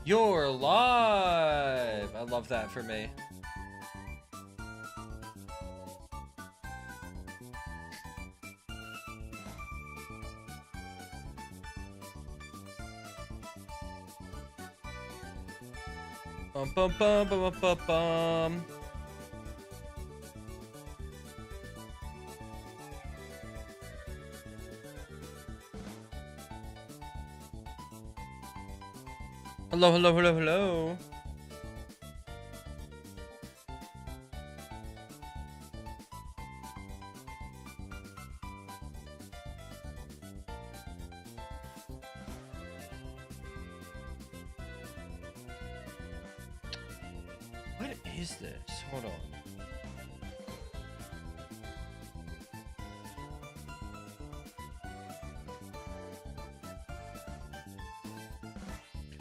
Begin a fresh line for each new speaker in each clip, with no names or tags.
You're live! I love that for me. Bum bum bum bum bum bum bum. Hello, hello, hello, hello. What is this? Hold on.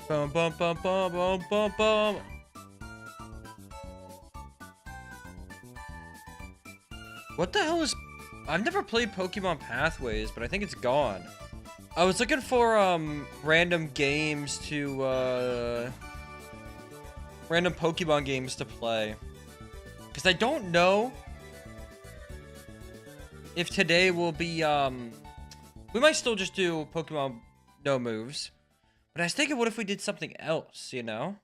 Bum bum bum bum bum bum bum. What the hell is... I've never played Pokemon Pathways, but I think it's gone. I was looking for random games to random Pokemon games to play. Because I don't know if today will be we might still just do Pokemon no moves. But I was thinking, what if we did something else, you know?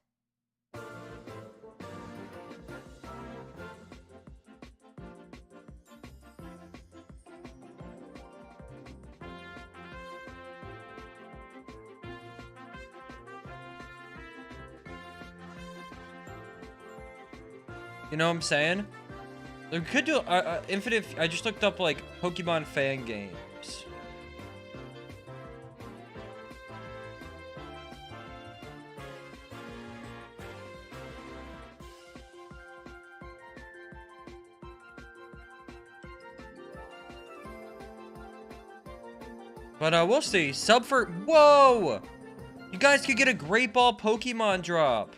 You know what I'm saying? We could do Infinite. I just looked up like Pokemon fan games. But we'll see. Sub for... Whoa! You guys could get a Great Ball Pokemon drop.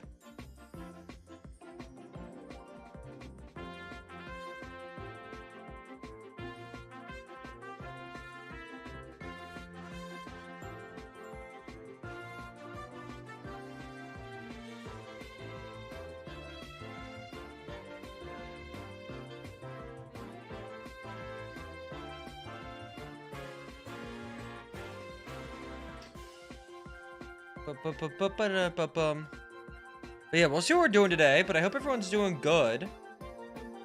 But yeah, we'll see what we're doing today, but I hope everyone's doing good.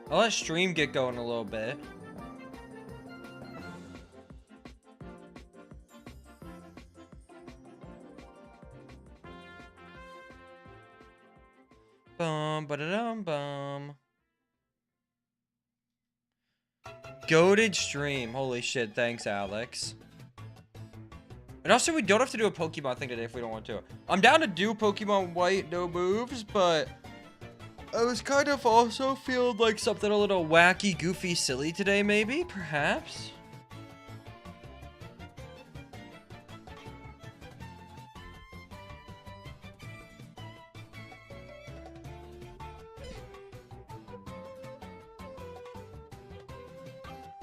I'll let stream get going a little bit. Bum ba da dum bum. Goated stream. Holy shit, thanks, Alex. And also, we don't have to do a Pokemon thing today if we don't want to. I'm down to do Pokemon White, no moves, but I was kind of also feeling like something a little wacky, goofy, silly today, maybe? Perhaps?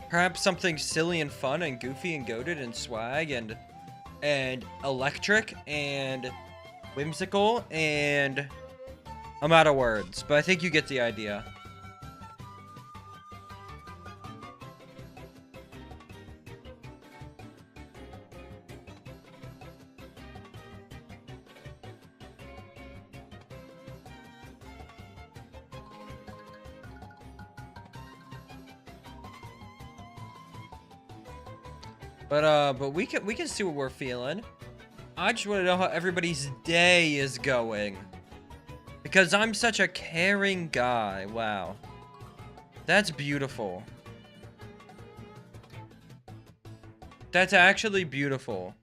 Perhaps something silly and fun and goofy and goated and swag and electric and whimsical and I'm out of words, but I think you get the idea. But we can see what we're feeling. I just want to know how everybody's day is going. Because I'm such a caring guy. Wow. That's beautiful. That's actually beautiful.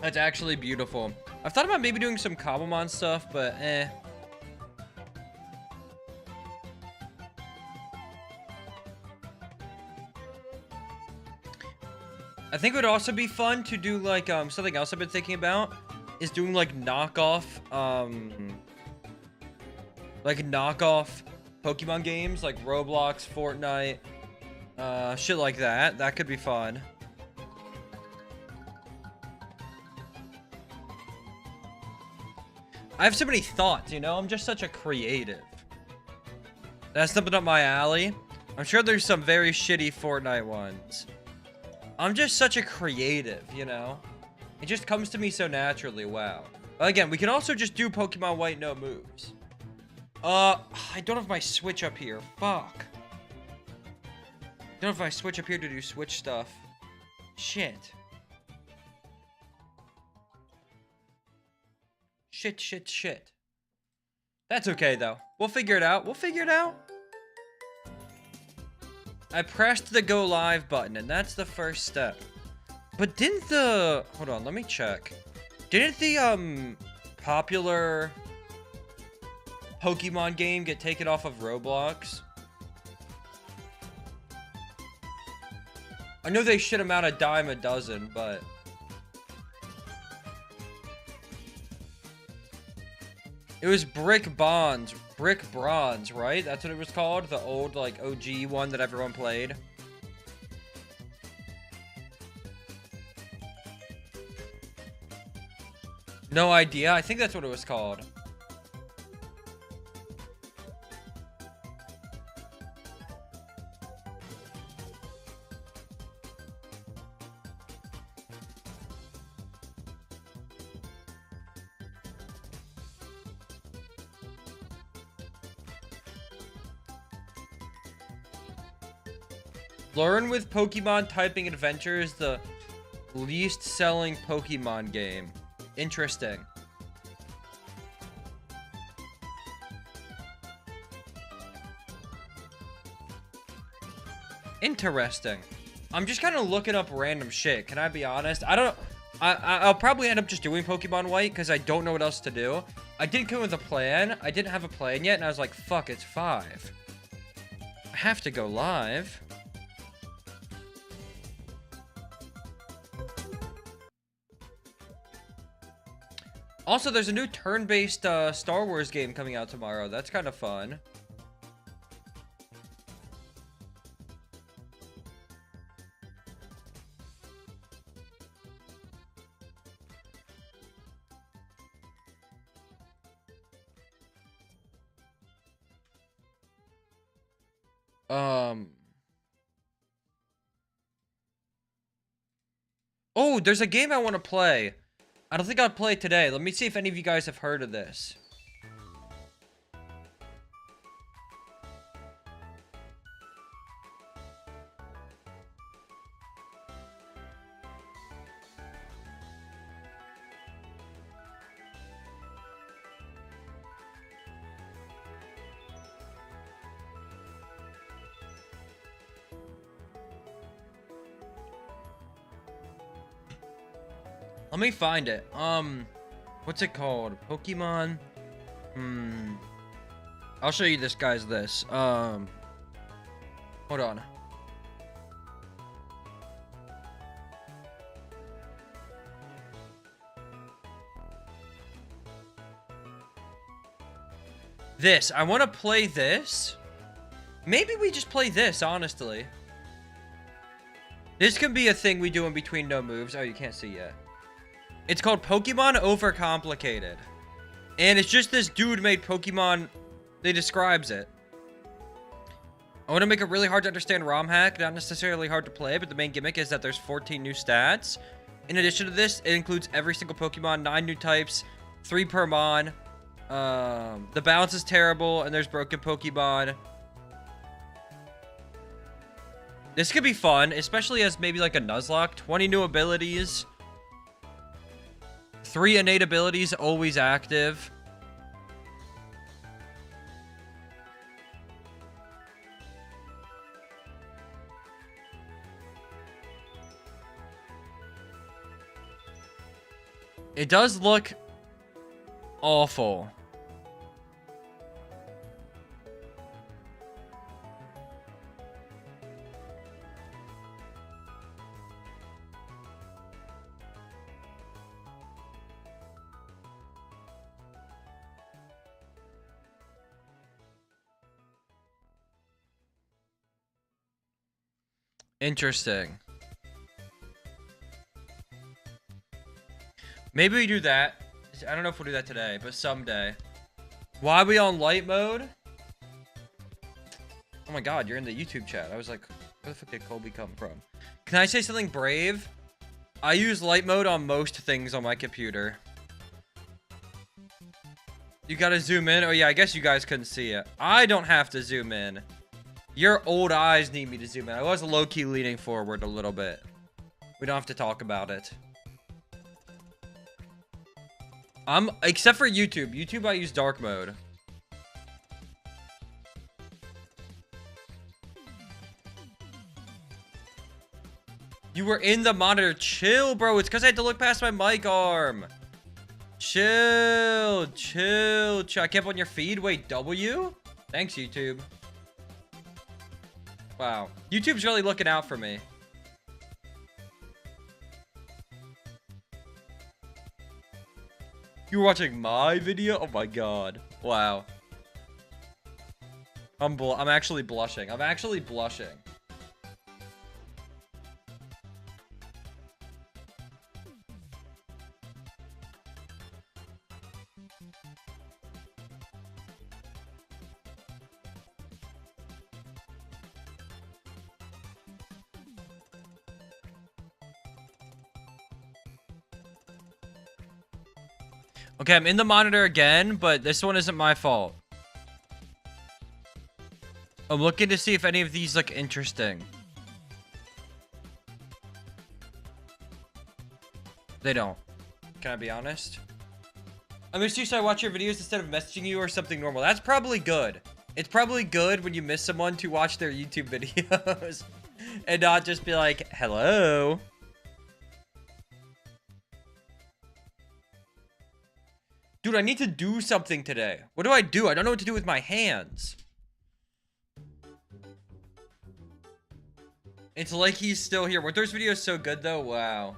That's actually beautiful. I've thought about maybe doing some Cobblemon stuff, but eh. I think it would also be fun to do like something else I've been thinking about is doing like knockoff Pokemon games like Roblox, Fortnite, shit like that. That could be fun. I have so many thoughts, you know? I'm just such a creative. That's something up my alley. I'm sure there's some very shitty Fortnite ones. I'm just such a creative, you know? It just comes to me so naturally, wow. Again, we can also just do Pokemon White no moves. I don't have my Switch up here. Fuck. I don't have my Switch up here to do Switch stuff. Shit. Shit. That's okay, though. We'll figure it out. I pressed the go live button, and that's the first step. But didn't the... Hold on, let me check. Didn't the, popular Pokemon game get taken off of Roblox? I know they shit them out a dime a dozen, but... It was Brick Bronze, right? That's what it was called? The old, like, OG one that everyone played. No idea. I think that's what it was called. Learn with Pokemon Typing Adventure is the least selling Pokemon game. Interesting. Interesting. I'm just kind of looking up random shit. Can I be honest? I'll probably end up just doing Pokemon White because I don't know what else to do. I did come with a plan. I didn't have a plan yet, and I was like, fuck, it's 5. I have to go live. Also, there's a new turn-based Star Wars game coming out tomorrow. That's kind of fun. Oh, there's a game I want to play. I don't think I'll play it today. Let me see if any of you guys have heard of this. Let me find it. What's it called? Pokemon? I'll show you this guy's this. Hold on. This. I want to play this. Maybe we just play this, honestly. This can be a thing we do in between no moves. Oh, you can't see yet. It's called Pokemon Overcomplicated. And it's just this dude made Pokemon. They describes it. I want to make a really hard to understand ROM hack. Not necessarily hard to play, but the main gimmick is that there's 14 new stats. In addition to this, it includes every single Pokemon, 9 new types, 3 per mon. The balance is terrible, and there's broken Pokemon. This could be fun, especially as maybe like a Nuzlocke. 20 new abilities. 3 innate abilities, always active. It does look awful. Interesting. Maybe we do that. I don't know if we'll do that today, but someday. Why are we on light mode? Oh my god, you're in the YouTube chat. I was like, where the fuck did Colby come from? Can I say something brave? I use light mode on most things on my computer. You gotta zoom in? Oh yeah, I guess you guys couldn't see it. I don't have to zoom in. Your old eyes need me to zoom in. I was low-key leaning forward a little bit. We don't have to talk about it. Except for YouTube. YouTube, I use dark mode. You were in the monitor. Chill, bro. It's because I had to look past my mic arm. Chill. Chill. I kept on your feed. Wait, W? Thanks, YouTube. Wow. YouTube's really looking out for me. You were watching my video? Oh my god. Wow. I'm actually blushing. I'm actually blushing. Okay, I'm in the monitor again, but this one isn't my fault. I'm looking to see if any of these look interesting. They don't. Can I be honest? I'm used to I watch your videos instead of messaging you or something normal. That's probably good. It's probably good when you miss someone to watch their YouTube videos and not just be like, hello. Dude, I need to do something today. What do? I don't know what to do with my hands. It's like he's still here. Winter's video is so good, though. Wow.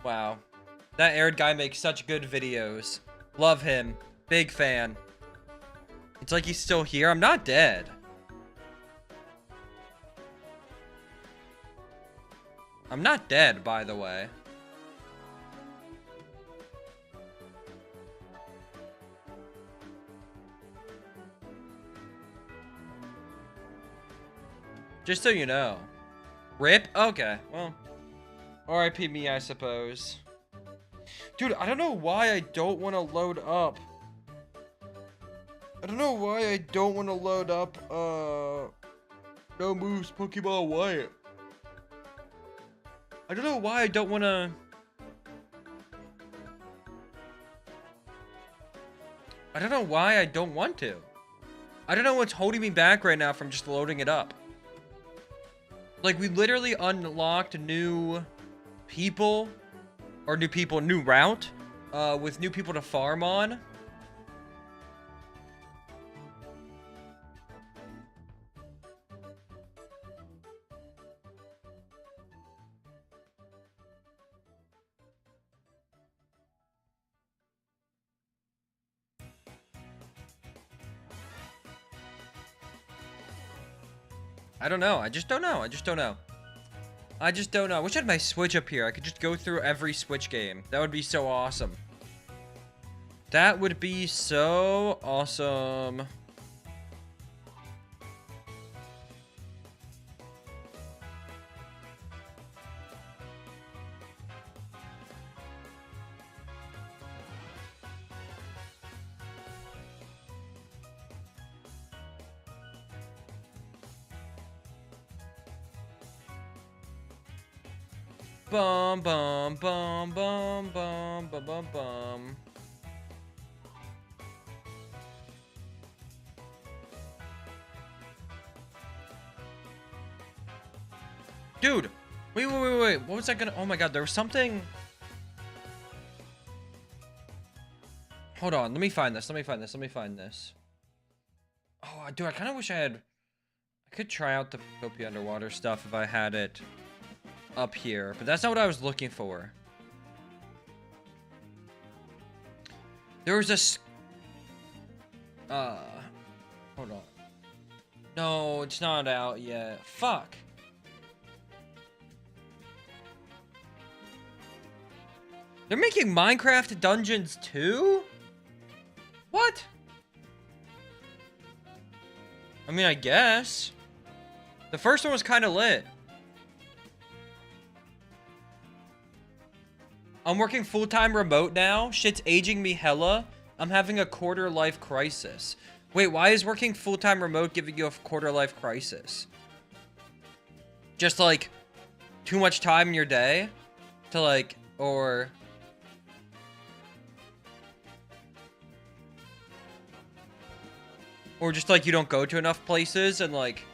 Wow. That Airid guy makes such good videos. Love him. Big fan. It's like he's still here. I'm not dead. I'm not dead, by the way. Just so you know. RIP? Okay, well. RIP me, I suppose. Dude, I don't know why I don't want to load up. I don't know why I don't want to load up, No Moves Pokemon White. I don't know why I don't want to... I don't know why I don't want to. I don't know what's holding me back right now from just loading it up. Like, we literally unlocked new people. Or new route. With new people to farm on. I don't know. I just don't know. I just don't know. I just don't know. I wish I had my Switch up here. I could just go through every Switch game. That would be so awesome. That would be so awesome. Bum bum bum bum bum bum bum bum. Dude, wait. What was I gonna? Oh my god, there was something. Hold on, let me find this. Oh, dude, I kind of wish I had. I could try out the Copia underwater stuff if I had it up here, but that's not what I was looking for. There was a Uh, hold on. No, it's not out yet. Fuck. They're making Minecraft Dungeons too? What? I mean, I guess. The first one was kind of lit. I'm working full-time remote now. Shit's aging me hella. I'm having a quarter-life crisis. Wait, why is working full-time remote giving you a quarter-life crisis? Just, like, too much time in your day? To, like, or... Or just, like, you don't go to enough places and, like...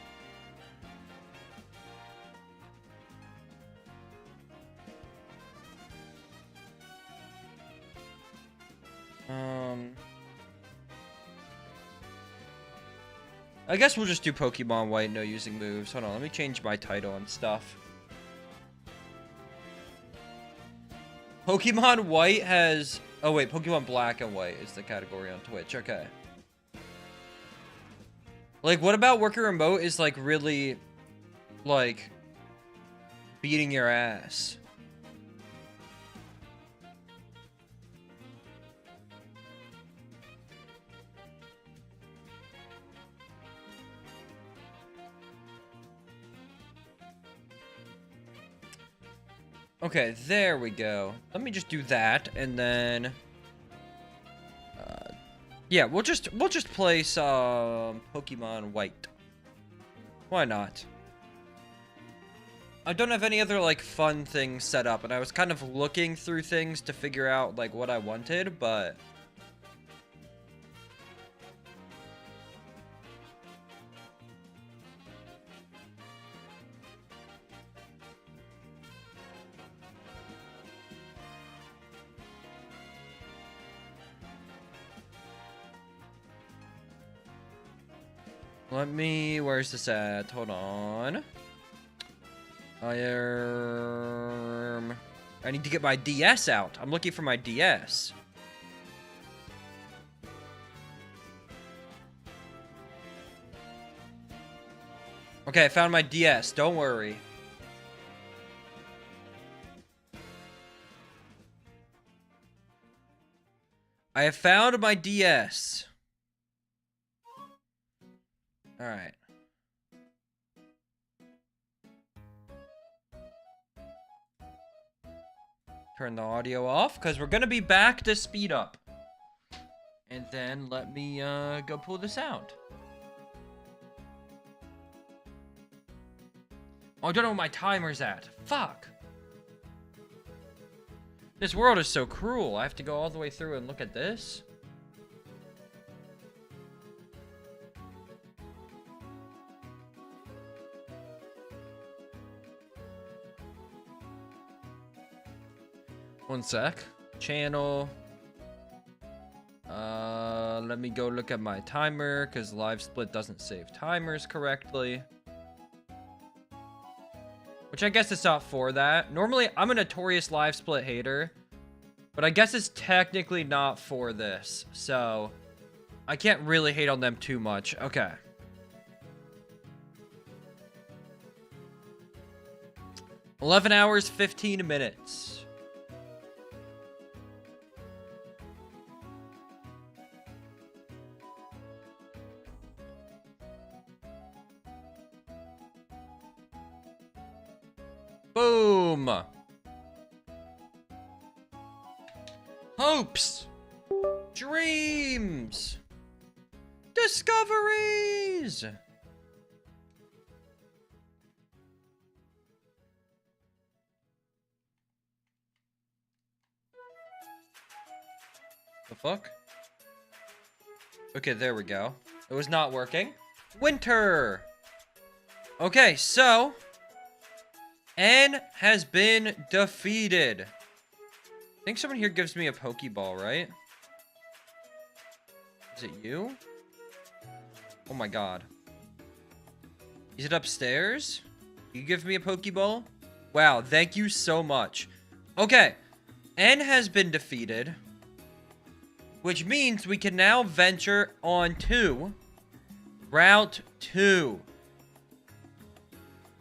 I guess we'll just do Pokemon White, no using moves. Hold on, let me change my title and stuff. Pokemon White has... Oh, wait, Pokemon Black and White is the category on Twitch. Okay. Like, what about working remote is, like, really, like, beating your ass? Okay, there we go. Let me just do that, and then... yeah, we'll just play some Pokemon White. Why not? I don't have any other, like, fun things set up, and I was kind of looking through things to figure out, like, what I wanted, but... Where's this at? Hold on. I need to get my DS out. I'm looking for my DS. Okay, I found my DS. Don't worry. I have found my DS. Alright. Turn the audio off, because we're going to be back to speed up. And then let me go pull this out. Oh, I don't know where my timer's at. Fuck. This world is so cruel. I have to go all the way through and look at this. One sec. Channel. Let me go look at my timer, because Live Split doesn't save timers correctly. Which I guess it's not for that. Normally, I'm a notorious Live Split hater. But I guess it's technically not for this. So, I can't really hate on them too much. Okay. $11 hours, 15 minutes. Boom! Hopes! Dreams! Discoveries! The fuck? Okay, there we go. It was not working. Winter! Okay, so... N has been defeated. I think someone here gives me a Pokeball, right? Is it you? Oh my god. Is it upstairs? You give me a Pokeball? Wow, thank you so much. Okay. N has been defeated. which means we can now venture on to Route 2.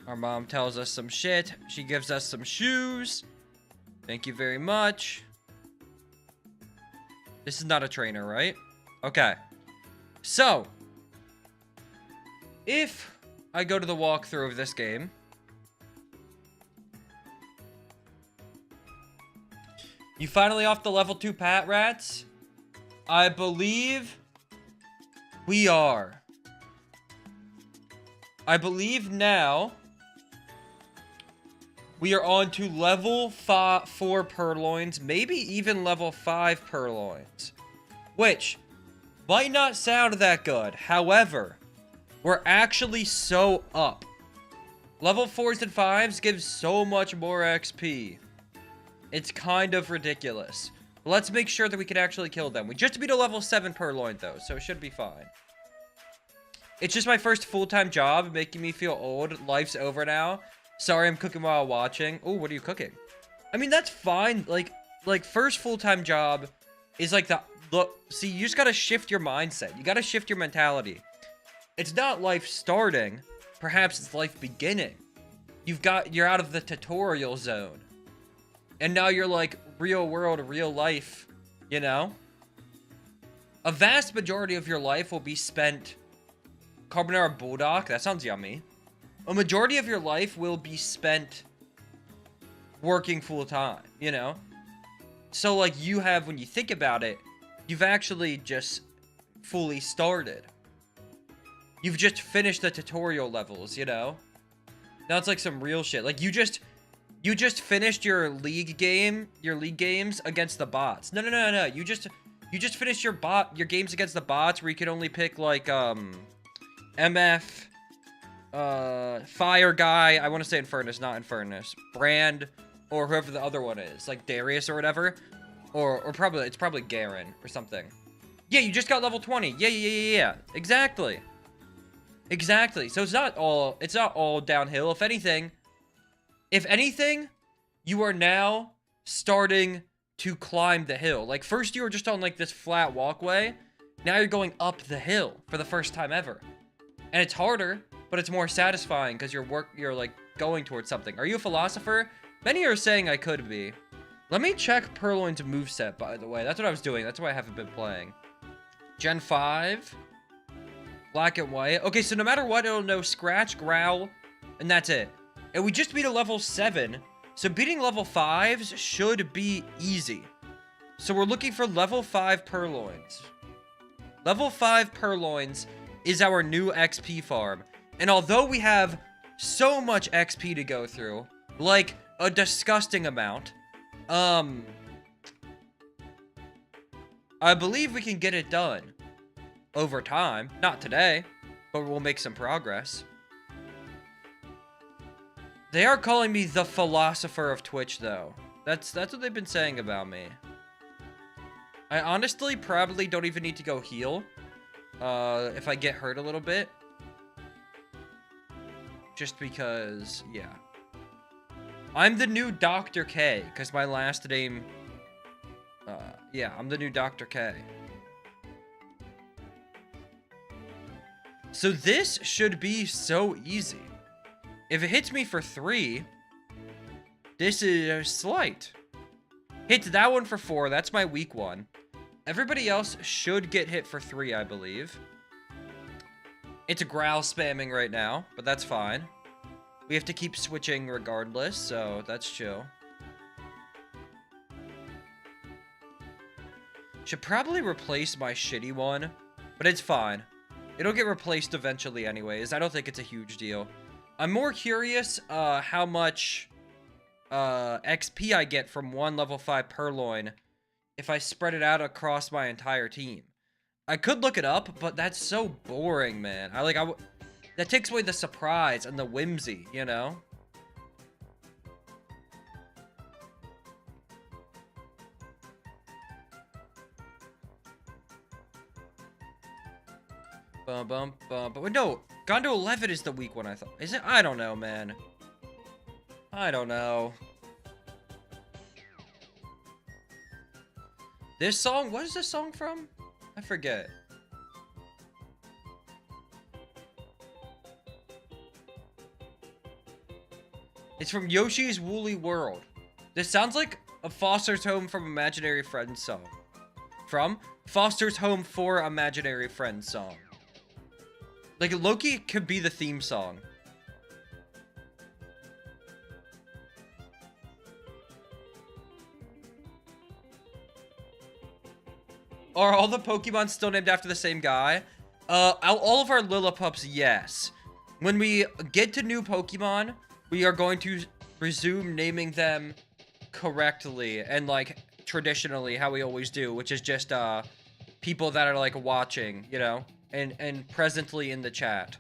Our mom tells us some shit. She gives us some shoes. Thank you very much. This is not a trainer, right? Okay. So, if I go to the walkthrough of this game, you finally off the level 2 Pat Rats? I believe we are. I believe now we are on to level 4 purloins, maybe even level 5 purloins, which might not sound that good. However, we're actually so up. Level 4s and 5s give so much more XP. It's kind of ridiculous. Let's make sure that we can actually kill them. We just beat a level 7 purloin, though, so it should be fine. It's just my first full-time job, making me feel old. Life's over now. Sorry, I'm cooking while watching. Oh, what are you cooking? I mean, that's fine. Like first full-time job is like see, you just gotta shift your mindset. You gotta shift your mentality. It's not life starting. Perhaps it's life beginning. You're out of the tutorial zone. And now you're like real world, real life, you know? A vast majority of your life will be spent carbonara bulldog. That sounds yummy. A majority of your life will be spent working full time, you know? So like you have, when you think about it, you've actually just fully started. You've just finished the tutorial levels, you know? Now it's like some real shit. Like you just finished your league games against the bots. No. You just finished your games against the bots where you could only pick like MF, Fire Guy, I want to say Infernus, not Infernus, Brand, or whoever the other one is, like Darius or whatever, or probably, it's probably Garen or something. Yeah, you just got level 20. Yeah. Exactly. So it's not all downhill. If anything, you are now starting to climb the hill. Like first you were just on like this flat walkway. Now you're going up the hill for the first time ever. And it's harder, but it's more satisfying because you're like going towards something. Are you a philosopher? Many are saying I could be. Let me check Purloin's moveset, by the way. That's what I was doing. That's why I haven't been playing. Gen 5. Black and white. Okay, so no matter what, it'll know Scratch, Growl, and that's it. And we just beat a level 7. So beating level 5s should be easy. So we're looking for level 5 Purloins. Level 5 Purloins is our new XP farm. And although we have so much XP to go through, like a disgusting amount, I believe we can get it done over time. Not today, but we'll make some progress. They are calling me the philosopher of Twitch, though. That's what they've been saying about me. I honestly probably don't even need to go heal. If I get hurt a little bit. Just because, yeah. I'm the new Dr. K, because my last name... yeah, I'm the new Dr. K. So this should be so easy. If it hits me for 3, this is slight. Hits that one for 4, that's my weak one. Everybody else should get hit for 3, I believe. It's a growl spamming right now, but that's fine. We have to keep switching regardless, so that's chill. Should probably replace my shitty one, but it's fine. It'll get replaced eventually anyways. I don't think it's a huge deal. I'm more curious how much XP I get from one level 5 Purloin if I spread it out across my entire team. I could look it up, but that's so boring, man. That takes away the surprise and the whimsy, you know? But no, Gondo 11 is the weak one, I thought. Is it? I don't know, man. I don't know. This song, what is this song from? I forget. It's from Yoshi's Woolly World. This sounds like a Foster's Home from Imaginary Friends song. From Foster's Home for Imaginary Friends song. Like, Loki could be the theme song. Are all the Pokemon still named after the same guy? All of our Lillipups, yes. When we get to new Pokemon, we are going to resume naming them correctly and, like, traditionally how we always do, which is just, people that are, like, watching, you know, and presently in the chat.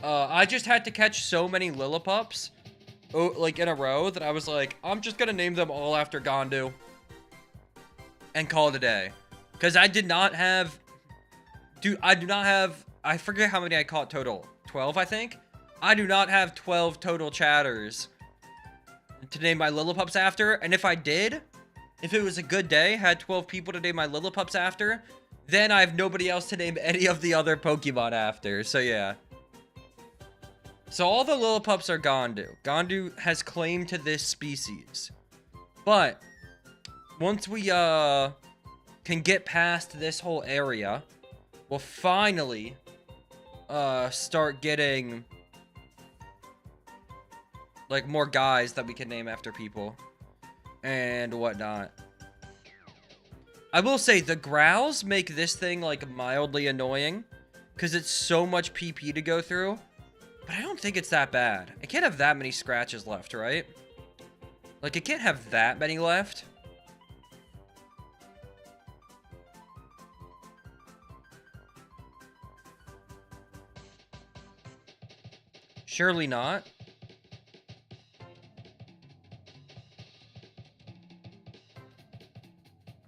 I just had to catch so many Lillipups, like, in a row that I was like, I'm just gonna name them all after Gondu and call it a day. Because I did not have... Dude, I do not have... I forget how many I caught total. 12, I think? I do not have 12 total chatters to name my Lillipups after. And if I did, if it was a good day, had 12 people to name my Lillipups after, then I have nobody else to name any of the other Pokemon after. So, yeah. So, all the Lillipups are Gondu. Gondu has claim to this species. But, once we, can get past this whole area, we'll finally, start getting... like, more guys that we can name after people. And whatnot. I will say, the growls make this thing, like, mildly annoying. Because it's so much PP to go through. But I don't think it's that bad. It can't have that many scratches left, right? Like, it can't have that many left. Surely not.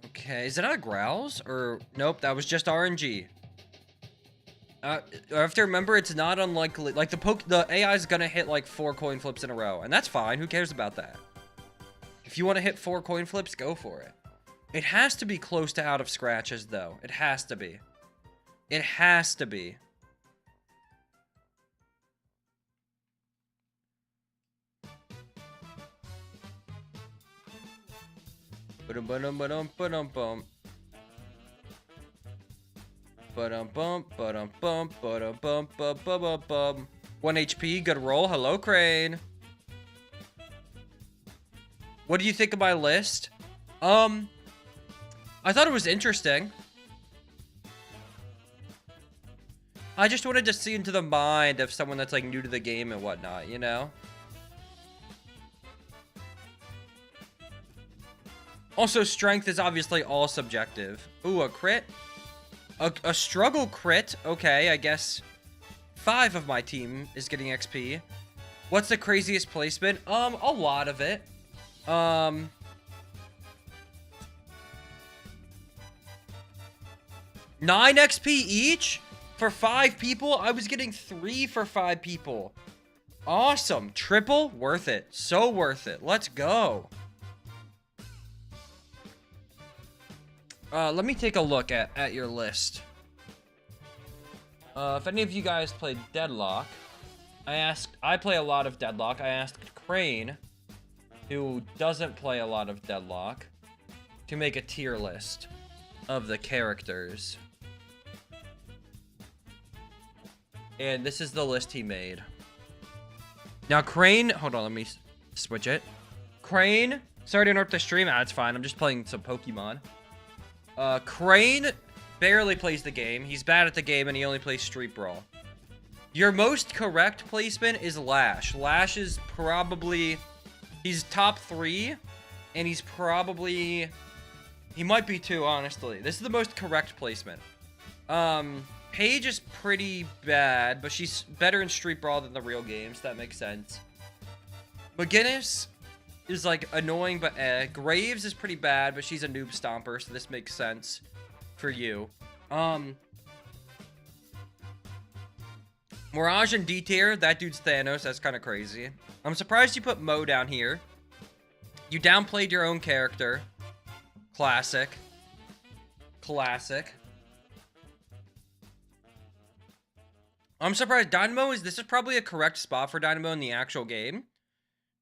Okay, is it not growls? Or, nope, that was just RNG. I have to remember it's not unlikely. Like, the AI is gonna hit, like, 4 coin flips in a row. And that's fine, who cares about that? If you want to hit 4 coin flips, go for it. It has to be close to out of scratches, though. It has to be. It has to be. Ba-dum-ba-dum-ba-dum-ba-dum-bum. Ba-dum-bum, ba-dum-bum, ba-dum-bum, ba-bum-bum. 1 HP, good roll. Hello, Crane. What do you think of my list? I thought it was interesting. I just wanted to see into the mind of someone that's, like, new to the game and whatnot, you know? Also, strength is obviously all subjective. Ooh, a crit? A struggle crit? Okay, I guess 5 of my team is getting XP. What's the craziest placement? A lot of it. 9 XP each? For 5 people? I was getting 3 for 5 people. Awesome. Triple? Worth it. So worth it. Let's go. Let me take a look at your list. If any of you guys played Deadlock, I play a lot of Deadlock. I asked Crane, who doesn't play a lot of Deadlock, to make a tier list of the characters. And this is the list he made. Now, Crane... Hold on, let me switch it. Crane... Sorry to interrupt the stream. Ah, it's fine. I'm just playing some Pokemon. Crane barely plays the game. He's bad at the game, and he only plays Street Brawl. Your most correct placement is Lash. Lash is probably... He's top 3, and he's probably... He might be 2, honestly. This is the most correct placement. Paige is pretty bad, but she's better in Street Brawl than the real games. That makes sense. McGinnis is, like, annoying, but Graves is pretty bad, but she's a noob stomper, so this makes sense for you. Mirage and D-tier, that dude's Thanos. That's kind of crazy. I'm surprised you put Mo down here. You downplayed your own character. Classic. Classic. I'm surprised Dynamo this is probably a correct spot for Dynamo in the actual game.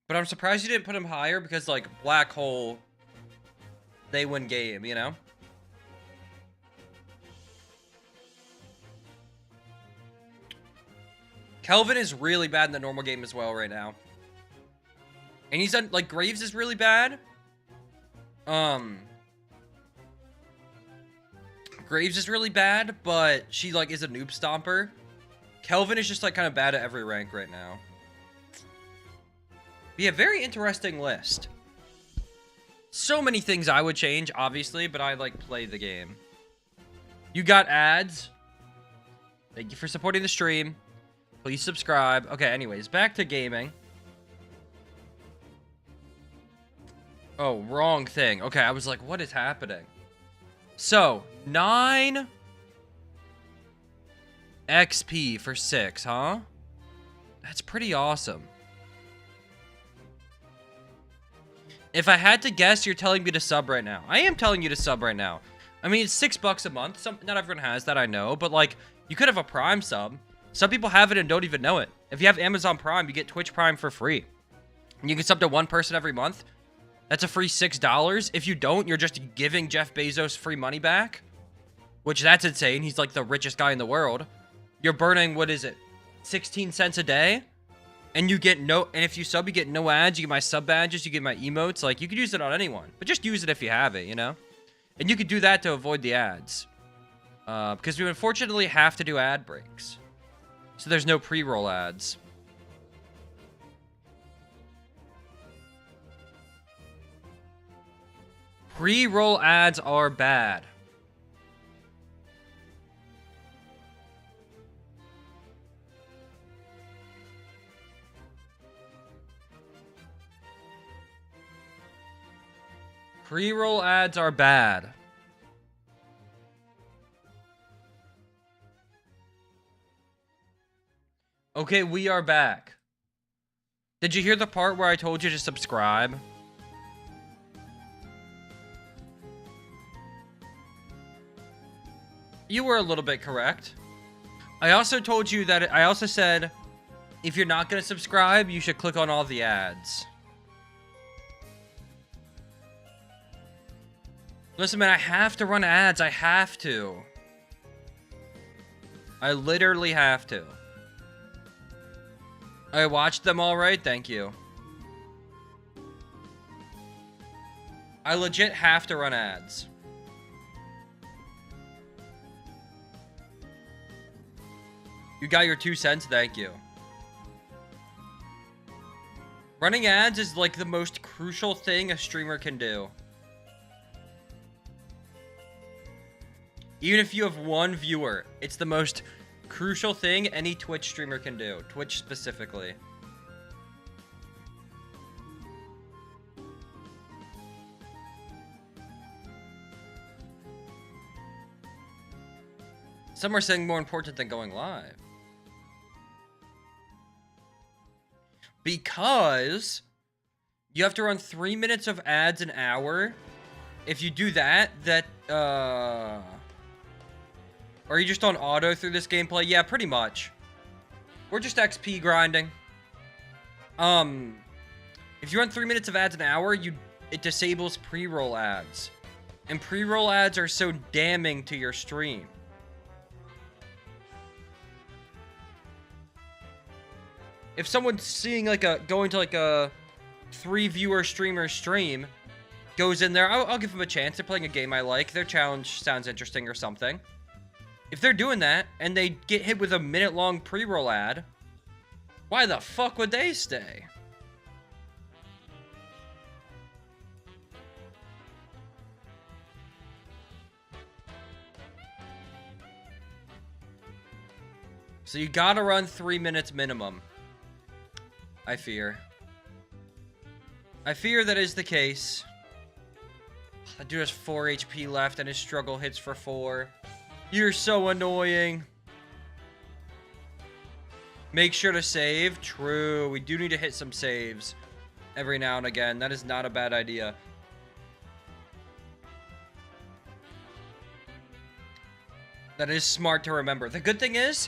But I'm surprised you didn't put him higher because, like, Black Hole, they win game, you know? Kelvin is really bad in the normal game as well right now. And he's done, like, Graves is really bad. Graves is really bad, but she, like, is a noob stomper. Kelvin is just, like, kind of bad at every rank right now. Be a very interesting list. So many things I would change, obviously, but I, like, play the game. You got ads. Thank you for supporting the stream. Please subscribe. Okay, anyways, back to gaming. Oh, wrong thing. Okay, I was like, what is happening? So, 9 XP for 6, huh? That's pretty awesome. If I had to guess, you're telling me to sub right now. I am telling you to sub right now. I mean, it's $6 a month. Not everyone has that, I know. But, like, you could have a Prime sub. Some people have it and don't even know it. If you have Amazon Prime, you get Twitch Prime for free. And you can sub to one person every month. That's a free $6. If you don't, you're just giving Jeff Bezos free money back. Which, that's insane. He's, like, the richest guy in the world. You're burning, what is it? 16 cents a day? And you get no, and if you sub, you get no ads, you get my sub badges, you get my emotes. Like, you could use it on anyone, but just use it if you have it, you know? And you could do that to avoid the ads. Because we unfortunately have to do ad breaks. So there's no pre-roll ads. Pre-roll ads are bad. Pre-roll ads are bad. Okay, we are back. Did you hear the part where I told you to subscribe? You were a little bit correct. I also told you that, I also said, if you're not going to subscribe, you should click on all the ads. Listen, man, I have to run ads. I have to. I literally have to. I watched them all right. Thank you. I legit have to run ads. You got your 2 cents. Thank you. Running ads is like the most crucial thing a streamer can do. Even if you have one viewer, it's the most crucial thing any Twitch streamer can do. Twitch specifically. Some are saying more important than going live. Because you have to run 3 minutes of ads an hour. If you do that, are you just on auto through this gameplay? Yeah, pretty much. We're just XP grinding. If you run 3 minutes of ads an hour, it disables pre-roll ads. And pre-roll ads are so damning to your stream. If someone's seeing going to a 3-viewer streamer stream, goes in there, I'll give them a chance. They're playing a game I like. Their challenge sounds interesting or something. If they're doing that, and they get hit with a minute-long pre-roll ad, why the fuck would they stay? So you gotta run 3 minutes minimum. I fear. I fear that is the case. That dude has 4 HP left, and his struggle hits for 4. You're so annoying. Make sure to save. True. We do need to hit some saves every now and again. That is not a bad idea. That is smart to remember. The good thing is,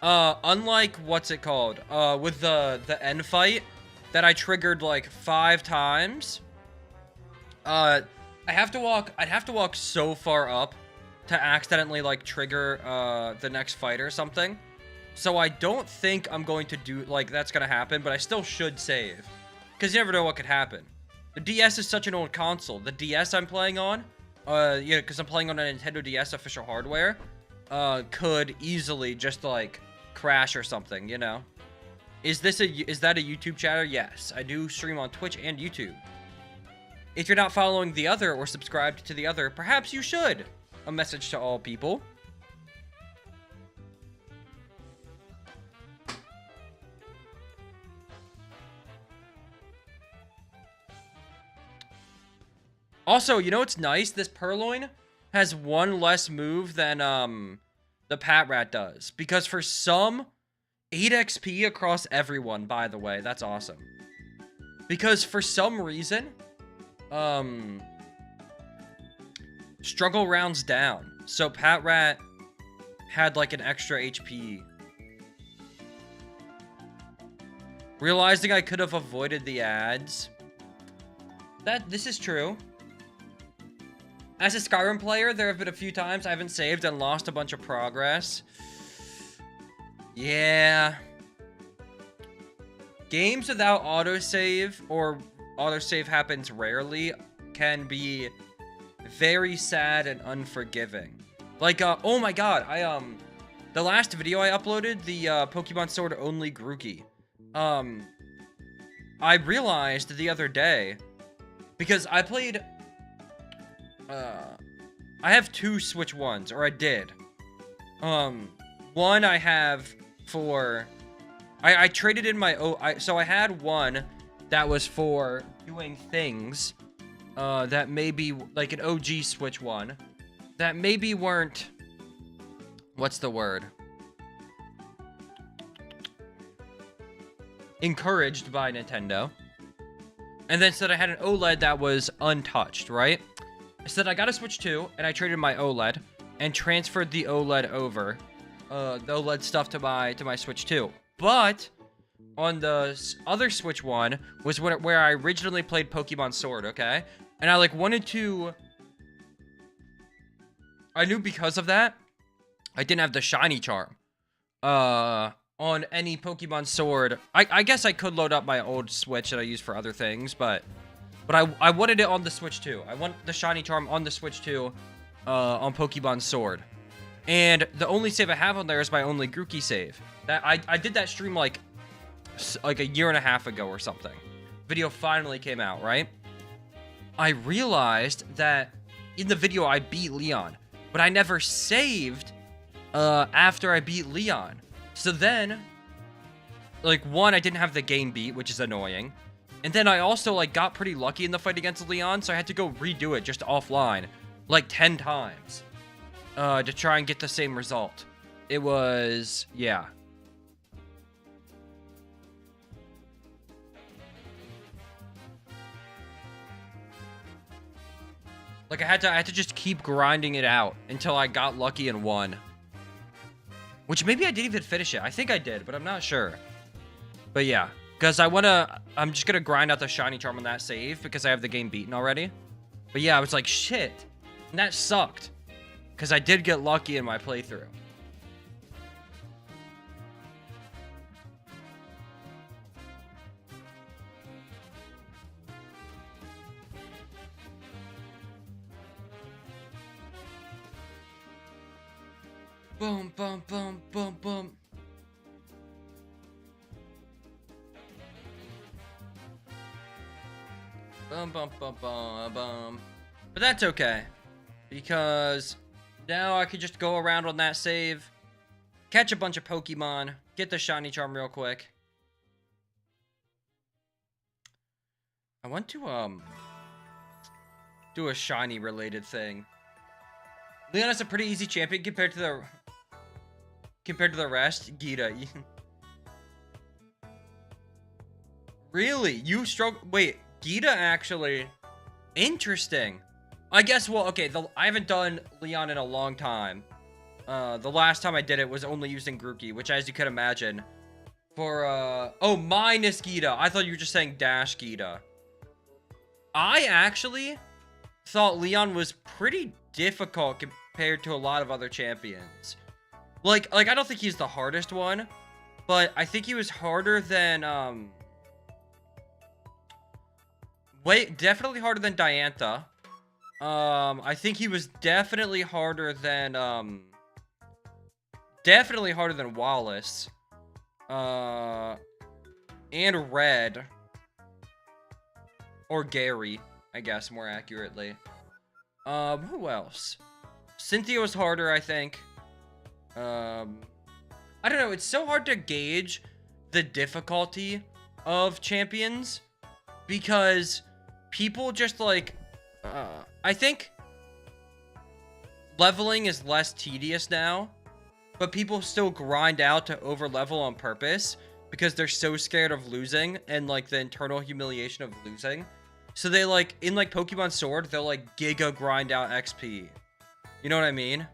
unlike what's it called? With the end fight that I triggered like 5 times. I'd have to walk so far up to accidentally like trigger the next fight or something. So I don't think I'm going to do like that's gonna happen, but I still should save. Because you never know what could happen. The DS is such an old console. The DS I'm playing on, yeah, because I'm playing on a Nintendo DS official hardware, could easily just like crash or something, you know? Is that a YouTube channel? Yes, I do stream on Twitch and YouTube. If you're not following the other or subscribed to the other, perhaps you should. A message to all people. Also, you know what's nice? This Purloin has 1 less move than the Pat Rat does. Because for some, 8 XP across everyone, by the way. That's awesome. Because for some reason, struggle rounds down. So Pat Rat had like an extra HP. Realizing I could have avoided the ads. This is true. As a Skyrim player, there have been a few times I haven't saved and lost a bunch of progress. Yeah. Games without autosave, or autosave happens rarely, can be very sad and unforgiving. Like, oh my god, the last video I uploaded, the Pokemon Sword only Grookey. I realized the other day, because I played, I have 2 Switch 1s, or I did. One I have for, I traded in my, so I had one that was for doing things, that maybe, like an OG Switch 1, that maybe weren't, what's the word? Encouraged by Nintendo. And then said I had an OLED that was untouched, right? I said I got a Switch 2, and I traded my OLED, and transferred the OLED over, the OLED stuff to my Switch 2. But on the other Switch 1 was where I originally played Pokemon Sword, okay? And I like wanted to, I knew because of that, I didn't have the shiny charm. On any Pokemon Sword. I guess I could load up my old Switch that I use for other things, but I wanted it on the Switch 2. I want the shiny charm on the Switch 2, on Pokemon Sword. And the only save I have on there is my only Grookey save. That I did that stream like a year and a half ago or something. Video finally came out, right? I realized that in the video I beat Leon, but I never saved after I beat Leon. So then, like, one, I didn't have the game beat, which is annoying. And then I also, like, got pretty lucky in the fight against Leon, so I had to go redo it just offline, like, 10 times, to try and get the same result. It was, yeah. Like, I had to just keep grinding it out until I got lucky and won. Which maybe I didn't even finish it. I think I did, but I'm not sure. But yeah, because I'm just gonna grind out the shiny charm on that save because I have the game beaten already. But yeah, I was like, shit. And that sucked. Because I did get lucky in my playthrough. Boom, boom, boom, boom, boom. Bum, bum, bum, bum, bum. But that's okay. Because now I could just go around on that save, catch a bunch of Pokemon, get the shiny charm real quick. I want to, do a shiny related thing. Leon is a pretty easy champion compared to the rest. Gita. Really? You struggle? Wait, Gita actually. Interesting. I guess, well, okay, I haven't done Leon in a long time. The last time I did it was only using Grookey, which, as you can imagine, for, oh, minus Gita. I thought you were just saying dash Gita. I actually thought Leon was pretty difficult compared to a lot of other champions. Like, I don't think he's the hardest one, but I think he was harder than, definitely harder than Diantha. I think he was definitely harder than, Wallace. And Red. Or Gary, I guess, more accurately. Who else? Cynthia was harder, I think. I don't know, it's so hard to gauge the difficulty of champions because people just like, I think leveling is less tedious now, but people still grind out to over level on purpose because they're so scared of losing and like the internal humiliation of losing. So they like, in like Pokemon Sword, they'll like giga grind out XP. You know what I mean?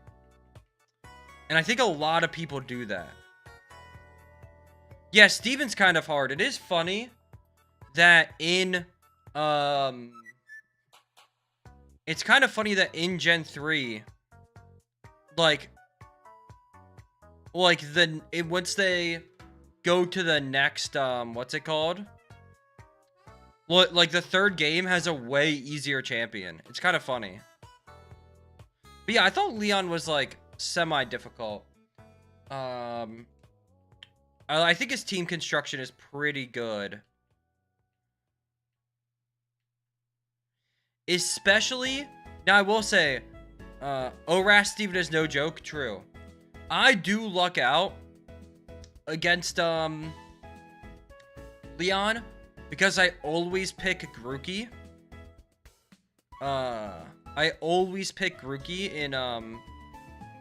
And I think a lot of people do that. Yeah, Steven's kind of hard. It is funny that in, it's kind of funny that in Gen 3, once they go to the next, what's it called? Well, like, the third game has a way easier champion. It's kind of funny. But yeah, I thought Leon was, like, semi-difficult. I think his team construction is pretty good. Especially, now I will say, ORAS Steven is no joke, true. I do luck out against, Leon, because I always pick Grookey. I always pick Grookey in,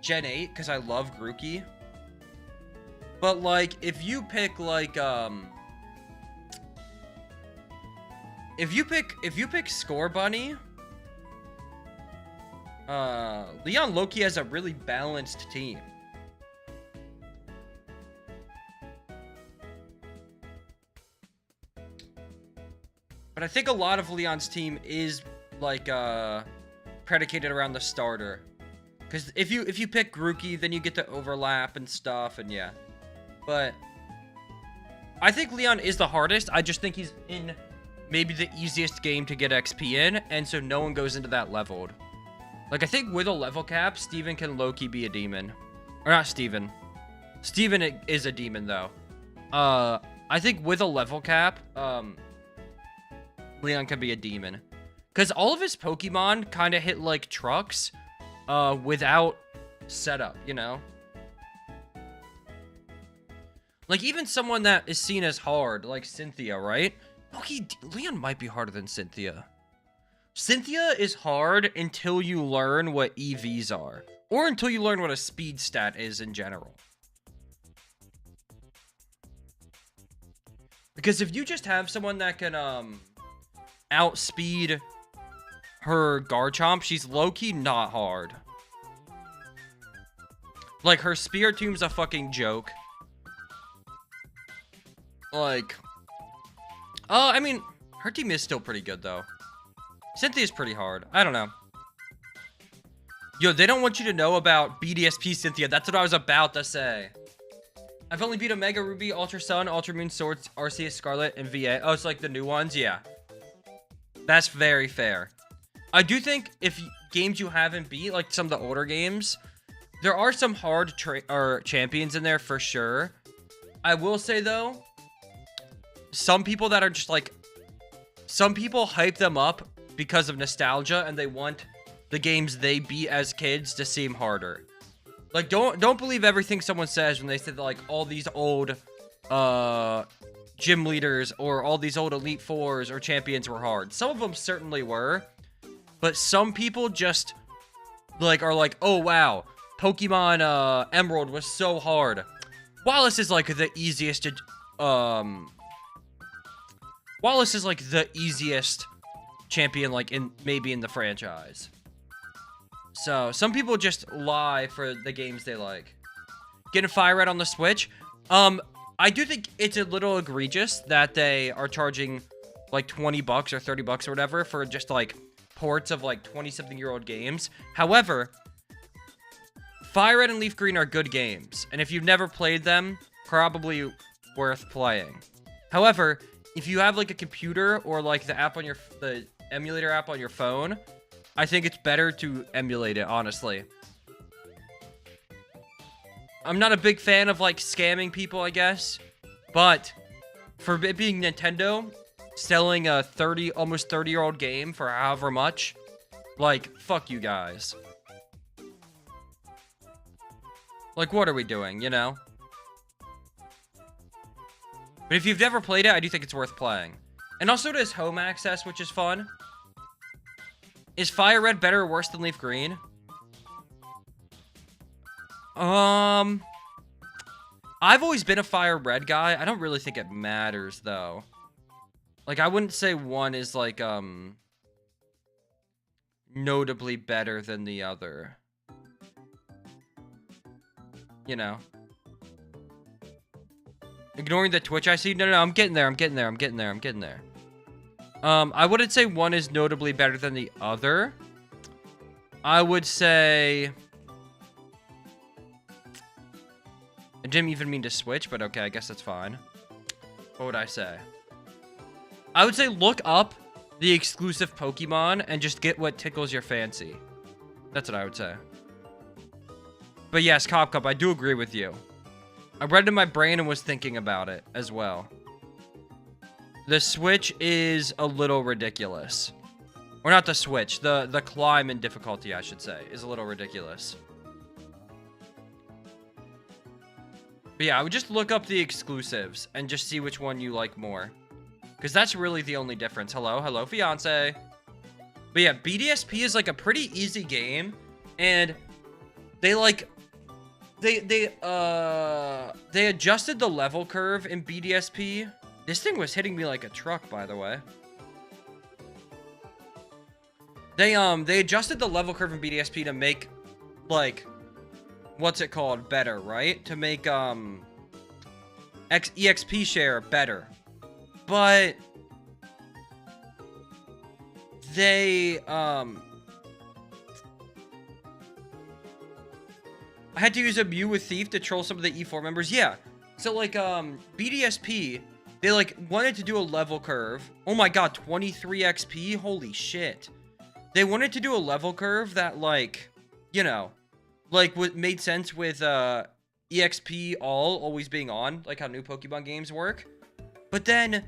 Gen 8, because I love Grookey. But, like, if you pick, like, if you pick Score Bunny, Leon Loki has a really balanced team. But I think a lot of Leon's team is, like, predicated around the starter. Because if you pick Grookey, then you get to overlap and stuff, and yeah. But I think Leon is the hardest. I just think he's in maybe the easiest game to get XP in, and so no one goes into that leveled. Like, I think with a level cap, Steven can low-key be a demon. Or not Steven. Steven is a demon, though. I think with a level cap, Leon can be a demon. Because all of his Pokemon kind of hit, like, trucks, without setup, you know? Like, even someone that is seen as hard, like Cynthia, right? Leon might be harder than Cynthia. Cynthia is hard until you learn what EVs are. Or until you learn what a speed stat is in general. Because if you just have someone that can, outspeed her Garchomp, she's low-key not hard. Like, her Spiritom's a fucking joke. Like, I mean, her team is still pretty good, though. Cynthia's pretty hard. I don't know. Yo, they don't want you to know about BDSP Cynthia. That's what I was about to say. I've only beat Omega Ruby, Ultra Sun, Ultra Moon, Swords, Arceus Scarlet, and VA. Oh, it's like the new ones? Yeah. That's very fair. I do think if games you haven't beat, like some of the older games, there are some hard champions in there for sure. I will say, though, some people that are just like, some people hype them up because of nostalgia and they want the games they beat as kids to seem harder. Like, don't believe everything someone says when they say that, like, all these old gym leaders or all these old Elite Fours or champions were hard. Some of them certainly were, but some people just like are like, oh wow, Pokemon Emerald was so hard. Wallace is like the easiest to Wallace is like the easiest champion, like maybe in the franchise. So, some people just lie for the games they like. Getting Fire Red on the Switch. I do think it's a little egregious that they are charging like 20 bucks or 30 bucks or whatever for just like ports of like 20-something-year-old games. However, Fire Red and Leaf Green are good games, and if you've never played them, probably worth playing. However, if you have like a computer or like the emulator app on your phone, I think it's better to emulate it, honestly. I'm not a big fan of like scamming people, I guess, but for it being Nintendo, selling a almost 30-year-old game for however much, like, fuck you guys. Like, what are we doing, you know? But if you've never played it, I do think it's worth playing. And also it has home access, which is fun. Is Fire Red better or worse than Leaf Green? I've always been a Fire Red guy. I don't really think it matters, though. Like, I wouldn't say one is, like, notably better than the other. You know? Ignoring the Twitch I see? No, I'm getting there. I wouldn't say one is notably better than the other. I would say... I didn't even mean to switch, but okay, I guess that's fine. What would I say? I would say look up the exclusive Pokemon and just get what tickles your fancy. That's what I would say. But yes, Cop Cup, I do agree with you. I read it in my brain and was thinking about it as well. The Switch is a little ridiculous. Or not the Switch, the climb in difficulty, I should say, is a little ridiculous. But yeah, I would just look up the exclusives and just see which one you like more. Because that's really the only difference. Hello, fiance. But yeah, BDSP is like a pretty easy game. And they like... They adjusted the level curve in BDSP. This thing was hitting me like a truck, by the way. They adjusted the level curve in BDSP to make, like... what's it called? Better, right? To make, EXP share better. But... they, I had to use a Mew with Thief to troll some of the E4 members. Yeah. So, like, BDSP, they, like, wanted to do a level curve. Oh my god, 23 XP? Holy shit. They wanted to do a level curve that, like, you know... like, what made sense with, EXP always being on, like how new Pokemon games work. But then,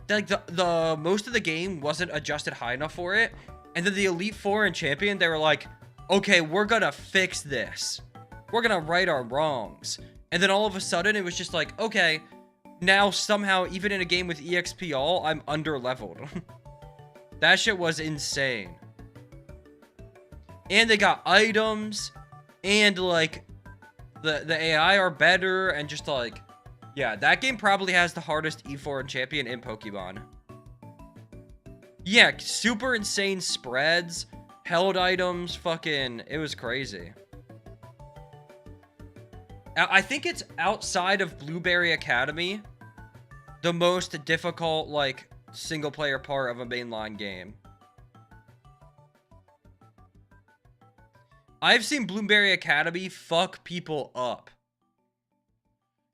like, the most of the game wasn't adjusted high enough for it. And then the Elite Four and Champion, they were like, okay, we're gonna fix this. We're gonna right our wrongs. And then all of a sudden, it was just like, okay, now somehow, even in a game with EXP all, I'm under-leveled. That shit was insane. And they got items... and, like, the AI are better, and just, like... yeah, that game probably has the hardest E4 and Champion in Pokemon. Yeah, super insane spreads, held items, fucking... it was crazy. I think it's outside of Blueberry Academy, the most difficult, like, single-player part of a mainline game. I've seen Blueberry Academy fuck people up.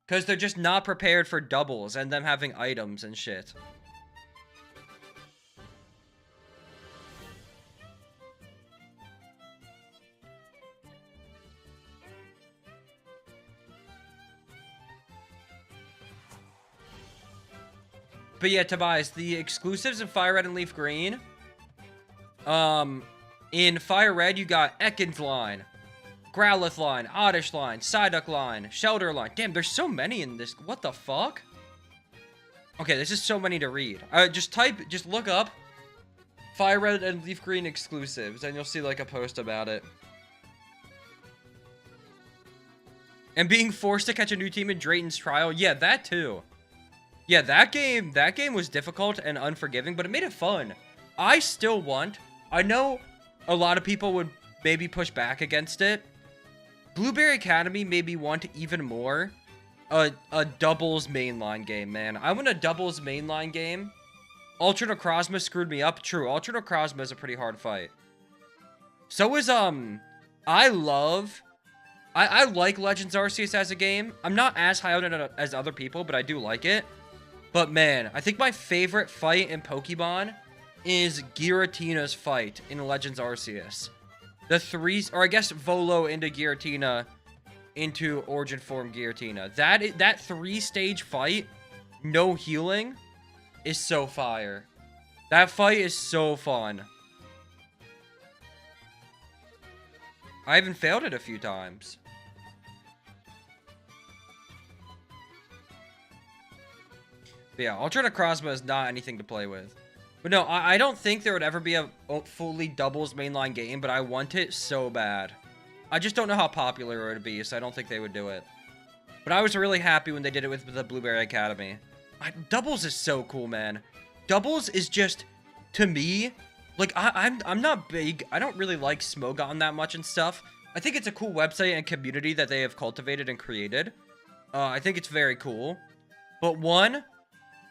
Because they're just not prepared for doubles and them having items and shit. But yeah, Tobias, the exclusives in Fire Red and Leaf Green. In Fire Red, you got Ekans line, Growlithe line, Oddish line, Psyduck line, Shelter line. Damn, there's so many in this. What the fuck? Okay, there's just so many to read. Just look up Fire Red and Leaf Green exclusives, and you'll see, like, a post about it. And being forced to catch a new team in Drayton's trial. Yeah, that too. Yeah, that game was difficult and unforgiving, but it made it fun. I still want... I know a lot of people would maybe push back against it. Blueberry Academy made me want even more a doubles mainline game, man. I want a doubles mainline game. Ultra Necrozma screwed me up. True, Ultra Necrozma is a pretty hard fight. So is, I like Legends Arceus as a game. I'm not as high on it as other people, but I do like it. But man, I think my favorite fight in Pokemon is Giratina's fight in Legends Arceus. The threes, or I guess Volo into Giratina into Origin Form Giratina. That 3-stage fight, no healing, is so fire. That fight is so fun. I even failed it a few times. But yeah, Ultra Necrozma is not anything to play with. But no, I don't think there would ever be a fully doubles mainline game, but I want it so bad. I just don't know how popular it would be, so I don't think they would do it. But I was really happy when they did it with the Blueberry Academy. Doubles is so cool, man. Doubles is just, to me, like, I'm not big. I don't really like Smogon that much and stuff. I think it's a cool website and community that they have cultivated and created. I think it's very cool. But one,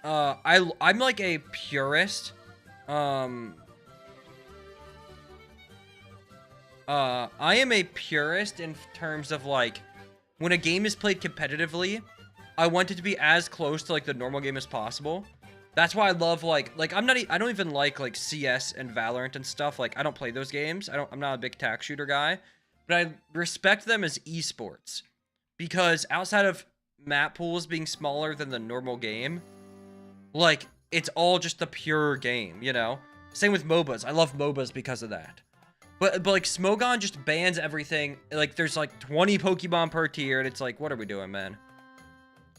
I'm like a purist. I am a purist in terms of, like, when a game is played competitively, I want it to be as close to, like, the normal game as possible. That's why I love, like, I don't even like CS and Valorant and stuff. Like, I don't play those games. I'm not a big tac shooter guy. But I respect them as esports. Because outside of map pools being smaller than the normal game, like, it's all just the pure game, you know? Same with MOBAs. I love MOBAs because of that. But like, Smogon just bans everything. Like, there's like 20 Pokemon per tier, and it's like, what are we doing, man?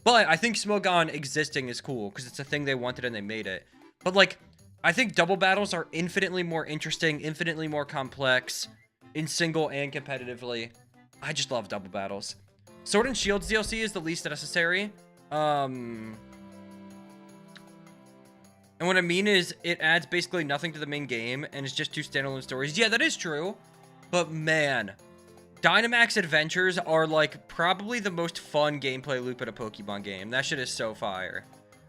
But I think Smogon existing is cool, because it's a thing they wanted and they made it. But like, I think double battles are infinitely more interesting, infinitely more complex, in single and competitively. I just love double battles. Sword and Shields DLC is the least necessary. And what I mean is, it adds basically nothing to the main game, and it's just 2 standalone stories. Yeah, that is true. But man, Dynamax Adventures are, like, probably the most fun gameplay loop in a Pokemon game. That shit is so fire.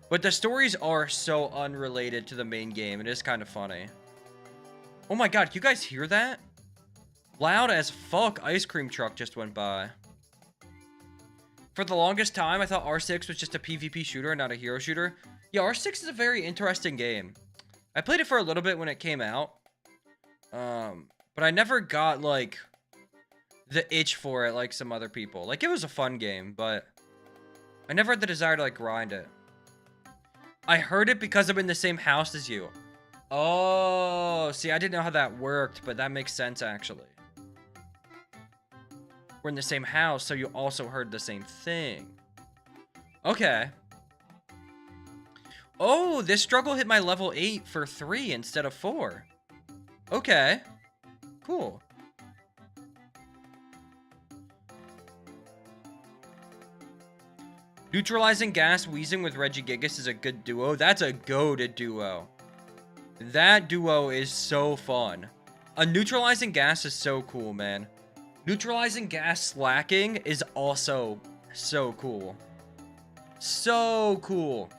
But the stories are so unrelated to the main game. It is kind of funny. Oh my god, you guys hear that? Loud as fuck ice cream truck just went by. For the longest time, I thought R6 was just a PvP shooter, not a hero shooter. Yeah, R6 is a very interesting game. I played it for a little bit when it came out. But I never got, like, the itch for it like some other people. Like, it was a fun game, but I never had the desire to, like, grind it. I heard it because I'm in the same house as you. Oh, see, I didn't know how that worked, but that makes sense, actually. We're in the same house, so you also heard the same thing. Okay. Oh, this struggle hit my level 8 for 3 instead of 4. Okay. Cool. Neutralizing Gas Weezing with Regigigas is a good duo. That's a goated duo. That duo is so fun. A Neutralizing Gas is so cool, man. Neutralizing Gas Slacking is also so cool. So cool.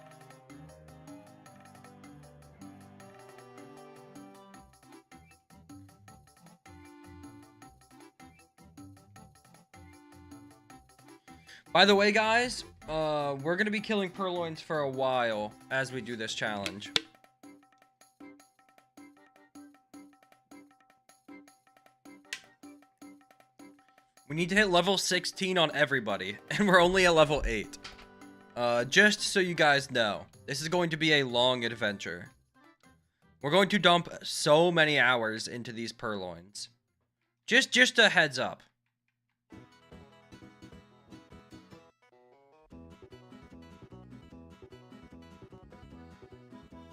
By the way, guys, we're going to be killing purloins for a while as we do this challenge. We need to hit level 16 on everybody, and we're only at level 8. Just so you guys know, this is going to be a long adventure. We're going to dump so many hours into these purloins. Just a heads up.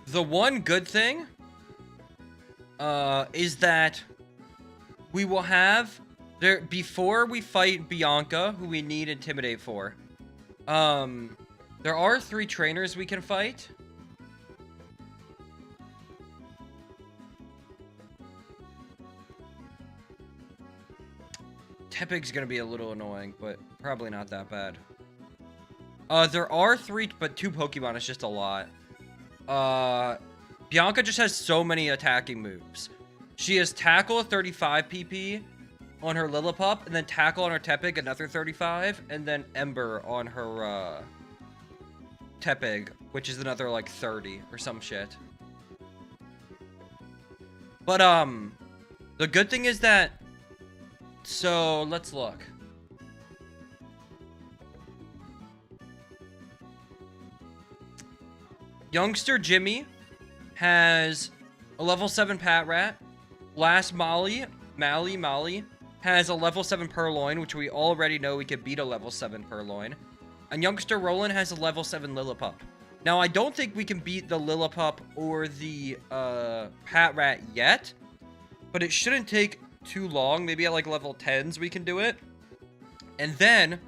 The one good thing is that we will have there before we fight Bianca, who we need Intimidate for. There are 3 trainers we can fight. Tepig's gonna be a little annoying, but probably not that bad. There are 3, but 2 Pokemon is just a lot. Bianca just has so many attacking moves. She has Tackle 35 PP on her Lillipup, and then Tackle on her Tepig, another 35, and then Ember on her, Tepig, which is another, like, 30 or some shit. But, the good thing is that... So, let's look. Youngster Jimmy has a level 7 Patrat. Last Molly has a level 7 Purloin, which we already know we could beat a level 7 Purloin. And Youngster Roland has a level 7 Lillipup. Now, I don't think we can beat the Lillipup or the Patrat yet, but it shouldn't take too long. Maybe at like level 10s we can do it. And then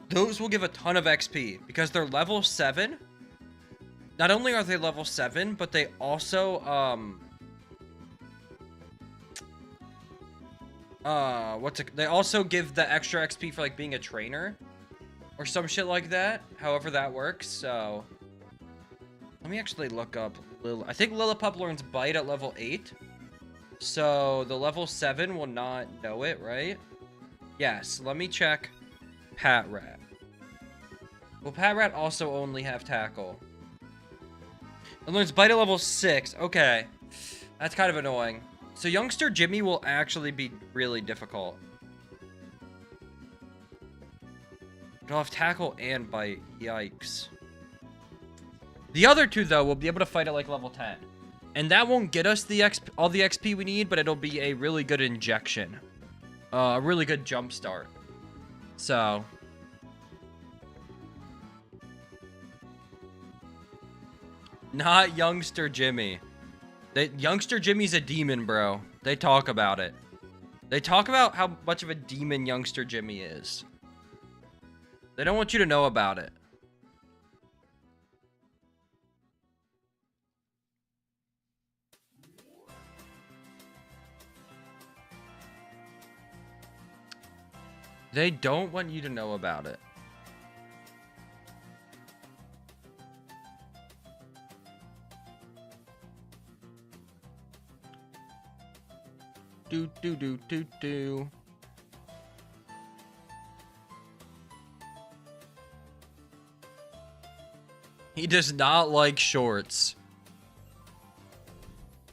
those will give a ton of XP because they're level 7. Not only are they level 7, but they also they also give the extra XP for like being a trainer or some shit like that. However that works. So let me actually look up I think Lillipup learns Bite at level 8. So the level 7 will not know it, right? Yes, let me check Patrat. Will Patrat also only have Tackle? It learns Bite at level 6. Okay. That's kind of annoying. So Youngster Jimmy will actually be really difficult. It'll have Tackle and Bite. Yikes. The other two, though, will be able to fight at like level 10. And that won't get us the all the XP we need, but it'll be a really good injection. A really good jump start. So... Not Youngster Jimmy. Youngster Jimmy's a demon, bro. They talk about it. They talk about how much of a demon Youngster Jimmy is. They don't want you to know about it. They don't want you to know about it. Do. He does not like shorts.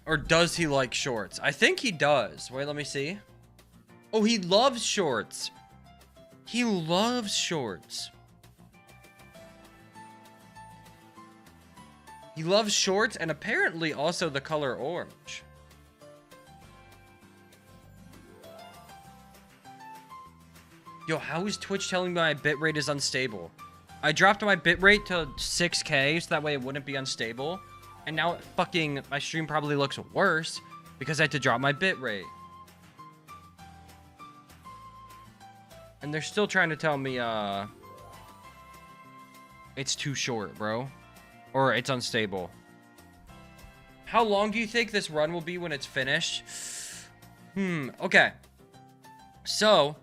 Or does he like shorts? I think he does. Wait, let me see. Oh, he loves shorts. He loves shorts. He loves shorts and apparently also the color orange. Yo, how is Twitch telling me my bitrate is unstable? I dropped my bitrate to 6K so that way it wouldn't be unstable. And now my stream probably looks worse because I had to drop my bitrate. And they're still trying to tell me, it's too short, bro. Or it's unstable. How long do you think this run will be when it's finished? Okay. So,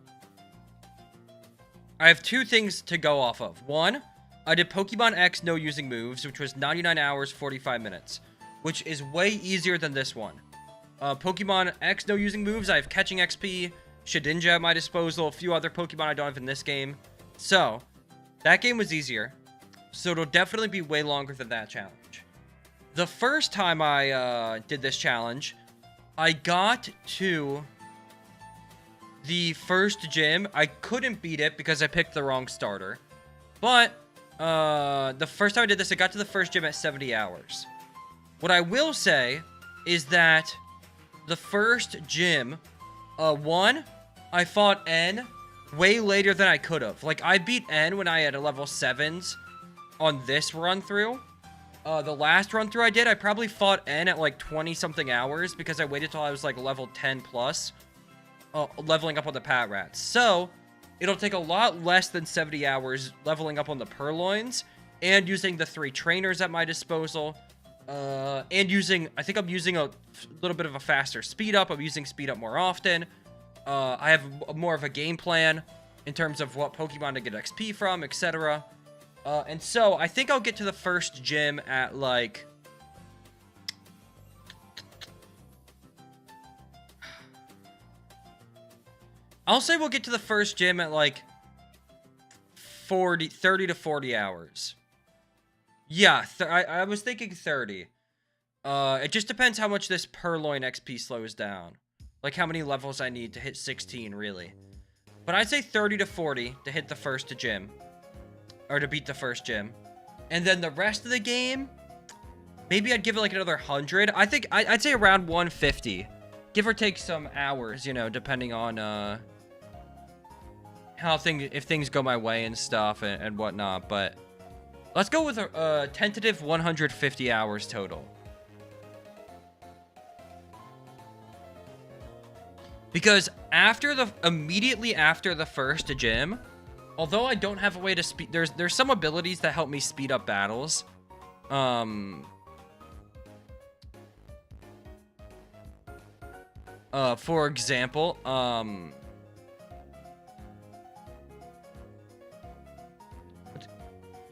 I have 2 things to go off of. 1, I did Pokemon X no using moves, which was 99 hours, 45 minutes. Which is way easier than this one. Pokemon X no using moves, I have Catching XP, Shedinja at my disposal, a few other Pokemon I don't have in this game. So, that game was easier. So it'll definitely be way longer than that challenge. The first time I did this challenge, I got to the first gym. I couldn't beat it because I picked the wrong starter. But the first time I did this, I got to the first gym at 70 hours. What I will say is that the first gym, 1, I fought N way later than I could have. Like, I beat N when I had a level 7s on this run through. The last run through I did, I probably fought N at like 20 something hours because I waited till I was like level 10 plus, leveling up on the Patrats. So it'll take a lot less than 70 hours leveling up on the Purloins and using the 3 trainers at my disposal, and I think I'm using a little bit of a faster speed up. I'm using speed up more often. I have more of a game plan in terms of what Pokemon to get XP from, etc. And so I think I'll get to the first gym at like... I'll say we'll get to the first gym at like 30 to 40 hours. Yeah, I was thinking 30. It just depends how much this Purloin XP slows down. Like how many levels I need to hit 16, really. But I'd say 30 to 40 to hit the first gym. Or to beat the first gym. And then the rest of the game, maybe I'd give it like another 100. I think I'd say around 150. Give or take some hours, you know, depending on if things go my way and stuff and whatnot. But let's go with a tentative 150 hours total. Because immediately after the first gym, although I don't have a way to speed, there's some abilities that help me speed up battles. For example,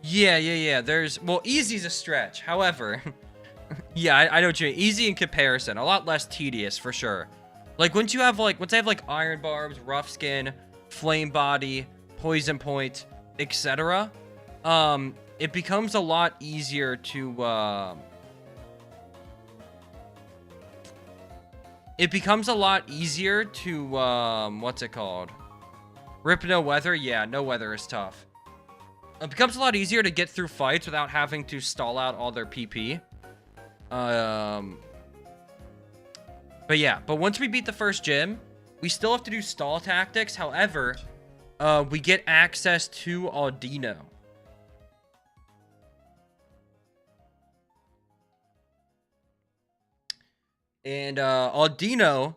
yeah. Well, easy's a stretch. However, yeah, I know what you mean. Easy in comparison, a lot less tedious for sure. Like once I have like Iron Barbs, Rough Skin, Flame Body, Poison Point, etc. It becomes a lot easier to what's it called? Rip No Weather? Yeah, No Weather is tough. It becomes a lot easier to get through fights without having to stall out all their PP. But yeah, once we beat the first gym, we still have to do stall tactics. However, we get access to Audino. And Audino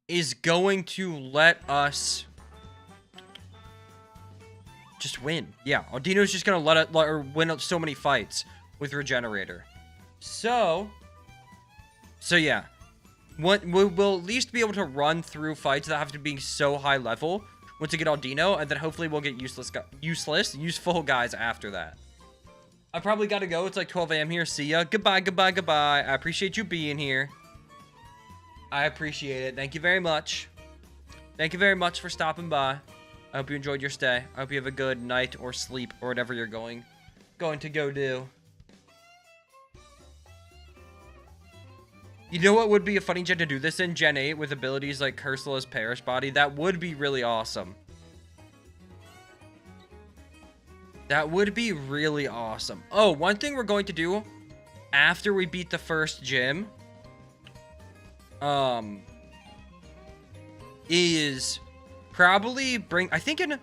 is going to let us just win. Yeah, Audino's just going to let us win so many fights with Regenerator. So yeah. We'll at least be able to run through fights that have to be so high level once we get Audino, and then hopefully we'll get useful guys after that. I probably gotta go. It's like 12 a.m. here. See ya. Goodbye. I appreciate you being here. I appreciate it. Thank you very much. Thank you very much for stopping by. I hope you enjoyed your stay. I hope you have a good night or sleep or whatever you're going to go do. You know what would be a funny gen to do this in? Gen 8 with abilities like Cursula's Perish Body. That would be really awesome. That would be really awesome. Oh, one thing we're going to do after we beat the first gym is probably bring, I think in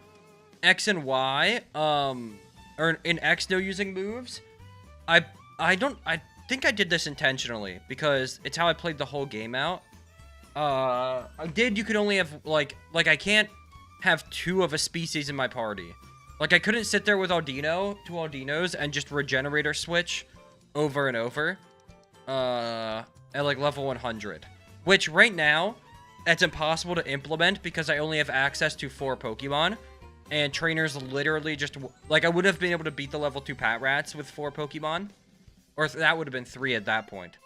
X and Y, or in X no using moves. I think I did this intentionally because it's how I played the whole game out. You could only have like I can't have 2 of a species in my party. Like I couldn't sit there with Audino, 2 Audinos, and just Regenerator switch over and over at like level 100. Which right now, that's impossible to implement because I only have access to 4 Pokemon. And trainers literally just, like I would have been able to beat the level 2 Patrats with 4 Pokemon. Or that would have been 3 at that point.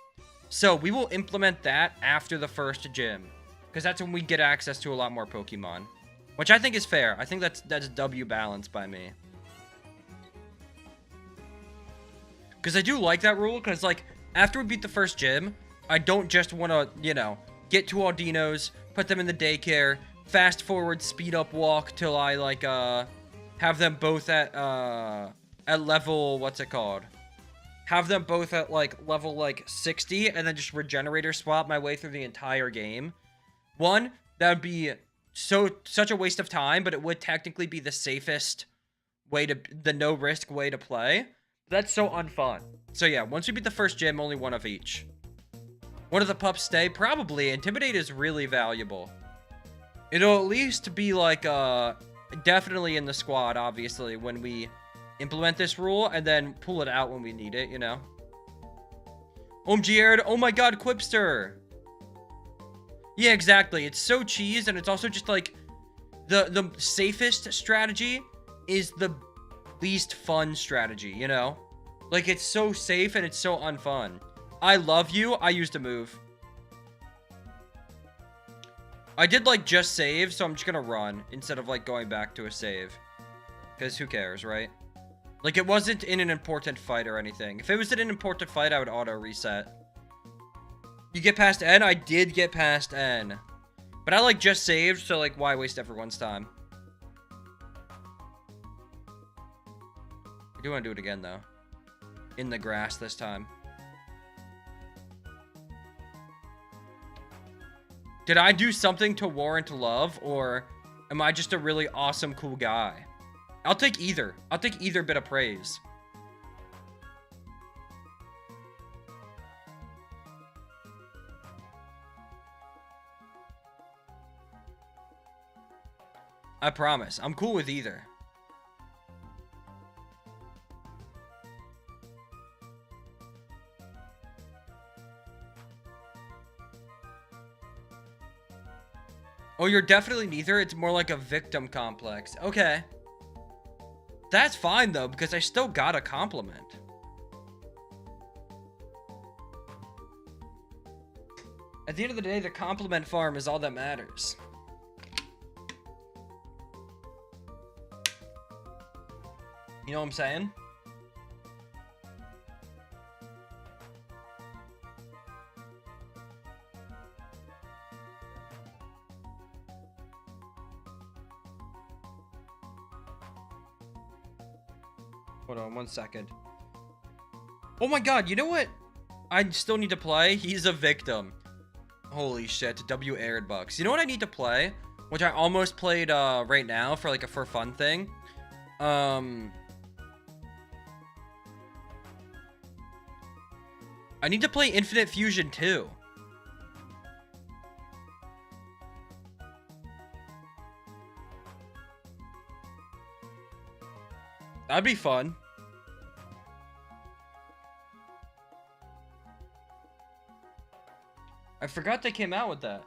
So we will implement that after the first gym. Because that's when we get access to a lot more Pokemon. Which I think is fair. I think that's W balance by me. Because I do like that rule. Because like, after we beat the first gym, I don't just want to, you know, get 2 Audinos, put them in the daycare, fast forward, speed up walk till I like, have them both at level, what's it called? Have them both at, like, level, like, 60, and then just Regenerator swap my way through the entire game. One, that would be such a waste of time, but it would technically be the safest way the no-risk way to play. That's so unfun. So, yeah, once we beat the first gym, only 1 of each. One of the pups stay? Probably. Intimidate is really valuable. It'll at least be, like, definitely in the squad, obviously, when we implement this rule, and then pull it out when we need it, you know? OMG, Airid. Oh my god, Quipster! Yeah, exactly. It's so cheese, and it's also just like the safest strategy is the least fun strategy, you know? Like, it's so safe and it's so unfun. I love you. I used a move. I did, like, just save, so I'm just gonna run instead of, like, going back to a save. Because who cares, right? Like, it wasn't in an important fight or anything. If it was in an important fight, I would auto-reset. You get past N? I did get past N. But I, like, just saved, so, like, why waste everyone's time? I do want to do it again, though. In the grass this time. Did I do something to warrant love, or am I just a really awesome, cool guy? I'll take either. I'll take either bit of praise. I promise. I'm cool with either. Oh, you're definitely neither? It's more like a victim complex. Okay. That's fine, though, because I still got a compliment. At the end of the day, the compliment farm is all that matters. You know what I'm saying? Hold on 1 second. Oh my god, you know what? I still need to play? He's a victim. Holy shit, W Airid bucks. You know what I need to play? Which I almost played right now for like a for fun thing. I need to play Infinite Fusion 2. That'd be fun. I forgot they came out with that.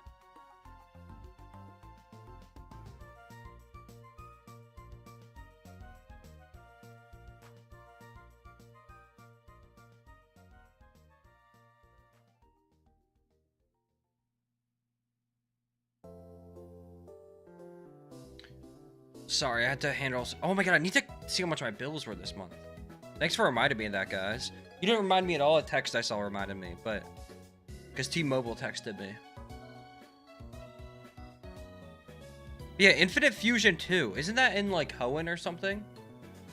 Sorry, I had to handle... Oh my god, I need to see how much my bills were this month. Thanks for reminding me of that, guys. You didn't remind me at all. A text I saw reminded me, but... Because T-Mobile texted me. Yeah, Infinite Fusion 2. Isn't that in, like, Hoenn or something?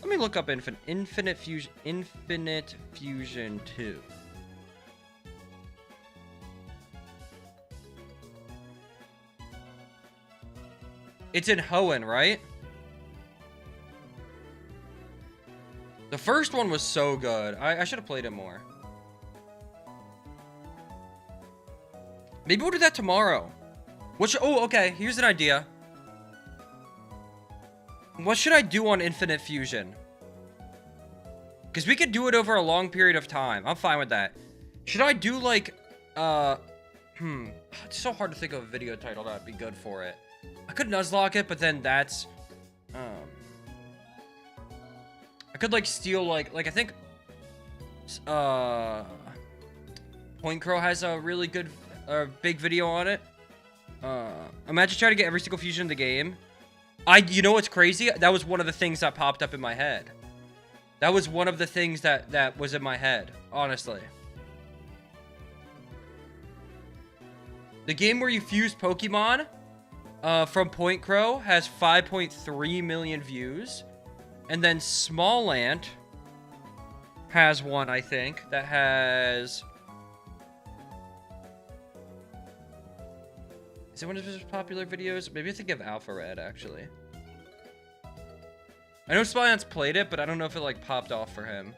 Let me look up Infinite Fusion 2. It's in Hoenn, right? The first one was so good. I should have played it more. Maybe we'll do that tomorrow. Oh, okay. Here's an idea. What should I do on Infinite Fusion? Because we could do it over a long period of time. I'm fine with that. Should I do, like, It's so hard to think of a video title that would be good for it. I could Nuzlocke it, but then that's... I could, like, steal, like I think... Point Crow has a really good, big video on it. Imagine trying to get every single fusion in the game. You know what's crazy? That was one of the things that popped up in my head. That was one of the things that was in my head, honestly. The game where you fuse Pokemon from Point Crow has 5.3 million views. And then Smallant has one, I think, that has... Is it one of his popular videos? Maybe I think of Alpha Red, actually. I know Spyant's played it, but I don't know if it, like, popped off for him.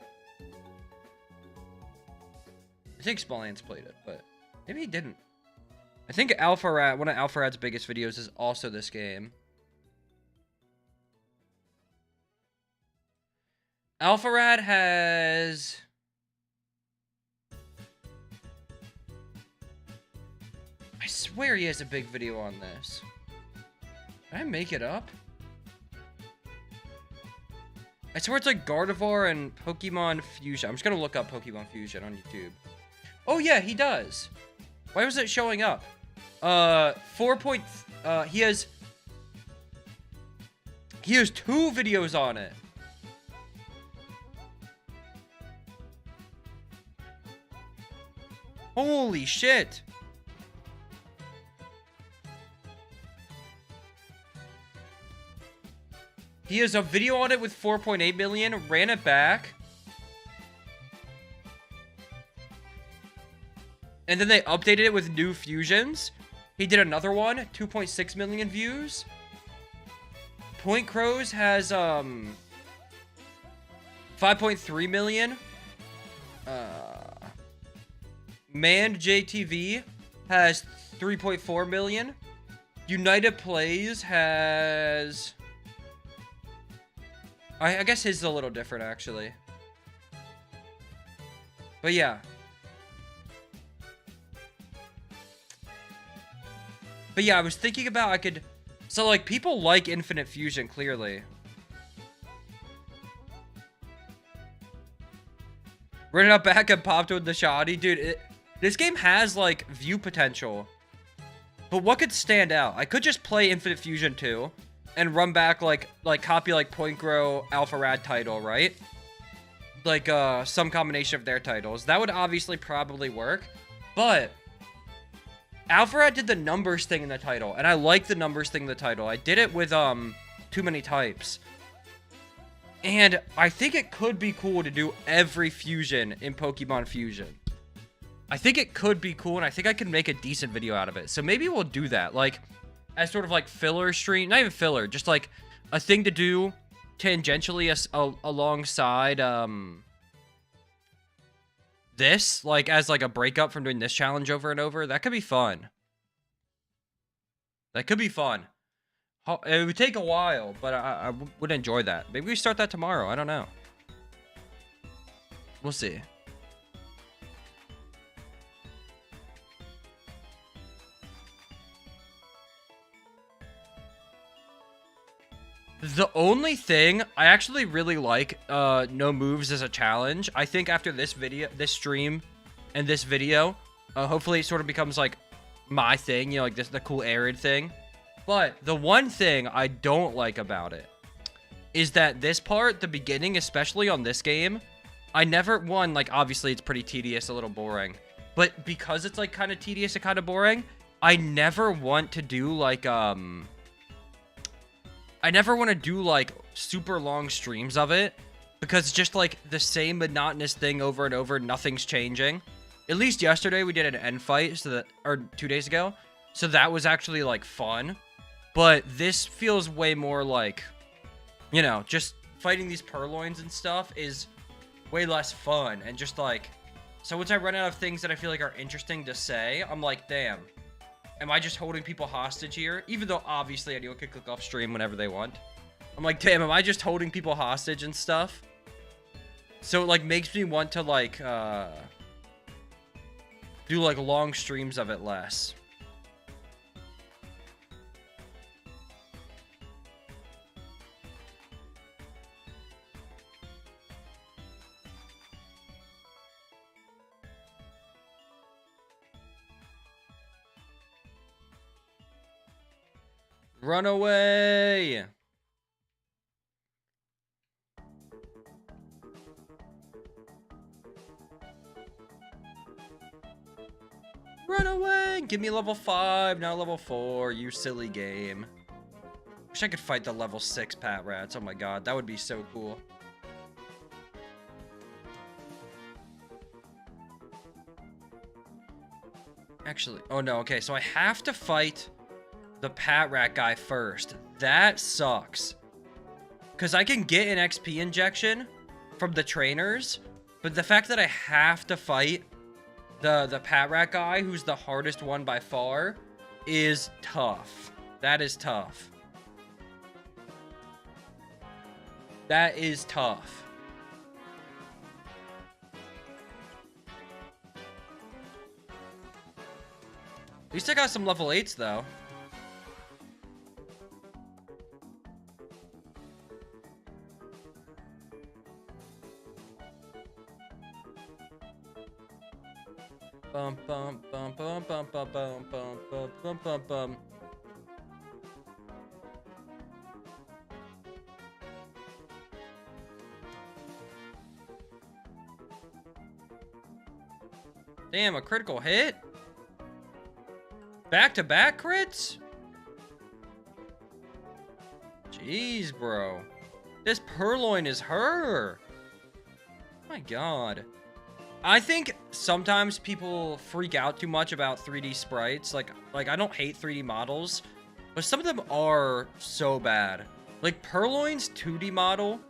I think Spyant's played it, but maybe he didn't. I think Alpha Rat, one of Alpha Rat's biggest videos is also this game. Alpha Rat has... I I swear he has a big video on this. Did I make it up? I swear it's like Gardevoir and Pokemon Fusion. I'm just gonna look up Pokemon Fusion on YouTube. Oh yeah, he does. Why was it showing up? He has 2 videos on it. Holy shit. He has a video on it with 4.8 million, ran it back. And then they updated it with new fusions. He did another one, 2.6 million views. Point Crows has 5.3 million. Manned JTV has 3.4 million. United Plays has... I guess his is a little different, actually. But yeah. But yeah, I was thinking about I could... So, like, people like Infinite Fusion, clearly. Ran it up back and popped with the shoddy. Dude, this game has, like, view potential. But what could stand out? I could just play Infinite Fusion 2 and run back, like copy, like, Point Grow Alpha Rad title, right? Like, some combination of their titles. That would obviously probably work. But Alpha Rad did the numbers thing in the title, and I like the numbers thing in the title. I did it with, Too Many Types. And I think it could be cool to do every fusion in Pokemon Fusion. I think it could be cool, and I think I can make a decent video out of it. So maybe we'll do that, like, as sort of, like, filler stream. Not even filler, just, like, a thing to do tangentially alongside, this. Like, as, like, a breakup from doing this challenge over and over. That could be fun. That could be fun. It would take a while, but I would enjoy that. Maybe we start that tomorrow. I don't know. We'll see. The only thing I actually really like no moves as a challenge. I think after this video, this stream, and this video, hopefully it sort of becomes like my thing, you know, like this the cool Airid thing. But the one thing I don't like about it is that this part, the beginning, especially on this game, I never won. Like, obviously it's pretty tedious, a little boring, but because it's like kind of tedious and kind of boring, I never want to do like I never want to do, like, super long streams of it, because it's just, like, the same monotonous thing over and over, nothing's changing. At least yesterday, we did an end fight, or 2 days ago, so that was actually, like, fun. But this feels way more like, you know, just fighting these purloins and stuff is way less fun, and just, like, so once I run out of things that I feel like are interesting to say, I'm like, damn. Am I just holding people hostage here? Even though, obviously, anyone can click off stream whenever they want. I'm like, damn, am I just holding people hostage and stuff? So it, like, makes me want to, like, do, like, long streams of it less. Run away! Run away! Give me level 5, not level 4, you silly game. Wish I could fight the level 6 Pat Rats. Oh my god, that would be so cool. Actually, oh no, okay, so I have to fight the Pat Rat guy first. That sucks. Because I can get an XP injection from the trainers, but the fact that I have to fight the Pat Rat guy, who's the hardest one by far, is tough. That is tough. That is tough. least I got some level 8s, though. Bum, bum, bum, bum, bum, bum, bum, bum, bum, bum, bum, bum. Damn, a critical hit? Back-to-back crits? Jeez, bro. This Purloin is her. Oh my god. I think sometimes people freak out too much about 3D sprites. Like I don't hate 3D models, but some of them are so bad. Like Purloin's 2D model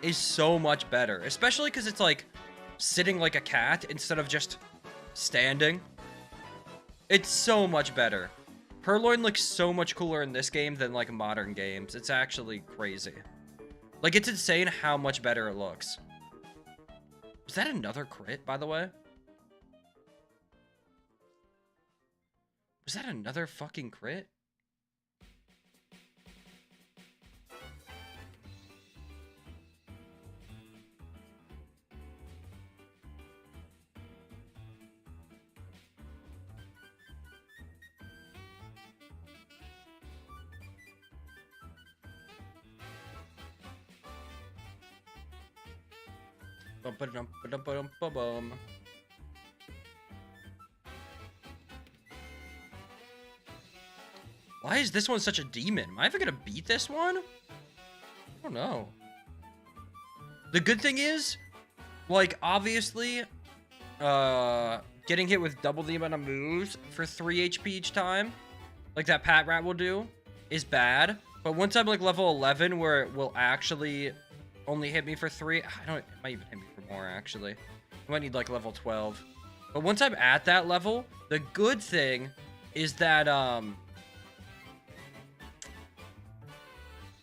is so much better, especially because it's like sitting like a cat instead of just standing. It's so much better. Purloin looks so much cooler in this game than like modern games. It's actually crazy. Like, it's insane how much better it looks. Was that another crit, by the way? Was that another fucking crit? Bum. Why is this one such a demon? Am I ever gonna beat this one? I don't know. The good thing is, like, obviously, getting hit with double the amount of moves for 3 HP each time, like that Pat Rat will do, is bad. But once I'm like level 11, where it will actually only hit me for 3, it might even hit me for more, actually. I might need like level 12. But once I'm at that level, the good thing is that, what am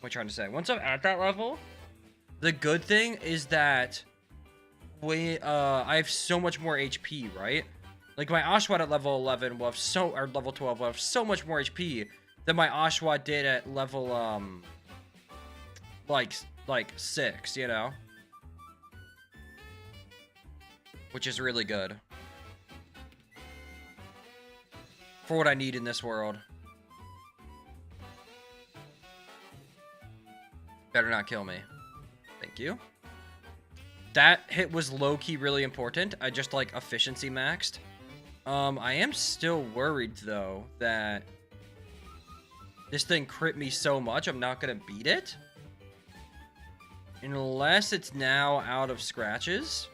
I trying to say? Once I'm at that level, the good thing is that I have so much more HP, right? Like my Oshawott at level 11 will have or level 12 will have so much more HP than my Oshawott did at level like 6, you know? Which is really good. For what I need in this world. Better not kill me. Thank you. That hit was low-key really important. I just, like, efficiency maxed. I am still worried, though, that this thing crit me so much, I'm not gonna beat it. Unless it's now out of scratches.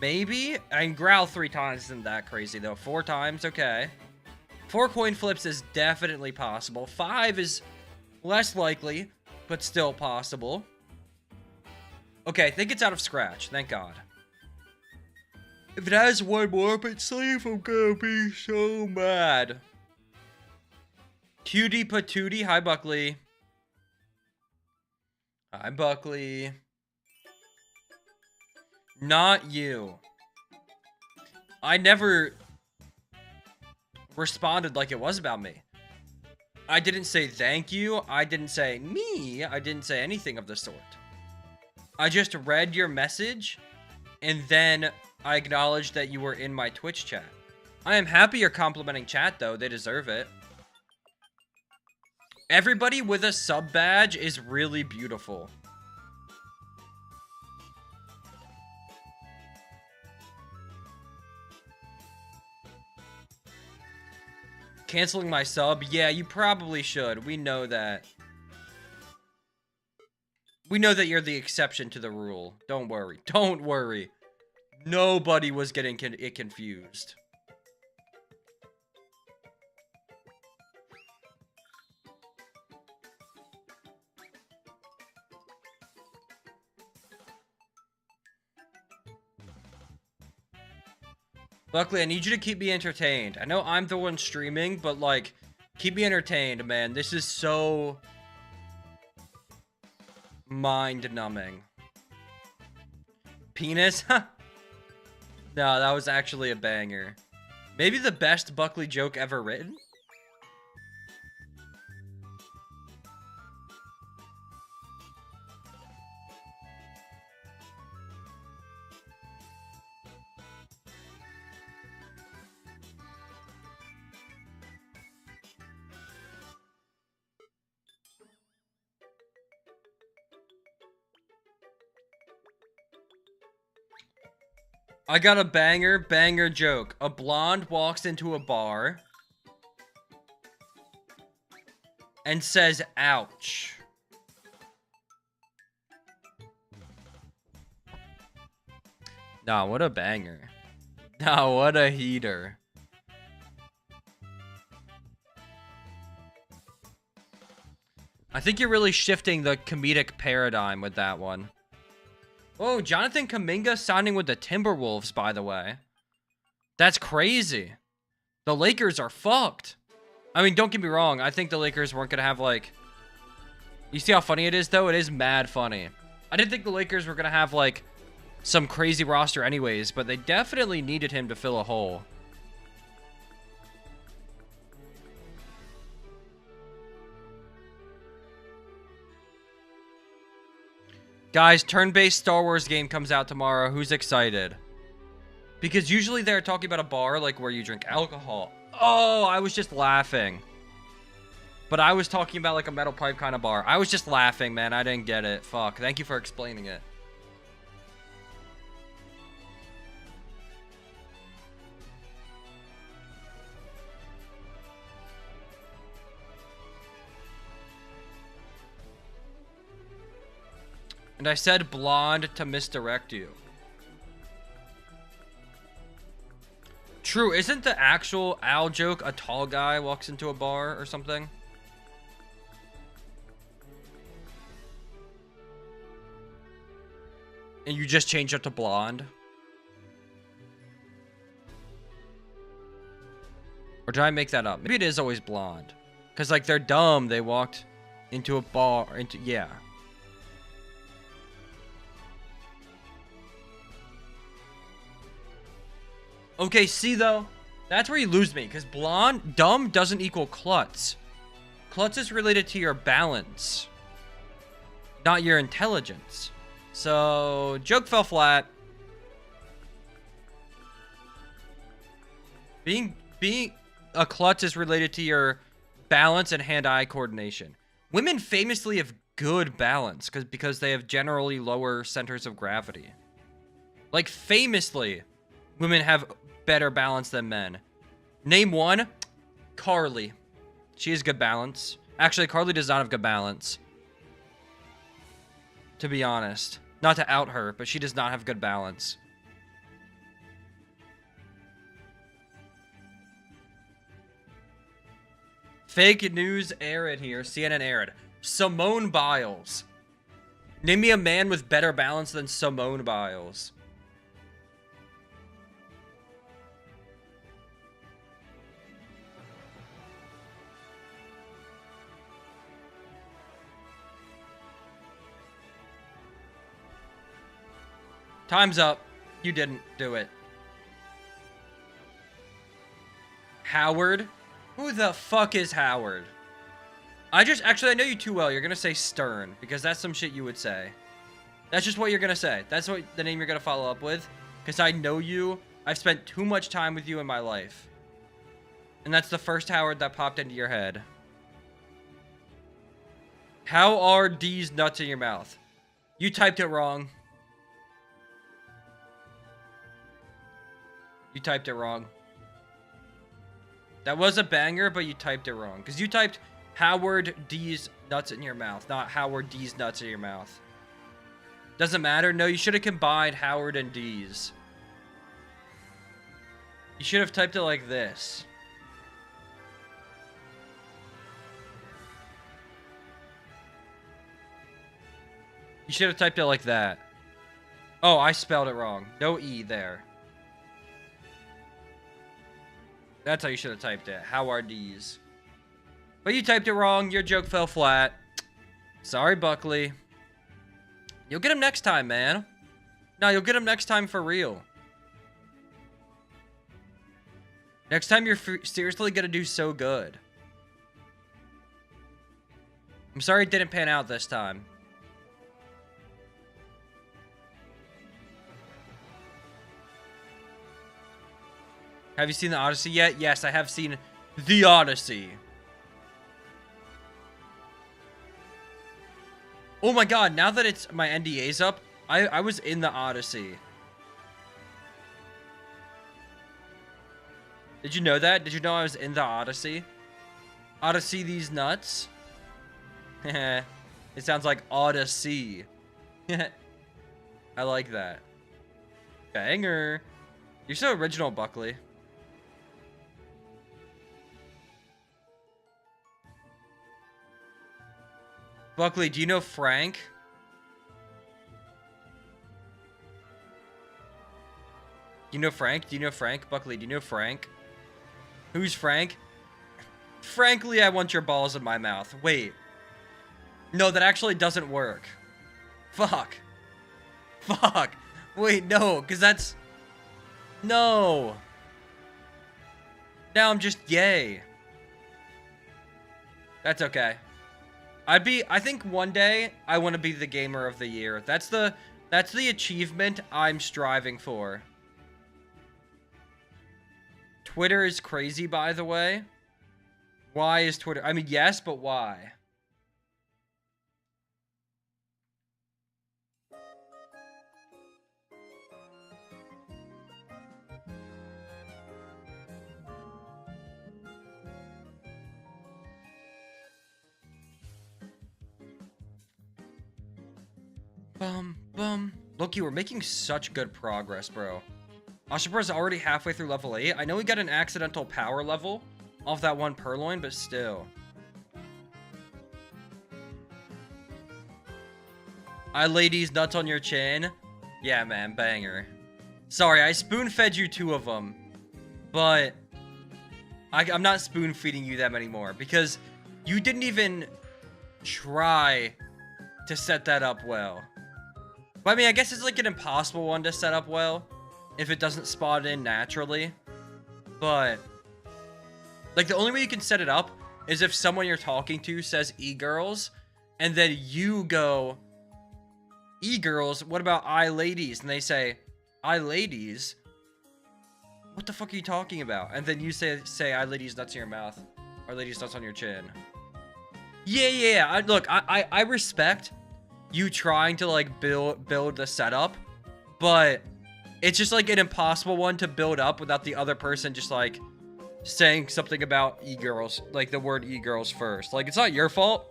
Maybe? And growl 3 times isn't that crazy, though. 4 times, okay. 4 coin flips is definitely possible. 5 is less likely, but still possible. Okay, I think it's out of scratch. Thank God. If it has one more up its sleeve, I'm gonna be so mad. Cutie Patootie. Hi, Buckley. Hi, Buckley. Not you. I never responded like it was about me. I didn't say thank you. I didn't say me. I didn't say anything of the sort. I just read your message, and then I acknowledged that you were in my Twitch chat. I am happy you're complimenting chat, though. They deserve it. Everybody with a sub badge is really beautiful. Canceling my sub? Yeah, you probably should. We know that. We know that you're the exception to the rule. Don't worry. Don't worry. Nobody was getting it confused. Buckley, I need you to keep me entertained. I know I'm the one streaming, but, like, keep me entertained, man. This is so mind-numbing. Penis? No, that was actually a banger. Maybe the best Buckley joke ever written? I got a banger joke. A blonde walks into a bar and says, ouch. Nah, what a banger. Nah, what a heater. I think you're really shifting the comedic paradigm with that one. Oh, Jonathan Kuminga signing with the Timberwolves, by the way. That's crazy. The Lakers are fucked. I mean, don't get me wrong. I think the Lakers weren't going to have, like... You see how funny it is, though? It is mad funny. I didn't think the Lakers were going to have, like, some crazy roster anyways, but they definitely needed him to fill a hole. Guys, turn-based Star Wars game comes out tomorrow. Who's excited? Because usually they're talking about a bar, like, where you drink alcohol. Oh, I was just laughing. But I was talking about, like, a metal pipe kind of bar. I was just laughing, man. I didn't get it. Fuck. Thank you for explaining it. And I said blonde to misdirect you. True, isn't the actual Al joke a tall guy walks into a bar or something? And you just change it to blonde? Or did I make that up? Maybe it is always blonde. Because, like, they're dumb. They walked into a bar. Yeah. Okay, see, though? That's where you lose me. Because dumb doesn't equal klutz. Klutz is related to your balance. Not your intelligence. So, joke fell flat. Being a klutz is related to your balance and hand-eye coordination. Women famously have good balance because they have generally lower centers of gravity. Like, famously, women have better balance than men. Name one. Carly. She has good balance. Actually, Carly does not have good balance. To be honest. Not to out her, but she does not have good balance. Fake news Airid here. CNN Airid. Simone Biles. Name me a man with better balance than Simone Biles. Time's up. You didn't do it. Howard? Who the fuck is Howard? Actually, I know you too well. You're gonna say Stern, because that's some shit you would say. That's just what you're gonna say. That's what the name you're gonna follow up with. Because I know you. I've spent too much time with you in my life. And that's the first Howard that popped into your head. How are D's nuts in your mouth? You typed it wrong. You typed it wrong. That was a banger, but you typed it wrong. Because you typed Howard D's nuts in your mouth, not Howard D's nuts in your mouth. Doesn't matter. No, you should have combined Howard and D's. You should have typed it like this. You should have typed it like that. Oh, I spelled it wrong. No E there. That's how you should have typed it. How are D's? But you typed it wrong. Your joke fell flat. Sorry, Buckley. You'll get him next time, man. No, you'll get him next time for real. Next time you're seriously gonna do so good. I'm sorry it didn't pan out this time. Have you seen the Odyssey yet? Yes, I have seen the Odyssey. Oh my god, now that it's my NDA's up, I was in the Odyssey. Did you know that? Did you know I was in the Odyssey? Odyssey these nuts? It sounds like Odyssey. I like that. Banger. You're so original, Buckley. Buckley, do you know Frank? Do you know Frank? Do you know Frank? Buckley, do you know Frank? Who's Frank? Frankly, I want your balls in my mouth. Wait. No, that actually doesn't work. Fuck. Fuck. Wait, no, because that's... No. Now I'm just gay. That's okay. I think one day I want to be the gamer of the year. That's the achievement I'm striving for. Twitter is crazy, by the way. Why is Twitter? I mean, yes, but why? Look, you were making such good progress, bro. Ashipura's already halfway through level 8. I know we got an accidental power level off that one purloin, but still. I ladies nuts on your chin. Yeah, man, banger. Sorry, I spoon-fed you 2 of them. But I'm not spoon-feeding you them anymore because you didn't even try to set that up well. But I mean, I guess it's like an impossible one to set up well if it doesn't spot in naturally. But like the only way you can set it up is if someone you're talking to says e-girls and then you go, e-girls, what about I ladies? And they say, I ladies? What the fuck are you talking about? And then you say I ladies nuts in your mouth. Or ladies nuts on your chin. Yeah. Look, I respect you trying to like build the setup, but it's just like an impossible one to build up without the other person just like saying something about e-girls, like the word e-girls first. Like, it's not your fault.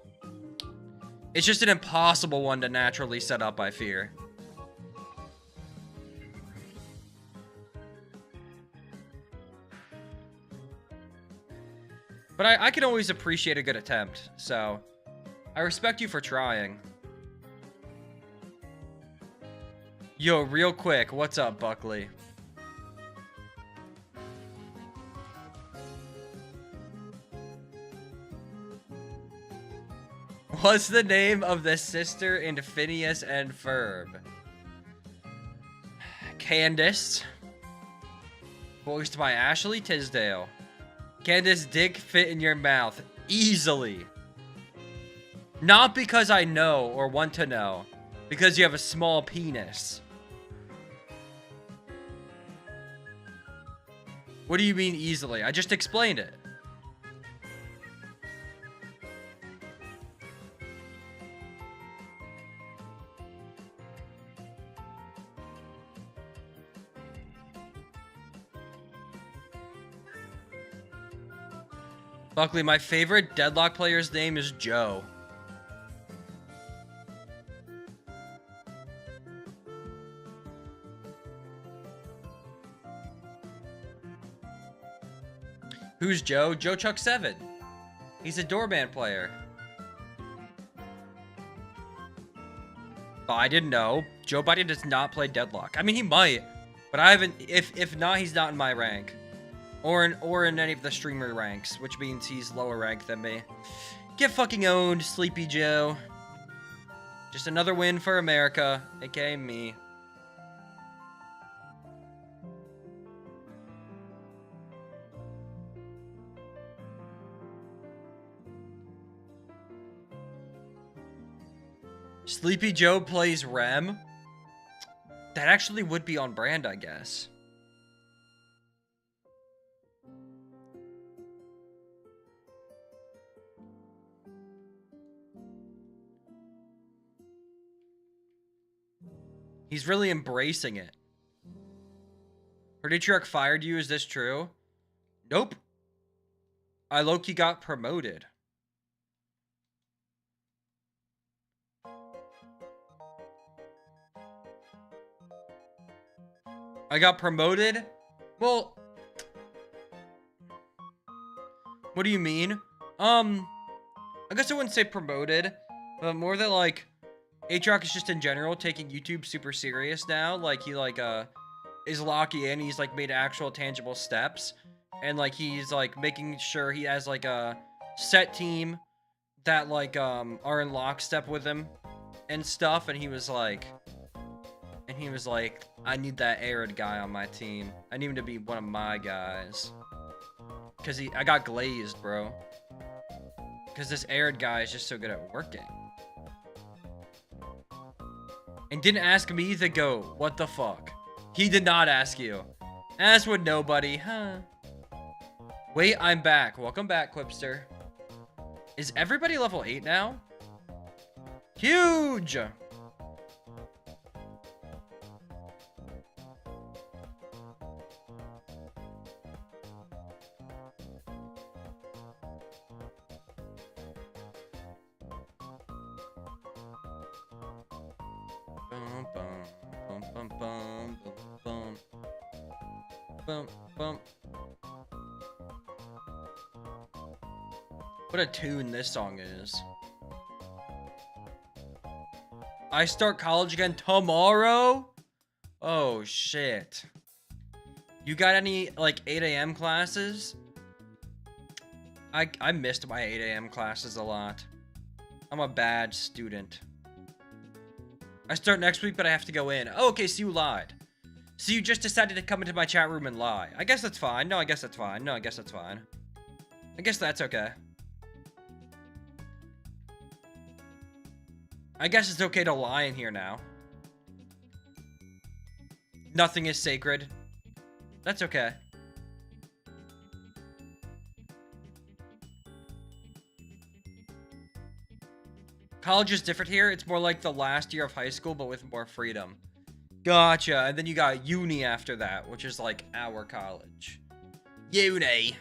It's just an impossible one to naturally set up, I fear. But I can always appreciate a good attempt, so I respect you for trying. Yo, real quick, what's up, Buckley? What's the name of the sister in Phineas and Ferb? Candace. Voiced by Ashley Tisdale. Candace, dick fit in your mouth. Easily. Not because I know or want to know. Because you have a small penis. What do you mean easily? I just explained it. Buckley, my favorite Deadlock player's name is Joe. Who's Joe? Joe Chuck 7. He's a doorman player. Oh, I didn't know. Joe Biden does not play Deadlock. I mean, he might, but I haven't. If not, he's not in my rank, or in any of the streamer ranks, which means he's lower ranked than me. Get fucking owned, Sleepy Joe. Just another win for America, aka me. Sleepy Joe plays Rem. That actually would be on brand, I guess. He's really embracing it. Herditriarch fired you, is this true? Nope. I low-key got promoted. I got promoted? Well, what do you mean? I guess I wouldn't say promoted, but more that like Aatrox is just in general taking YouTube super serious now. Like he like is locking in. He's like made actual tangible steps, and like he's like making sure he has like a set team that like are in lockstep with him and stuff. And he was like, I need that Airid guy on my team. I need him to be one of my guys. Cause I got glazed, bro. Cause this Airid guy is just so good at working. And didn't ask me to go. What the fuck? He did not ask you. As would nobody, huh? Wait, I'm back. Welcome back, Quipster. Is everybody level 8 now? Huge! What a tune this song is. I start college again tomorrow? Oh, shit. You got any, like, 8 a.m. classes? I missed my 8 a.m. classes a lot. I'm a bad student. I start next week, but I have to go in. Oh, okay, so you lied. So you just decided to come into my chat room and lie. I guess that's fine. No, I guess that's fine. No, I guess that's fine. I guess that's okay. I guess it's okay to lie in here now. Nothing is sacred. That's okay. College is different here. It's more like the last year of high school, but with more freedom. Gotcha. And then you got uni after that, which is like our college. Uni.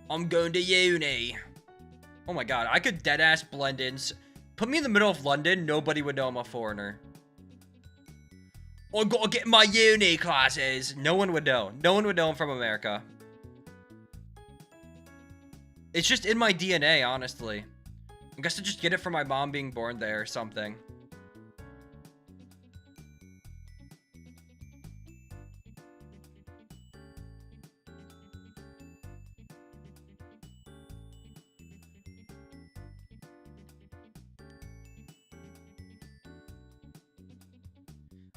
I'm going to uni. Oh my god, I could deadass blend in. Put me in the middle of London, nobody would know I'm a foreigner. I gotta get my uni classes. No one would know. No one would know I'm from America. It's just in my DNA, honestly. I guess I just get it from my mom being born there or something.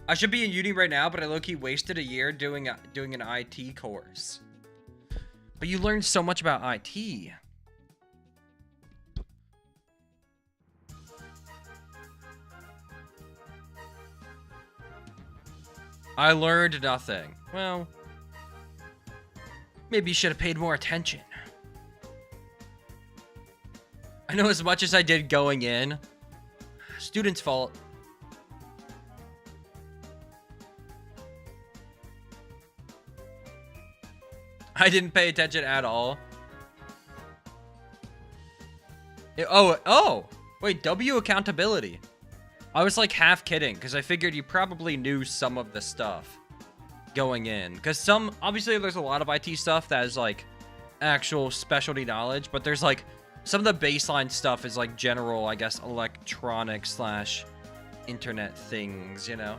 I should be in uni right now, but I low-key wasted a year doing an IT course. But you learned so much about IT. I learned nothing. Well, maybe you should have paid more attention. I know as much as I did going in. Student's fault. I didn't pay attention at all. Oh, wait, W accountability. I was like half kidding because I figured you probably knew some of the stuff going in. Because obviously there's a lot of IT stuff that is like actual specialty knowledge, but there's like some of the baseline stuff is like general, I guess, electronic / internet things, you know?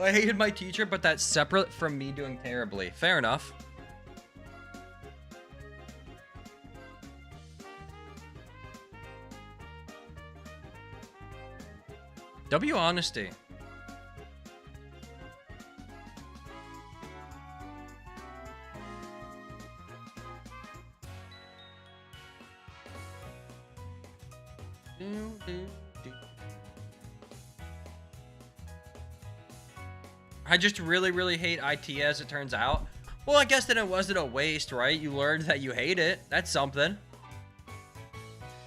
I hated my teacher, but that's separate from me doing terribly. Fair enough. W honesty. I just really hate IT, as it turns out. Well, I guess then it wasn't a waste, right? You learned that you hate it. That's something.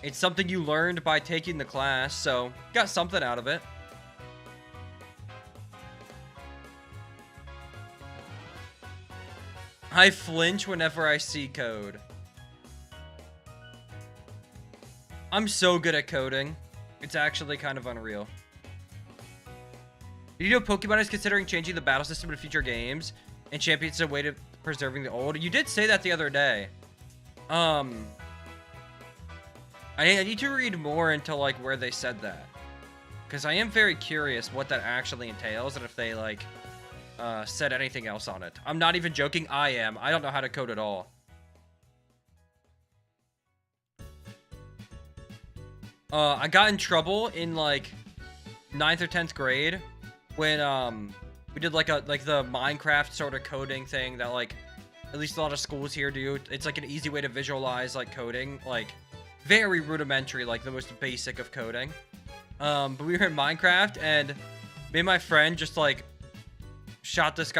It's something you learned by taking the class, so got something out of it. I flinch whenever I see code. I'm so good at coding. It's actually kind of unreal. Did you know Pokemon is considering changing the battle system in future games and Champions a way to preserving the old? You did say that the other day. I need to read more into like where they said that, because I am very curious what that actually entails and if they like said anything else on it. I'm not even joking. I don't know how to code at all. I got in trouble in like 9th or 10th grade when we did like the Minecraft sort of coding thing that like at least a lot of schools here do. It's like an easy way to visualize like coding, like very rudimentary, like the most basic of coding. But we were in Minecraft and me and my friend just like shot this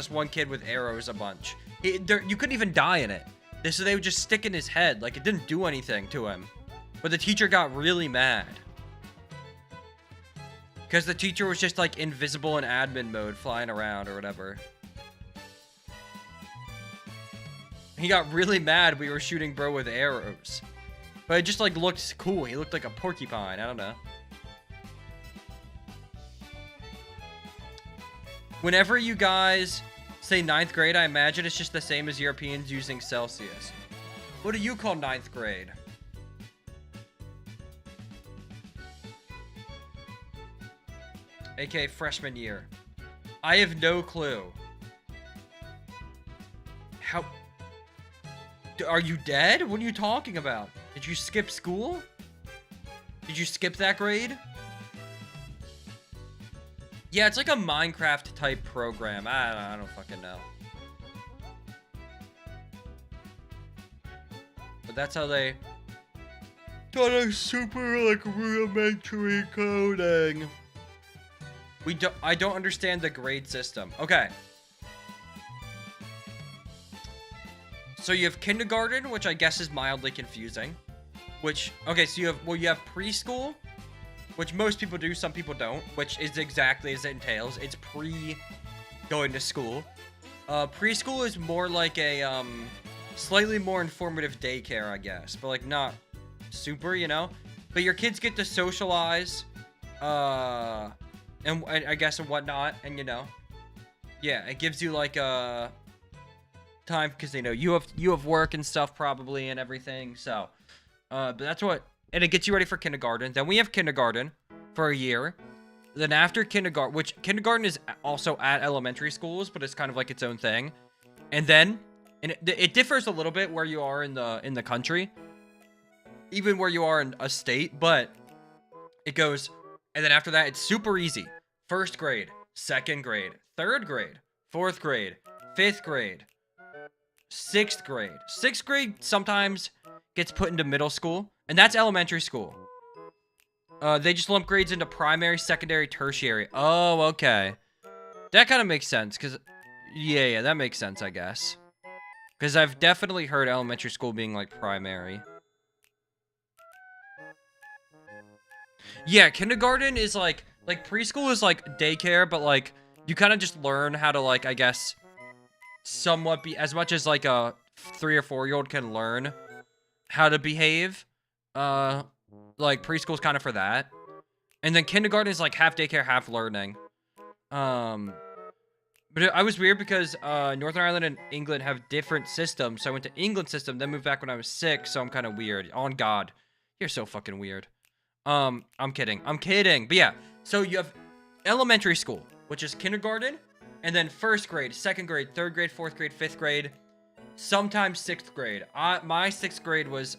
one kid with arrows a bunch. You couldn't even die in it. So they would just stick in his head, like it didn't do anything to him. But the teacher got really mad, because the teacher was just like invisible in admin mode flying around or whatever. He got really mad we were shooting bro with arrows. But it just like looked cool. He looked like a porcupine. I don't know. Whenever you guys say 9th grade, I imagine it's just the same as Europeans using Celsius. What do you call 9th grade? AKA freshman year. I have no clue. How? Are you dead? What are you talking about? Did you skip school? Did you skip that grade? Yeah, it's like a Minecraft type program. I don't fucking know. But that's how they taught us super like rudimentary coding. I don't understand the grade system. Okay. So you have kindergarten, which I guess is mildly confusing. Okay, so you have preschool, which most people do, some people don't, which is exactly as it entails. It's going to school. Preschool is more like a slightly more informative daycare, I guess, but like not super, you know. But your kids get to socialize, and I guess and whatnot, and you know, yeah, it gives you like a time, because they know you have work and stuff probably and everything. So, but that's what, and it gets you ready for kindergarten. Then we have kindergarten for a year. Then after kindergarten, which kindergarten is also at elementary schools, but it's kind of like its own thing. And then, and it differs a little bit where you are in the country, even where you are in a state, but it goes. And then after that, it's super easy. 1st grade, 2nd grade, 3rd grade, 4th grade, 5th grade, 6th grade. 6th grade sometimes gets put into middle school, and that's elementary school. They just lump grades into primary, secondary, tertiary. Oh, okay. That kind of makes sense, because, yeah, that makes sense, I guess. Because I've definitely heard elementary school being, like, primary. Yeah, kindergarten is like preschool is like daycare, but like you kind of just learn how to like, I guess, somewhat be as much as like a 3 or 4-year-old can learn how to behave. Like preschool is kind of for that. And then kindergarten is like half daycare, half learning. But I was weird because Northern Ireland and England have different systems. So I went to England system, then moved back when I was 6, so I'm kind of weird. On God. You're so fucking weird. I'm kidding. But yeah, so you have elementary school, which is kindergarten, and then 1st grade, 2nd grade, 3rd grade, 4th grade, 5th grade, sometimes 6th grade. My 6th grade was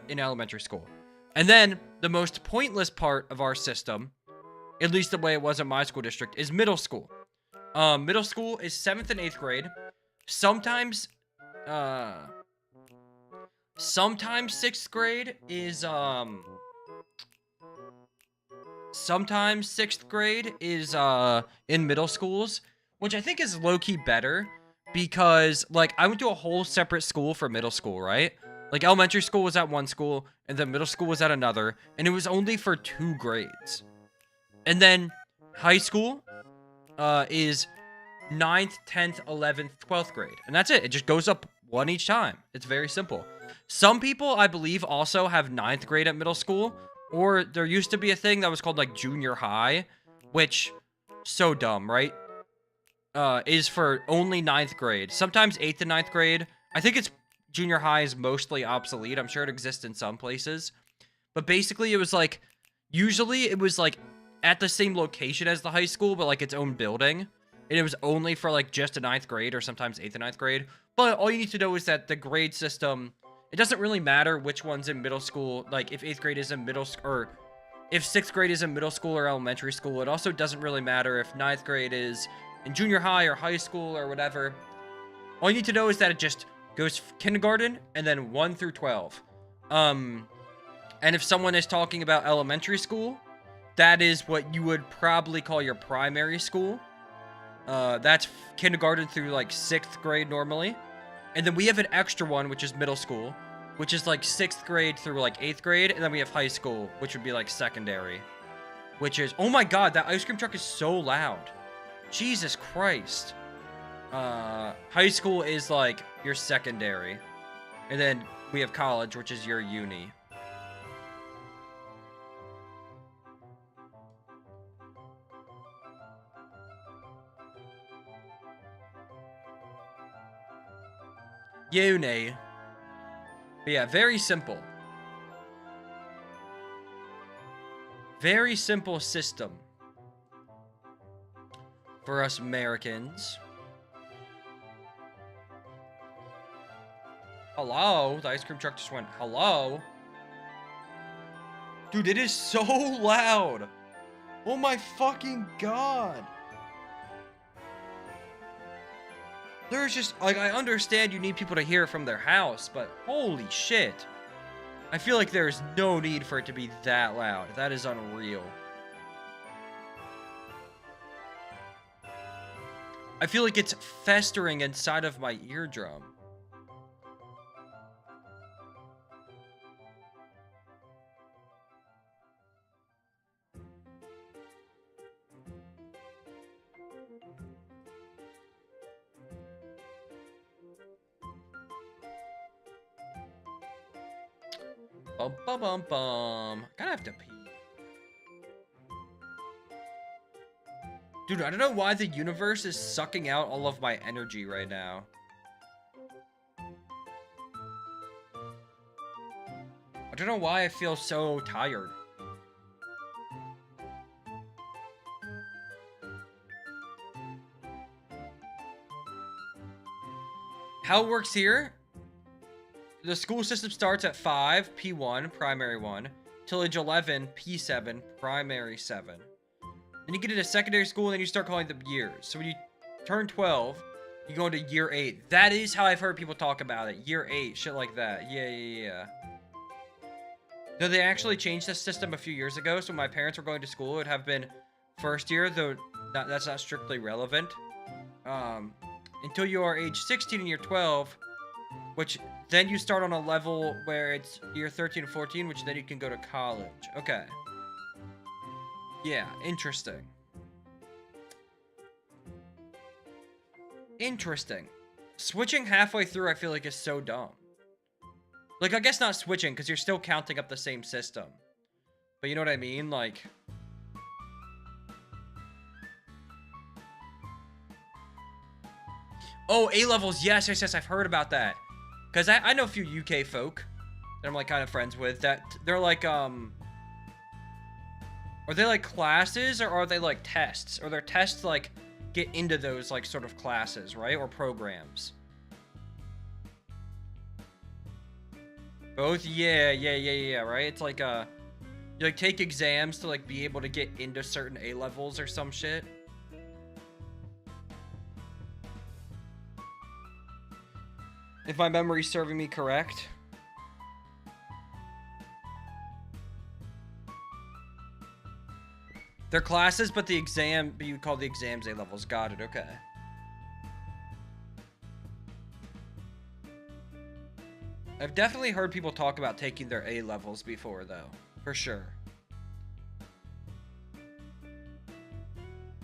in elementary school. And then the most pointless part of our system at least the way it was in my school district, is middle school. Middle school is 7th and 8th grade. Sometimes 6th grade is, sometimes 6th grade is, in middle schools, which I think is low-key better, because, like, I went to a whole separate school for middle school, right? Like, elementary school was at one school, and then middle school was at another, and it was only for 2 grades. And then high school, is 9th, 10th, 11th, 12th grade. And that's it. It just goes up one each time. It's very simple. Some people, I believe, also have 9th grade at middle school. Or there used to be a thing that was called, like, junior high. Which, so dumb, right? Is for only 9th grade. Sometimes 8th and 9th grade. I think it's junior high is mostly obsolete. I'm sure it exists in some places. But basically, it was, like, usually it was, like, at the same location as the high school, but, like, its own building. And it was only for, like, just a 9th grade or sometimes 8th and 9th grade. But all you need to know is that the grade system, it doesn't really matter which one's in middle school. Like, if 8th grade is in middle school, or if 6th grade is in middle school or elementary school. It also doesn't really matter if 9th grade is in junior high or high school or whatever. All you need to know is that it just goes kindergarten and then 1 through 12. And if someone is talking about elementary school, that is what you would probably call your primary school. That's kindergarten through, like, 6th grade normally. And then we have an extra one, which is middle school, which is, like, 6th grade through, like, 8th grade. And then we have high school, which would be, like, secondary. Which is... Oh, my God, that ice cream truck is so loud. Jesus Christ. High school is, like, your secondary. And then we have college, which is your uni. Uni. But yeah, very simple. Very simple system. For us Americans. Hello? The ice cream truck just went, hello? Dude, it is so loud. Oh my fucking God. There's just, like, I understand you need people to hear it from their house, but holy shit. I feel like there's no need for it to be that loud. That is unreal. I feel like it's festering inside of my eardrum. Bum bum bum bum. Kinda have to pee. Dude, I don't know why the universe is sucking out all of my energy right now. I don't know why I feel so tired. How it works here? The school system starts at 5, P1, primary 1, till age 11, P7, primary 7. Then you get into secondary school, and then you start calling them years. So when you turn 12, you go into year 8. That is how I've heard people talk about it. Year 8, shit like that. Yeah. Though they actually changed the system a few years ago, so when my parents were going to school, it would have been first year, though that's not strictly relevant. Until you are age 16 in year 12, which then you start on a level where it's year 13 and 14, which then you can go to college. Okay. Yeah, interesting. Interesting. Switching halfway through, I feel like, is so dumb. Like, I guess not switching, because you're still counting up the same system. But you know what I mean? Like... Oh, A-levels. Yes, I've heard about that. Because I know a few UK folk that I'm, like, kind of friends with that they're, like, Are they, like, classes, or are they, like, tests? Or they're tests to, like, get into those, like, sort of classes, right? Or programs. Both? Yeah, right? It's like, You like take exams to like be able to get into certain A levels or some shit. If my memory's serving me correct. They're classes, but the exam, you call the exams A levels. Got it. Okay. I've definitely heard people talk about taking their A levels before, though. For sure.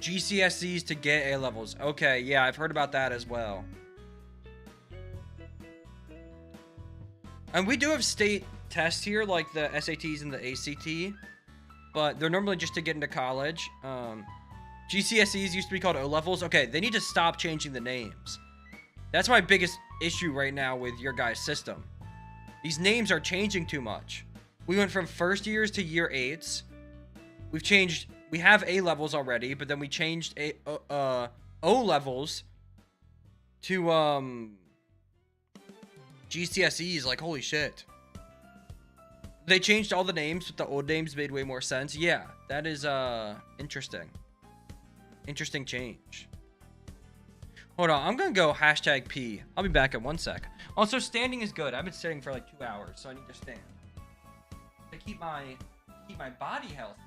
GCSEs to get A levels. Okay, yeah, I've heard about that as well. And we do have state tests here, like the SATs and the ACT. But they're normally just to get into college. GCSEs used to be called O levels. Okay, they need to stop changing the names. That's my biggest issue right now with your guys' system. These names are changing too much. We went from first years to year 8s. We have A levels already, but then we changed O levels to GCSEs. Like, holy shit. They changed all the names, but the old names made way more sense. Yeah, that is interesting. Interesting change. Hold on, I'm gonna go #P. I'll be back in 1 sec. Also, standing is good. I've been sitting for like 2 hours, so I need to stand to keep my body healthy.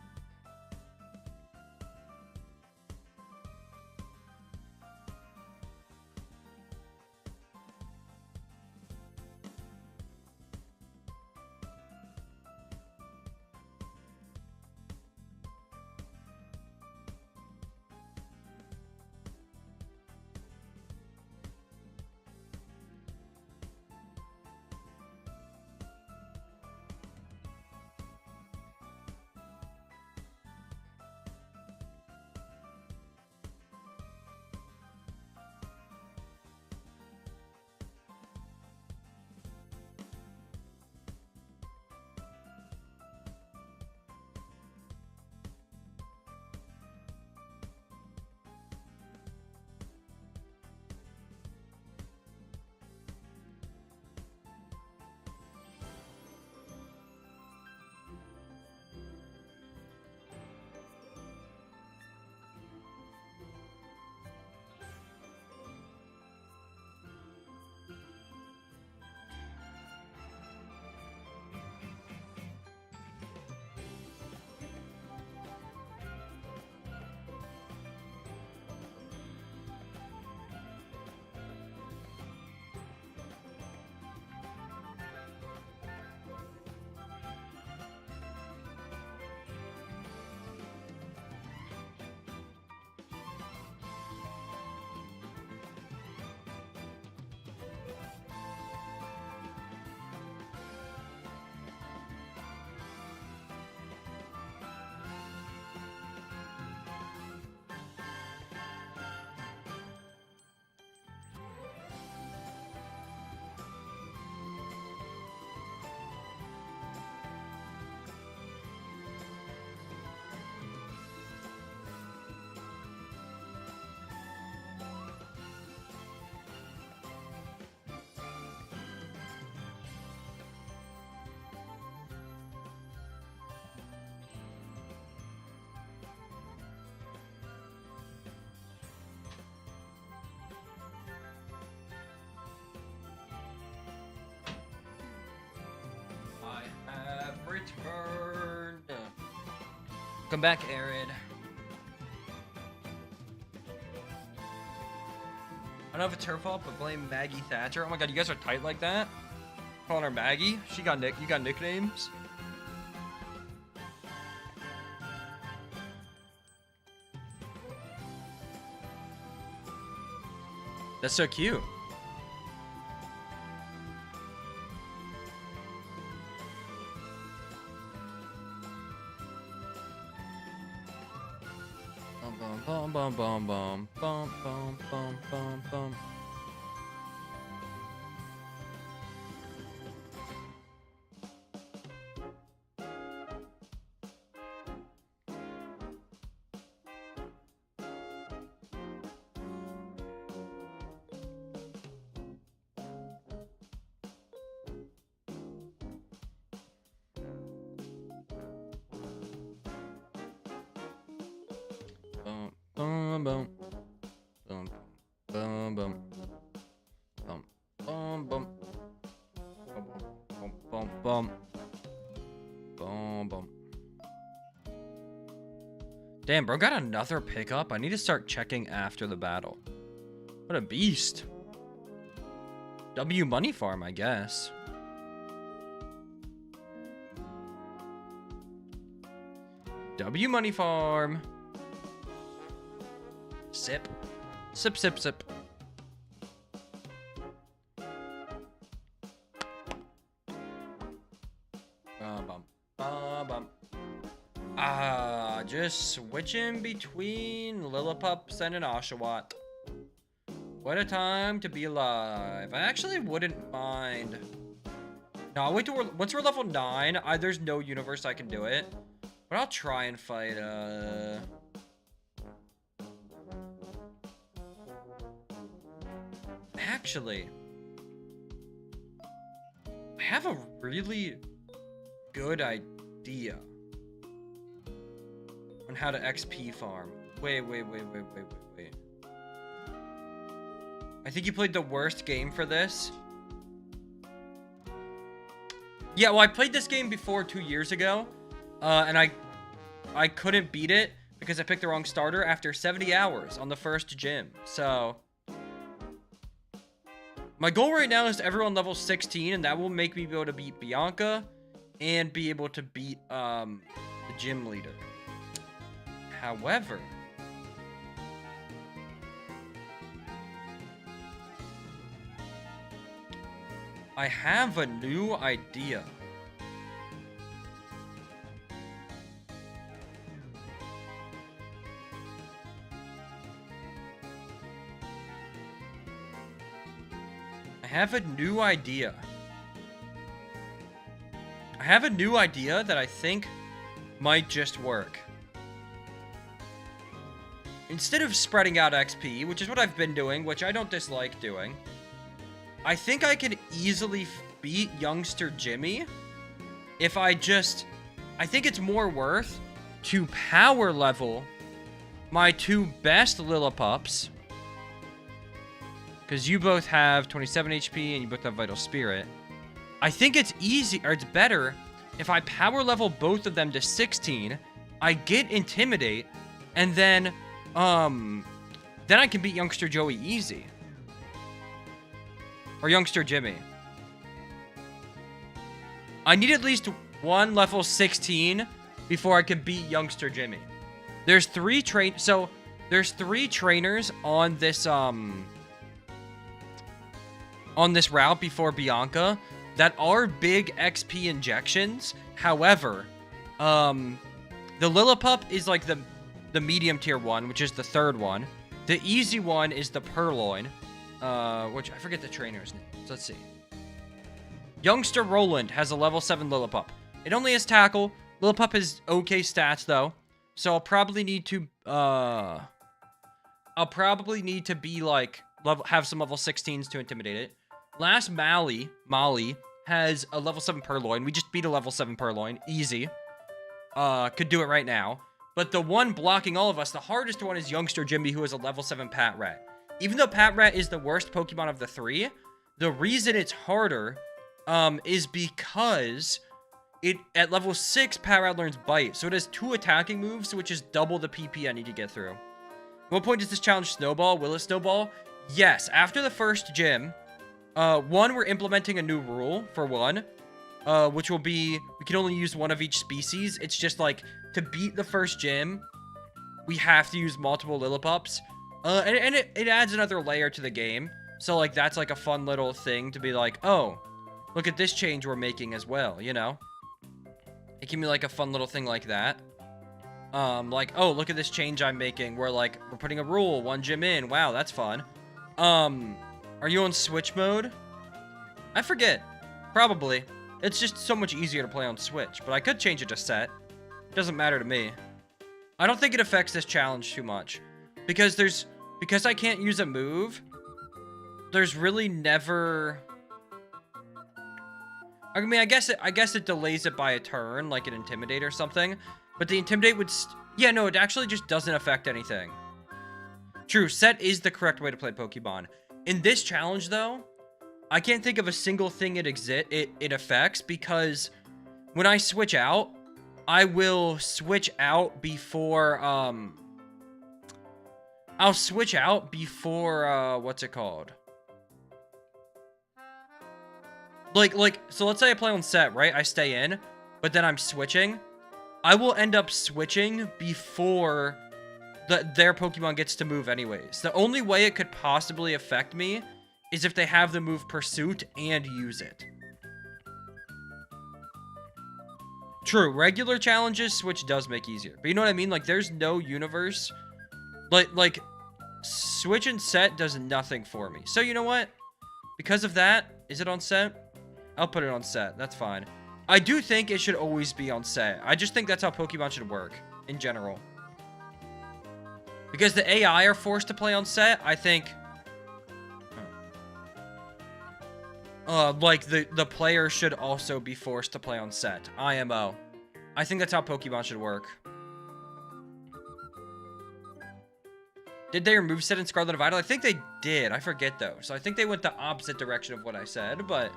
Returned. Come back, Airid. I don't know if it's her fault, but blame Maggie Thatcher. Oh my god, you guys are tight like that? Calling her Maggie? You got nicknames? That's so cute. Bum bum bum bum bum bum bum bum bum. Bum, bum, bum, bum, bum, bum, bum, bum, bum, bum, bum, bum, bum, bum. Damn, bro, got another pickup. I need to start checking after the battle. What a beast. W Money Farm, I guess. W Money Farm. Sip. Sip, sip, sip. Bum, bum. Just switching between Lillipups and an Oshawott. What a time to be alive. I actually wouldn't mind. No, I'll wait till once we're level 9, there's no universe I can do it. But I'll try and fight, Actually, I have a really good idea on how to XP farm. Wait. I think you played the worst game for this. Yeah, well, I played this game before 2 years ago, and I couldn't beat it because I picked the wrong starter after 70 hours on the first gym. So my goal right now is to everyone level 16, and that will make me be able to beat Bianca and be able to beat the gym leader. However, I have a new idea. I have a new idea that I think might just work. Instead of spreading out XP, which is what I've been doing, which I don't dislike doing, I think I can easily beat youngster Jimmy if I think it's more worth to power level my 2 best Lillipups, because you both have 27 HP and you both have Vital Spirit. I think it's it's better if I power level both of them to 16, I get Intimidate, and then I can beat youngster Joey easy. Or youngster Jimmy. I need at least one level 16 before I can beat youngster Jimmy. There's 3 trainers on this route before Bianca that are big XP injections. However, the Lillipup is like the medium tier one, which is the 3rd one. The easy one is the Purloin. Which I forget the trainer's name. So let's see. Youngster Roland has a level 7 Lillipup. It only has tackle. Lillipup has okay stats though. So I'll probably need to be like have some level 16s to intimidate it. Last Molly has a level 7 Purloin. We just beat a level 7 Purloin. Easy. Could do it right now. But the one blocking all of us, the hardest one is youngster Jimmy, who has a level 7 Pat Rat. Even though Pat Rat is the worst Pokemon of the 3, the reason it's harder is because at level 6, Pat Rat learns Bite. So it has 2 attacking moves, which is double the PP I need to get through. At what point does this challenge snowball? Will it snowball? Yes. After the first gym, we're implementing a new rule for one, which will be we can only use one of each species. It's just like to beat the first gym, we have to use multiple Lillipups. And it adds another layer to the game. So, like, that's, like, a fun little thing to be like, oh, look at this change we're making as well, you know? It can be, like, a fun little thing like that. Like, oh, look at this change I'm making. We're putting a rule, 1 gym in. Wow, that's fun. Are you on Switch mode? I forget. Probably. It's just so much easier to play on Switch. But I could change it to set. It doesn't matter to me. I don't think it affects this challenge too much. Because I can't use a move, there's really never... I mean, I guess it delays it by a turn, like an Intimidate or something. But the Intimidate would... yeah, no, it actually just doesn't affect anything. True, Set is the correct way to play Pokemon. In this challenge, though, I can't think of a single thing it affects, because when I switch out, I will switch out before, I'll switch out before, what's it called? So let's say I play on Set, right? I stay in, but then I'm switching. I will end up switching before their Pokemon gets to move anyways. The only way it could possibly affect me is if they have the move Pursuit and use it. True, regular challenges, Switch does make easier. But you know what I mean? Like, there's no universe. Like, Switch and Set does nothing for me. So, you know what? Because of that, is it on Set? I'll put it on Set. That's fine. I do think it should always be on Set. I just think that's how Pokemon should work, in general. Because the AI are forced to play on Set, I think... like, the player should also be forced to play on Set. IMO. I think that's how Pokemon should work. Did they remove Set in Scarlet and Violet? I think they did. I forget, though. So I think they went the opposite direction of what I said, but...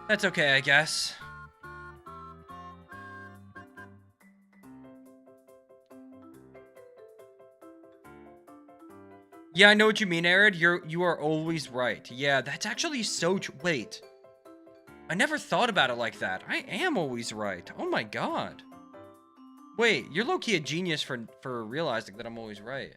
that's okay, I guess. Yeah, I know what you mean, Airid. You are always right. Yeah, that's actually so true. Wait. I never thought about it like that. I am always right. Oh my god. Wait, you're low-key a genius for realizing that I'm always right.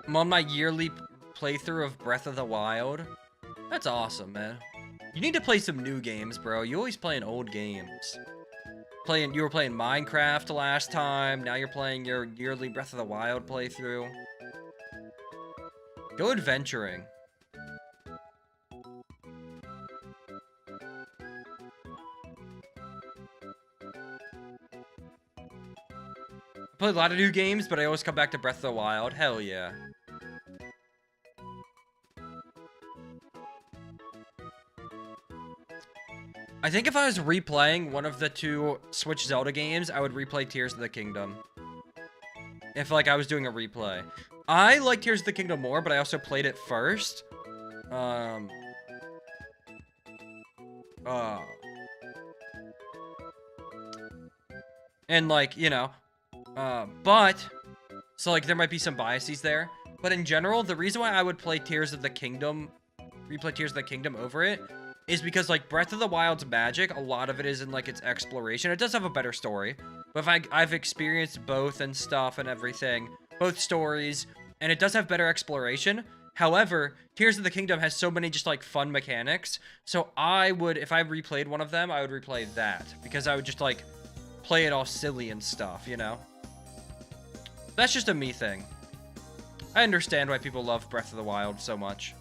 I'm on my yearly playthrough of Breath of the Wild. That's awesome, man. You need to play some new games, bro. You always playing old games. You were playing Minecraft last time. Now you're playing your yearly Breath of the Wild playthrough. Go adventuring. I play a lot of new games, but I always come back to Breath of the Wild. Hell yeah. I think if I was replaying one of the two Switch Zelda games, I would replay Tears of the Kingdom. If, like, I was doing a replay. I like Tears of the Kingdom more, but I also played it first. And, like, you know. So, like, there might be some biases there. But in general, the reason why I would play Tears of the Kingdom, replay Tears of the Kingdom over it, is because, like, Breath of the Wild's magic, a lot of it is in, like, its exploration. It does have a better story, but if I've experienced both and stuff and everything, both stories, and it does have better exploration. However, Tears of the Kingdom has so many just, like, fun mechanics, so I would, if I replayed one of them, I would replay that, because I would just, like, play it all silly and stuff, you know? That's just a me thing. I understand why people love Breath of the Wild so much.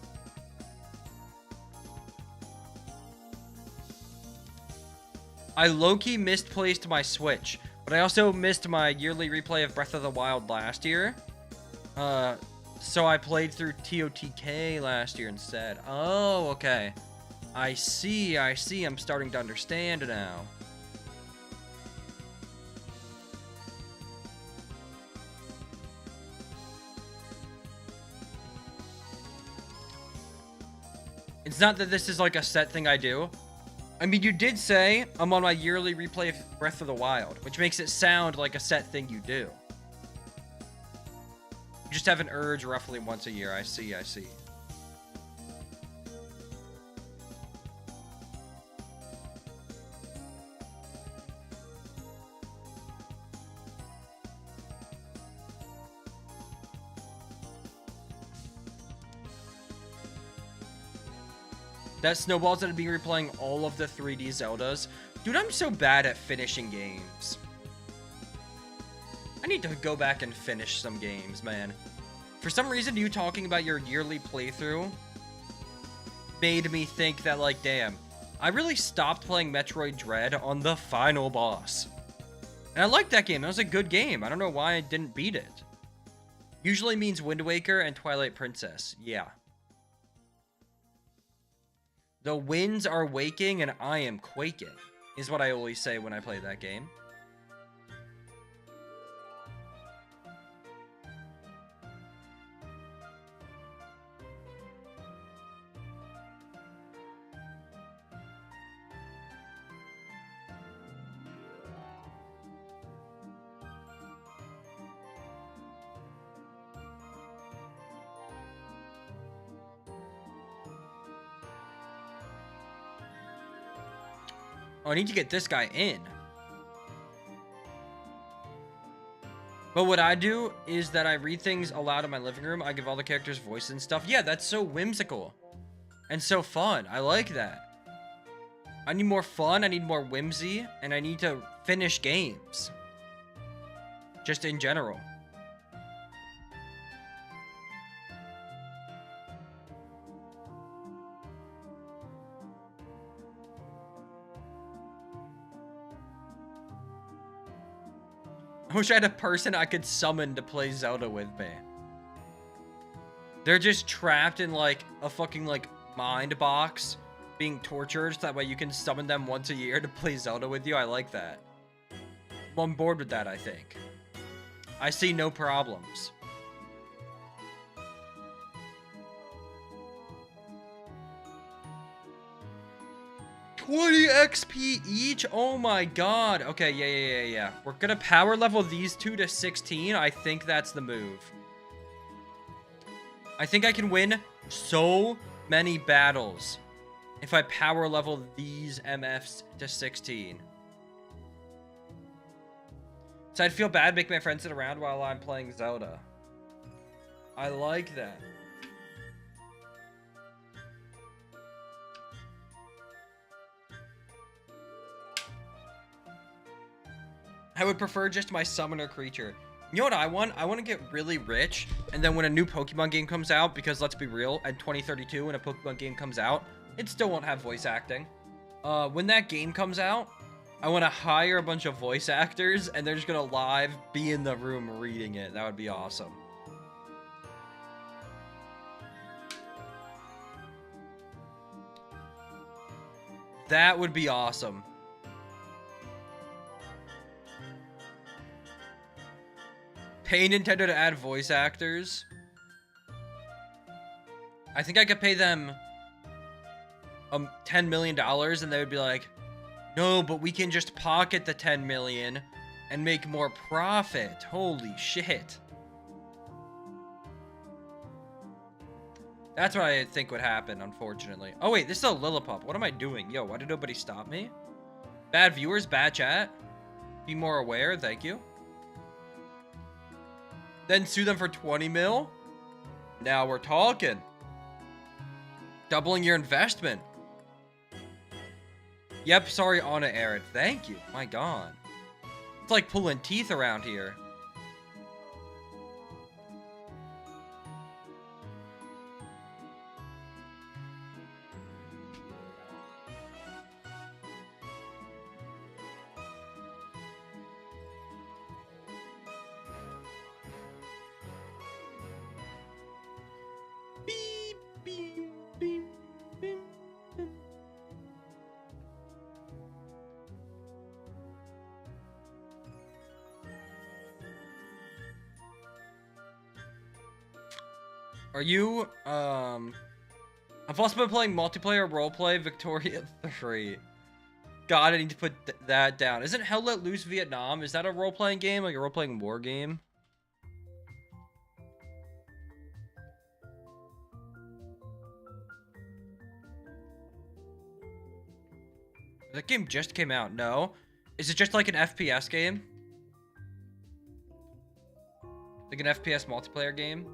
I low-key misplaced my Switch, but I also missed my yearly replay of Breath of the Wild last year. So I played through TOTK last year instead. Oh, okay. I see. I'm starting to understand now. It's not that this is like a set thing I do. I mean, you did say I'm on my yearly replay of Breath of the Wild, which makes it sound like a set thing you do. You just have an urge roughly once a year. I see. That snowballs that I'd be replaying all of the 3D Zeldas. Dude, I'm so bad at finishing games. I need to go back and finish some games, man. For some reason, you talking about your yearly playthrough made me think that, like, damn, I really stopped playing Metroid Dread on the final boss. And I liked that game. That was a good game. I don't know why I didn't beat it. Usually means Wind Waker and Twilight Princess. Yeah. The winds are waking and I am quaking, is what I always say when I play that game. Oh, I need to get this guy in. But what I do is that I read things aloud in my living room. I give all the characters voices and stuff. Yeah, that's so whimsical. And so fun. I like that. I need more fun. I need more whimsy. And I need to finish games. Just in general. I wish I had a person I could summon to play Zelda with me. They're just trapped in, like, a fucking, like, mind box, being tortured, so that way you can summon them once a year to play Zelda with you. I like that. I'm on board with that, I think. I see no problems. $20 XP each? Oh my god. Okay, yeah. We're gonna power level these two to 16. I think that's the move. I think I can win so many battles if I power level these MFs to 16. So I'd feel bad making my friends sit around while I'm playing Zelda. I like that. I would prefer just my summoner creature. You know what I want? I want to get really rich, and then when a new Pokemon game comes out, because let's be real, in 2032 when a Pokemon game comes out, it still won't have voice acting. When that game comes out, I want to hire a bunch of voice actors, and they're just going to live be in the room reading it. That would be awesome. That would be awesome. Pay Nintendo to add voice actors. I think I could pay them $10 million and they would be like, no, but we can just pocket the 10 million and make more profit. Holy shit. That's what I think would happen, unfortunately. Oh wait, this is a Lillipup. What am I doing? Yo, why did nobody stop me? Bad viewers, bad chat. Be more aware, thank you. Then sue them for 20 mil? Now we're talking. Doubling your investment. Yep, sorry, Anna Airid. Thank you. My god. It's like pulling teeth around here. Are you, I've also been playing multiplayer roleplay Victoria 3. God, I need to put that down. Isn't Hell Let Loose Vietnam? Is that a role-playing game? Like a role-playing war game? That game just came out. No. Is it just like an FPS game? Like an FPS multiplayer game?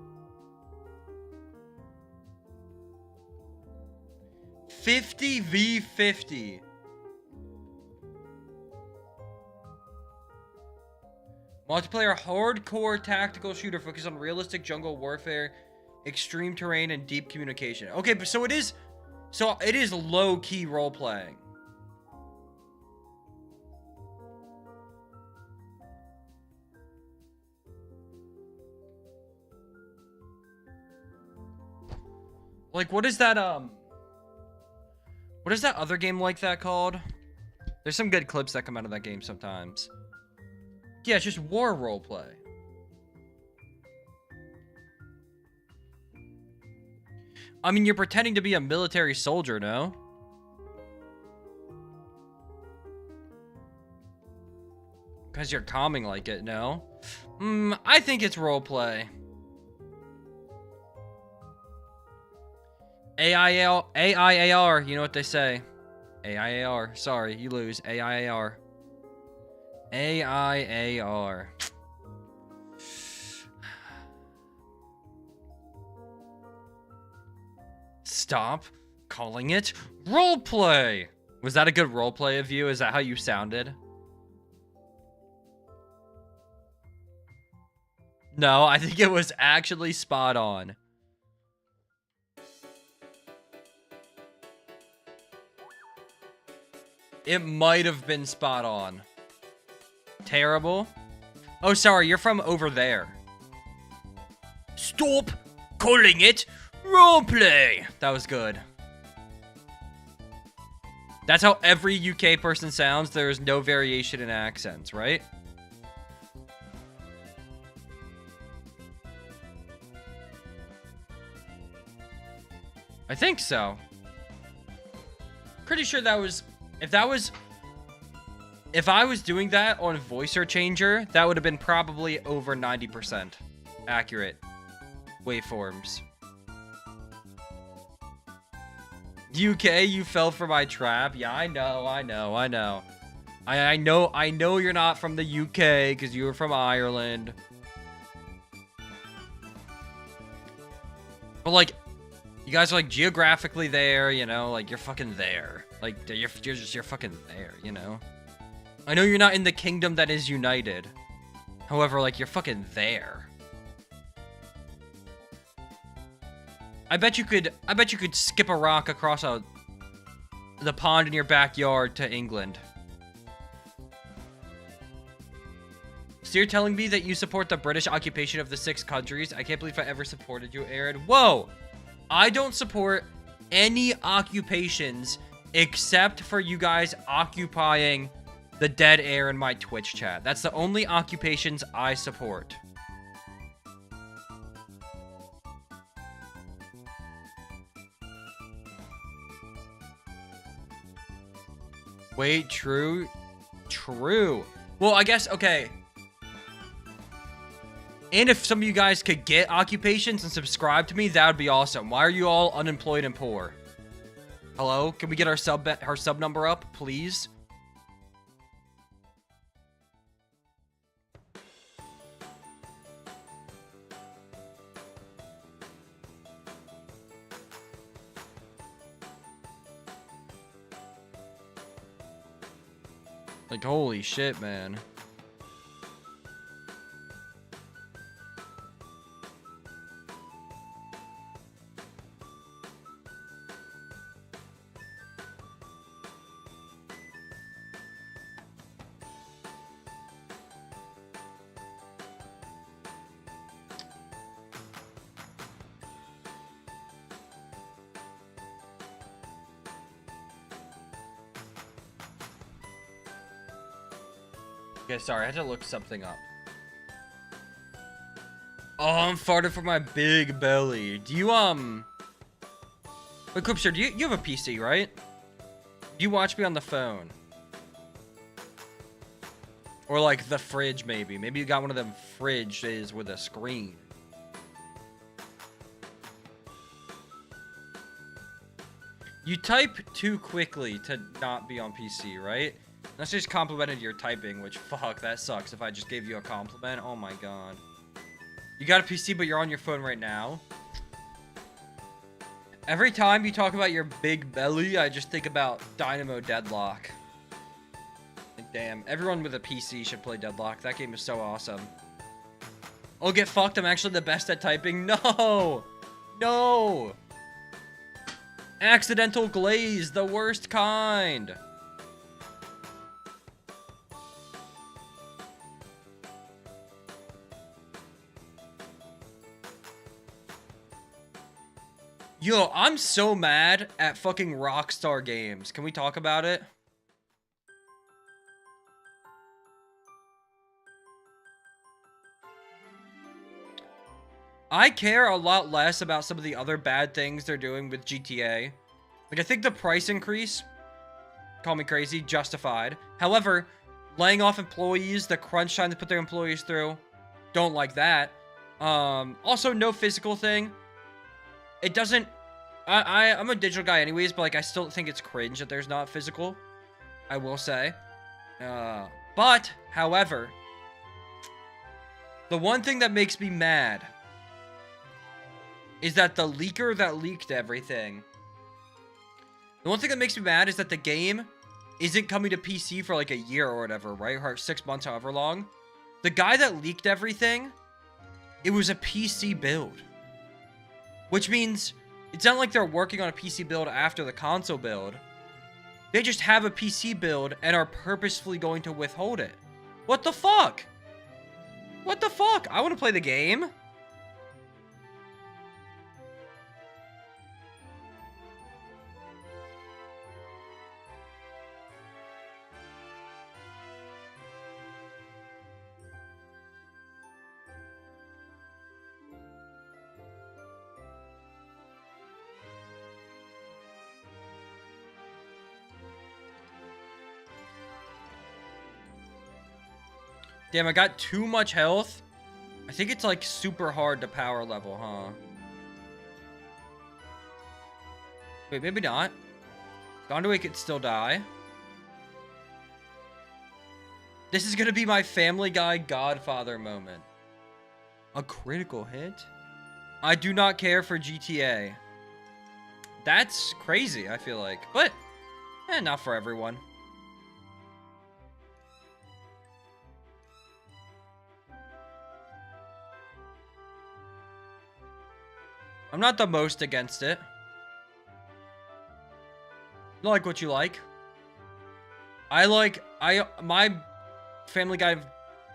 50v50. Multiplayer hardcore tactical shooter focused on realistic jungle warfare, extreme terrain, and deep communication. Okay, but so it is So it is low-key role-playing. Like, what is that other game like that called? There's some good clips that come out of that game sometimes. Yeah, it's just war roleplay. I mean, you're pretending to be a military soldier, no? Because you're calming like it, no? I think it's roleplay. AIAR, you know what they say. AIAR, sorry, you lose. AIAR. AIAR. Stop calling it roleplay. Was that a good roleplay of you? Is that how you sounded? No, I think it was actually spot on. It might have been spot on. Terrible. Oh, sorry, you're from over there. Stop calling it roleplay. That was good. That's how every UK person sounds. There is no variation in accents, right? I think so. Pretty sure that was... If I was doing that on Voicer Changer, that would have been probably over 90% accurate waveforms. UK, you fell for my trap. Yeah, I know. I know you're not from the UK because you were from Ireland. But like, you guys are like geographically there, you know, like you're fucking there. Like you're fucking there, you know. I know you're not in the kingdom that is united. However, like you're fucking there. I bet you could skip a rock across the pond in your backyard to England. So you're telling me that you support the British occupation of the 6 countries? I can't believe I ever supported you, Airid. Whoa! I don't support any occupations except for you guys occupying the dead air in my Twitch chat. That's the only occupations I support. Wait, true? True. Well, I guess, okay. And if some of you guys could get occupations and subscribe to me, that would be awesome. Why are you all unemployed and poor? Hello? Can we get our sub number up, please? Like, holy shit, man. Okay, sorry, I had to look something up. Oh, I'm farted for my big belly. Do you, Wait, Clipster, you have a PC, right? Do you watch me on the phone? Or, like, the fridge, maybe. Maybe you got one of them fridges with a screen. You type too quickly to not be on PC, right? That's just complimented your typing, which, fuck, that sucks if I just gave you a compliment. Oh my god. You got a PC, but you're on your phone right now? Every time you talk about your big belly, I just think about Dynamo Deadlock. Like, damn, everyone with a PC should play Deadlock. That game is so awesome. Oh, get fucked, I'm actually the best at typing. No! No! Accidental glaze, the worst kind. Yo, I'm so mad at fucking Rockstar Games. Can we talk about it? I care a lot less about some of the other bad things they're doing with GTA. Like, I think the price increase, call me crazy, justified. However, laying off employees, the crunch time to put their employees through, don't like that. Also, no physical thing. It doesn't... I'm a digital guy anyways, but, like, I still think it's cringe that there's not physical. I will say. But, however, the one thing that makes me mad is that the leaker that leaked everything. The one thing that makes me mad is that the game isn't coming to PC for like a year or whatever, right? Or 6 months, however long. The guy that leaked everything, it was a PC build. Which means it's not like they're working on a PC build after the console build. They just have a PC build and are purposefully going to withhold it. What the fuck? What the fuck? I want to play the game. Damn, I got too much health. I think it's like super hard to power level, huh? Wait, maybe not. Gondaway could still die. This is gonna be my Family Guy Godfather moment. A critical hit? I do not care for GTA. That's crazy, I feel like. But, not for everyone. I'm not the most against it. You like what you like. My Family Guy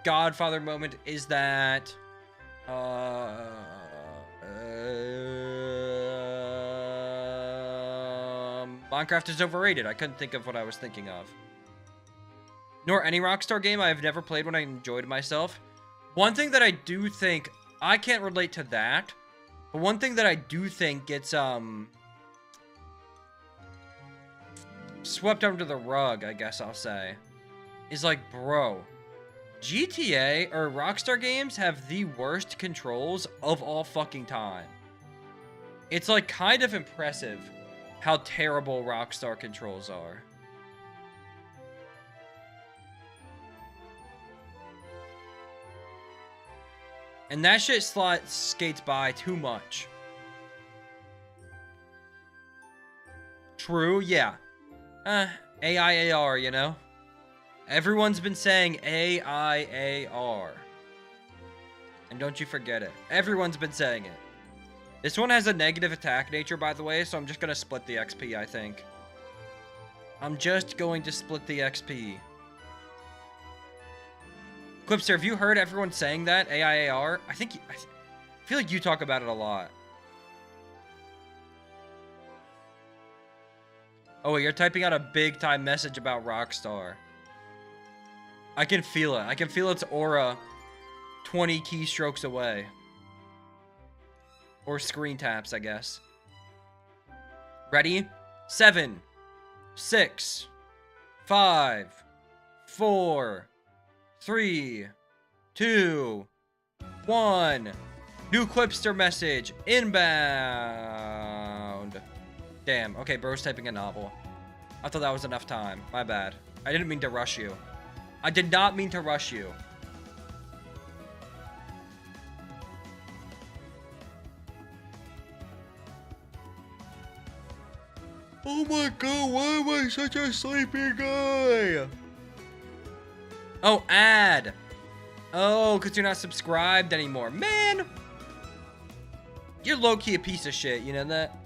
Godfather moment is that, Minecraft is overrated. I couldn't think of what I was thinking of. Nor any Rockstar game I have never played when I enjoyed myself. One thing that I do think, I can't relate to that. But one thing that I do think gets, swept under the rug, I guess I'll say, is like, bro, GTA or Rockstar games have the worst controls of all fucking time. It's like kind of impressive how terrible Rockstar controls are. And that shit skates by too much. True, yeah. AIAR, you know? Everyone's been saying AIAR. And don't you forget it. Everyone's been saying it. This one has a negative attack nature, by the way, so I'm just gonna split the XP, I think. I'm just going to split the XP. Quipster, have you heard everyone saying that? AIAR? I feel like you talk about it a lot. Oh, wait, you're typing out a big-time message about Rockstar. I can feel it. I can feel its aura 20 keystrokes away. Or screen taps, I guess. Ready? 7, 6, 5, 4... 3, 2, 1. New Quipster message. Inbound. Damn. Okay, bro's typing a novel. I thought that was enough time. My bad. I didn't mean to rush you. I did not mean to rush you. Oh my god, why am I such a sleepy guy? Oh, ad. Oh, because you're not subscribed anymore. Man! You're low-key a piece of shit, you know that?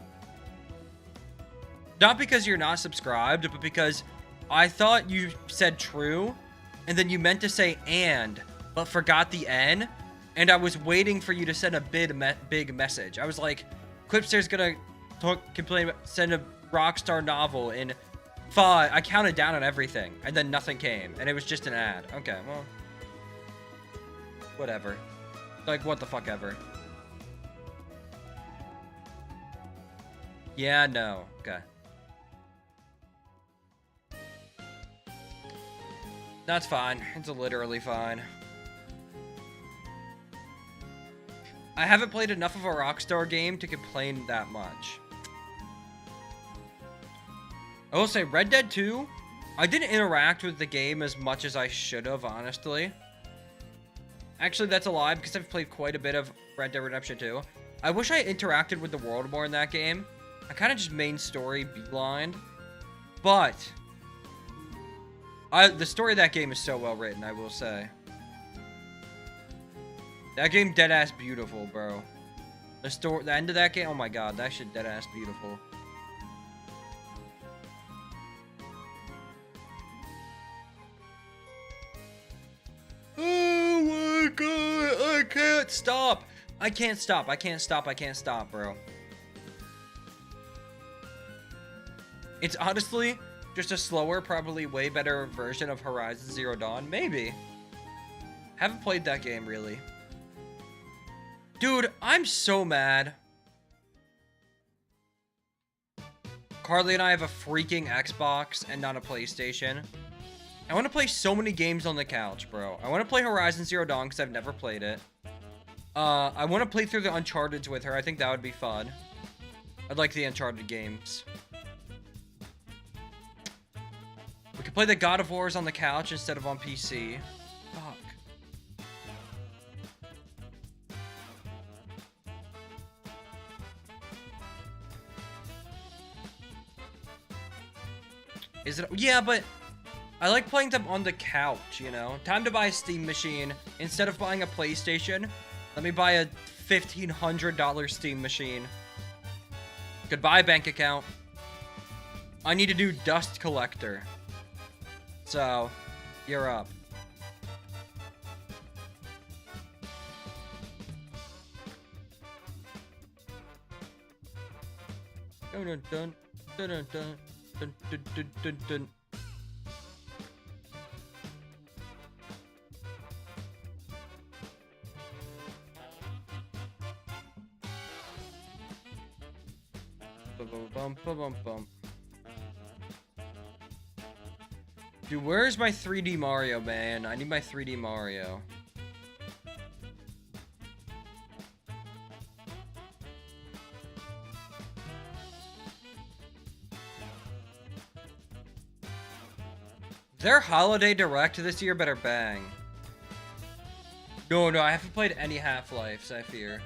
Not because you're not subscribed, but because I thought you said true, and then you meant to say but forgot the N, and I was waiting for you to send a big message. I was like, Clipster's gonna send a Rockstar novel in 5. I counted down on everything, and then nothing came, and it was just an ad. Okay, well, whatever. Like, what the fuck ever. Yeah, no. Okay. That's fine. It's literally fine. I haven't played enough of a Rockstar game to complain that much. I will say, Red Dead 2, I didn't interact with the game as much as I should have, honestly. Actually, that's a lie, because I've played quite a bit of Red Dead Redemption 2. I wish I interacted with the world more in that game. I kind of just main story beelined. But the story of that game is so well written, I will say. That game deadass beautiful, bro. The end of that game, oh my god, that shit deadass beautiful. Oh my god, I can't stop. I can't stop, I can't stop, I can't stop, bro. It's honestly just a slower, probably way better version of Horizon Zero Dawn. Maybe. Haven't played that game, really. Dude, I'm so mad. Carly and I have a freaking Xbox and not a PlayStation. I want to play so many games on the couch, bro. I want to play Horizon Zero Dawn because I've never played it. I want to play through the Uncharted's with her. I think that would be fun. I'd like the Uncharted games. We could play the God of Wars on the couch instead of on PC. Fuck. Is it? Yeah, but I like playing them on the couch, you know? Time to buy a Steam machine. Instead of buying a PlayStation, let me buy a $1,500 Steam machine. Goodbye, bank account. I need to do Dust Collector. So, you're up. Dun dun dun dun dun dun dun dun dun dun. Bum bum bum bum. Dude, where's my 3D Mario, man? I need my 3D Mario. Their holiday direct this year better bang. No, I haven't played any Half-Lives, I fear.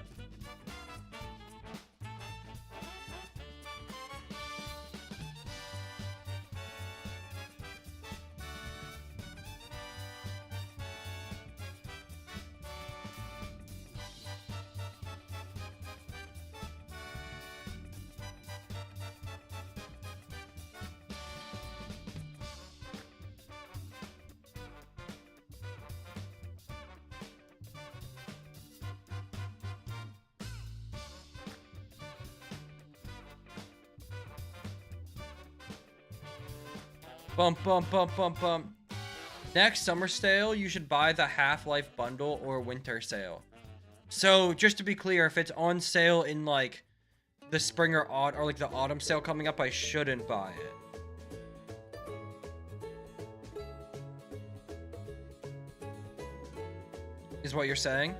Bump, bump, bump, bump, bump. Next summer sale, you should buy the Half-Life bundle or winter sale. So, just to be clear, if it's on sale in, like, the spring or like the autumn sale coming up, I shouldn't buy it. Is what you're saying?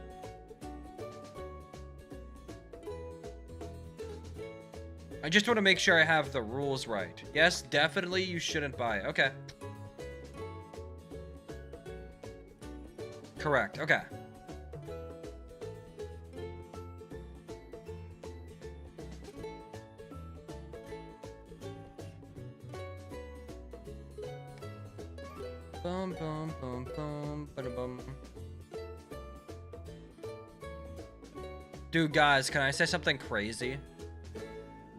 I just want to make sure I have the rules right. Yes, definitely you shouldn't buy it. Okay. Correct. Okay. Bum bum bum bum bada bum. Dude, guys, can I say something crazy?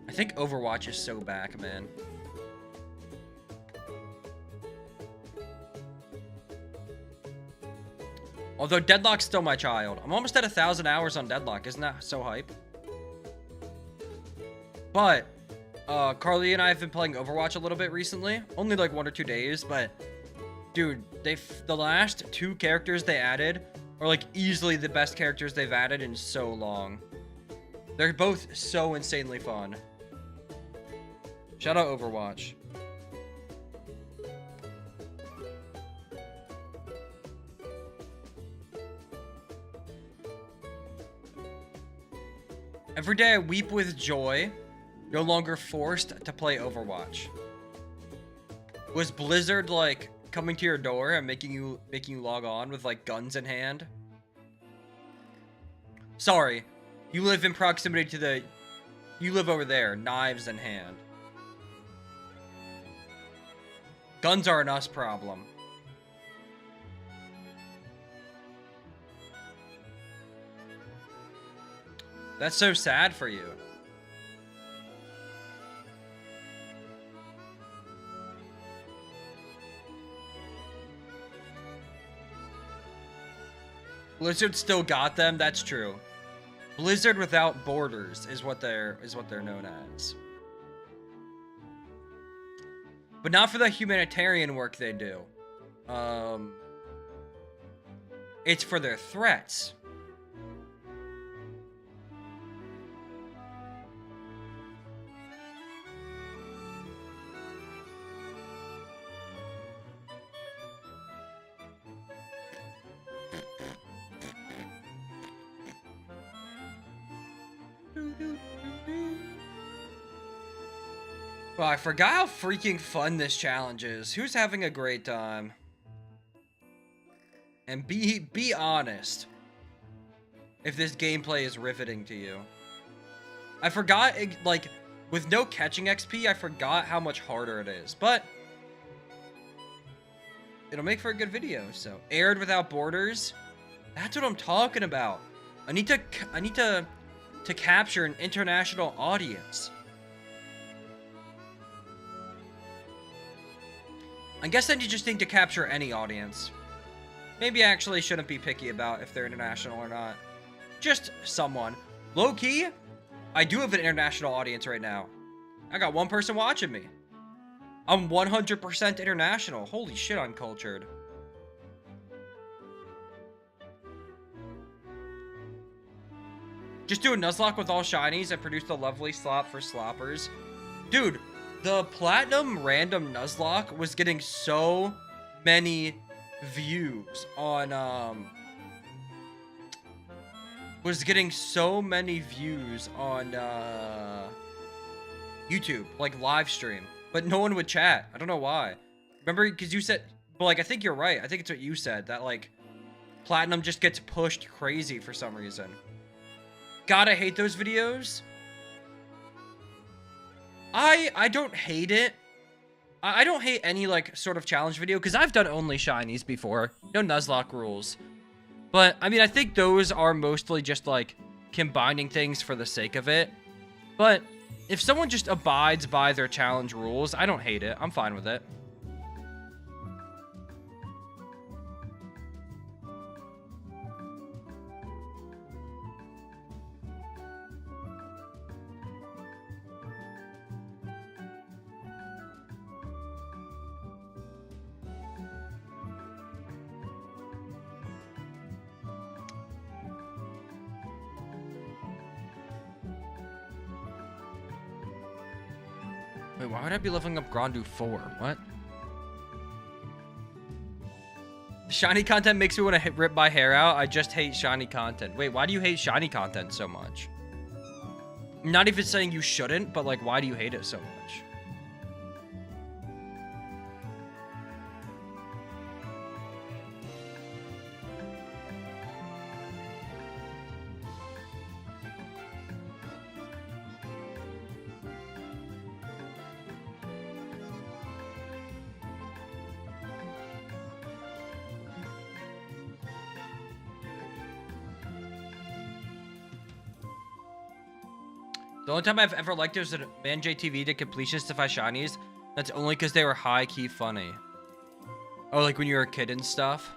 I think Overwatch is so back, man. Although Deadlock's still my child. I'm almost at 1,000 hours on Deadlock. Isn't that so hype? But, Carly and I have been playing Overwatch a little bit recently. Only like 1 or 2 days, but... Dude, the last 2 characters they added are like easily the best characters they've added in so long. They're both so insanely fun. Shout out Overwatch. Every day I weep with joy, no longer forced to play Overwatch. Was Blizzard like coming to your door and making you log on with like guns in hand? Sorry, you live in proximity to you live over there, knives in hand. Guns are an us problem. That's so sad for you. Blizzard still got them, that's true. Blizzard without borders is what they're known as. But not for the humanitarian work they do. It's for their threats. Well, I forgot how freaking fun this challenge is. Who's having a great time? And be honest. If this gameplay is riveting to you. I forgot, like, with no catching XP, I forgot how much harder it is. But it'll make for a good video, so. Aired without borders? That's what I'm talking about. I need to capture an international audience. I guess then you just need to capture any audience. Maybe I actually shouldn't be picky about if they're international or not. Just someone. Low-key, I do have an international audience right now. I got one person watching me. I'm 100% international. Holy shit, I'm cultured. Just do a Nuzlocke with all shinies and produce the lovely slop for sloppers. Dude, the platinum random Nuzlocke was getting so many views on YouTube, like live stream, but no one would chat. I don't know why. Remember, because you said, well, like, I think you're right. I think it's what you said, that like platinum just gets pushed crazy for some reason. God, I hate those videos. I don't hate it. I don't hate any, like, sort of challenge video, because I've done only shinies before. No Nuzlocke rules. But, I mean, I think those are mostly just, like, combining things for the sake of it. But if someone just abides by their challenge rules, I don't hate it. I'm fine with it. Wait, why would I be leveling up Grandu 4? What? Shiny content makes me want to rip my hair out. I just hate shiny content. Wait, why do you hate shiny content so much? I'm not even saying you shouldn't, but like, why do you hate it so much? The only time I've ever liked it was that Man JTV did completionistify shinies. That's only because they were high-key funny. Oh, like when you were a kid and stuff?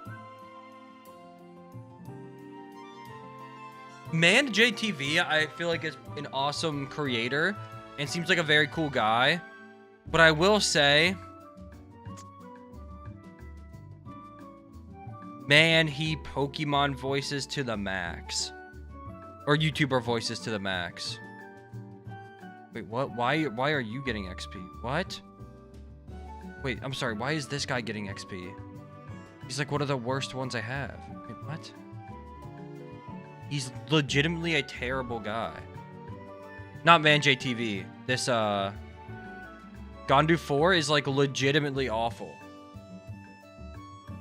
Man JTV, I feel like is an awesome creator and seems like a very cool guy. But I will say, man, he Pokemon voices to the max. Or YouTuber voices to the max. Wait, what? Why are you getting XP? What? Wait, I'm sorry. Why is this guy getting XP? He's like one of the worst ones I have. Wait, what? He's legitimately a terrible guy. Not Man JTV. This, Gondu 4 is, like, legitimately awful.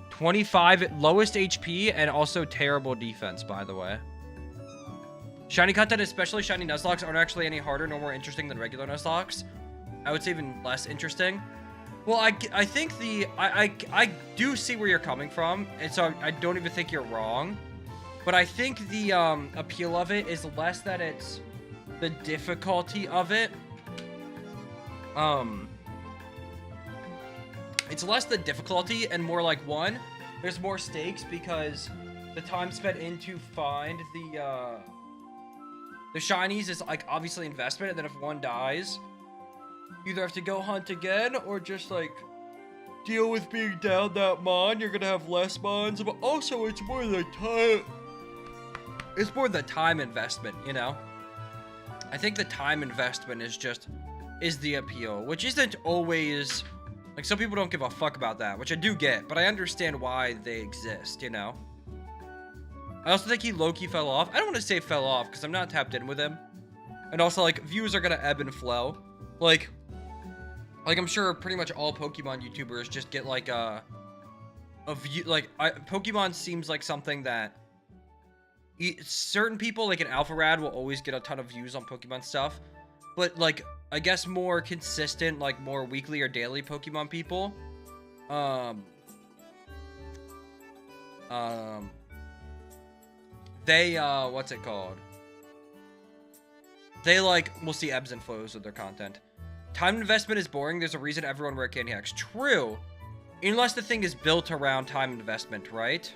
25 at lowest HP and also terrible defense, by the way. Shiny content, especially shiny Nuzlocke, aren't actually any harder nor more interesting than regular Nuzlocke. I would say even less interesting. Well, I think I do see where you're coming from, and so I don't even think you're wrong. But I think the appeal of it is less that it's the difficulty of it. It's less the difficulty and more like, one, there's more stakes because the time spent in to find the shinies is like obviously investment, and then if one dies, you either have to go hunt again or just like deal with being down that mon. You're gonna have less mons, but also it's more the time. It's more the time investment, you know. I think the time investment is the appeal, which isn't always like, some people don't give a fuck about that, which I do get, but I understand why they exist, you know. I also think he low-key fell off. I don't want to say fell off because I'm not tapped in with him, and also like views are gonna ebb and flow. Like I'm sure pretty much all Pokemon YouTubers just get like a view. Like Pokemon seems like something that certain people, like an Alpharad, will always get a ton of views on Pokemon stuff, but like I guess more consistent, like more weekly or daily Pokemon people, they what's it called? They like will see ebbs and flows with their content. Time investment is boring. There's a reason everyone rare candy hacks. True, unless the thing is built around time investment, right?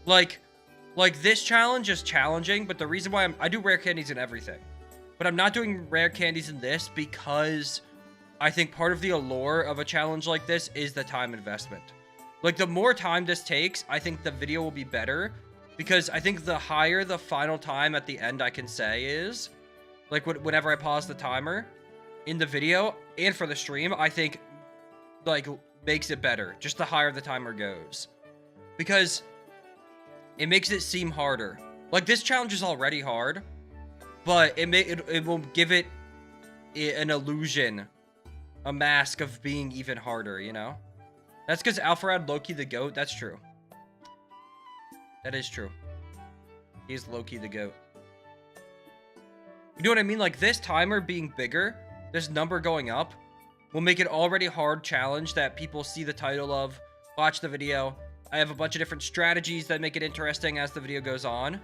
Like this challenge is challenging, but the reason why I do rare candies in everything, but I'm not doing rare candies in this because I think part of the allure of a challenge like this is the time investment. Like the more time this takes, I think the video will be better, because I think the higher the final time at the end I can say is, like whenever I pause the timer in the video and for the stream, I think like makes it better, just the higher the timer goes, because it makes it seem harder. Like this challenge is already hard, but it will give it an illusion, a mask of being even harder, you know? That's because Alpharad Loki the GOAT. That's true. That is true. He's Loki the GOAT. You know what I mean? Like this timer being bigger, this number going up, will make it already hard challenge that people see the title of, watch the video. I have a bunch of different strategies that make it interesting as the video goes on.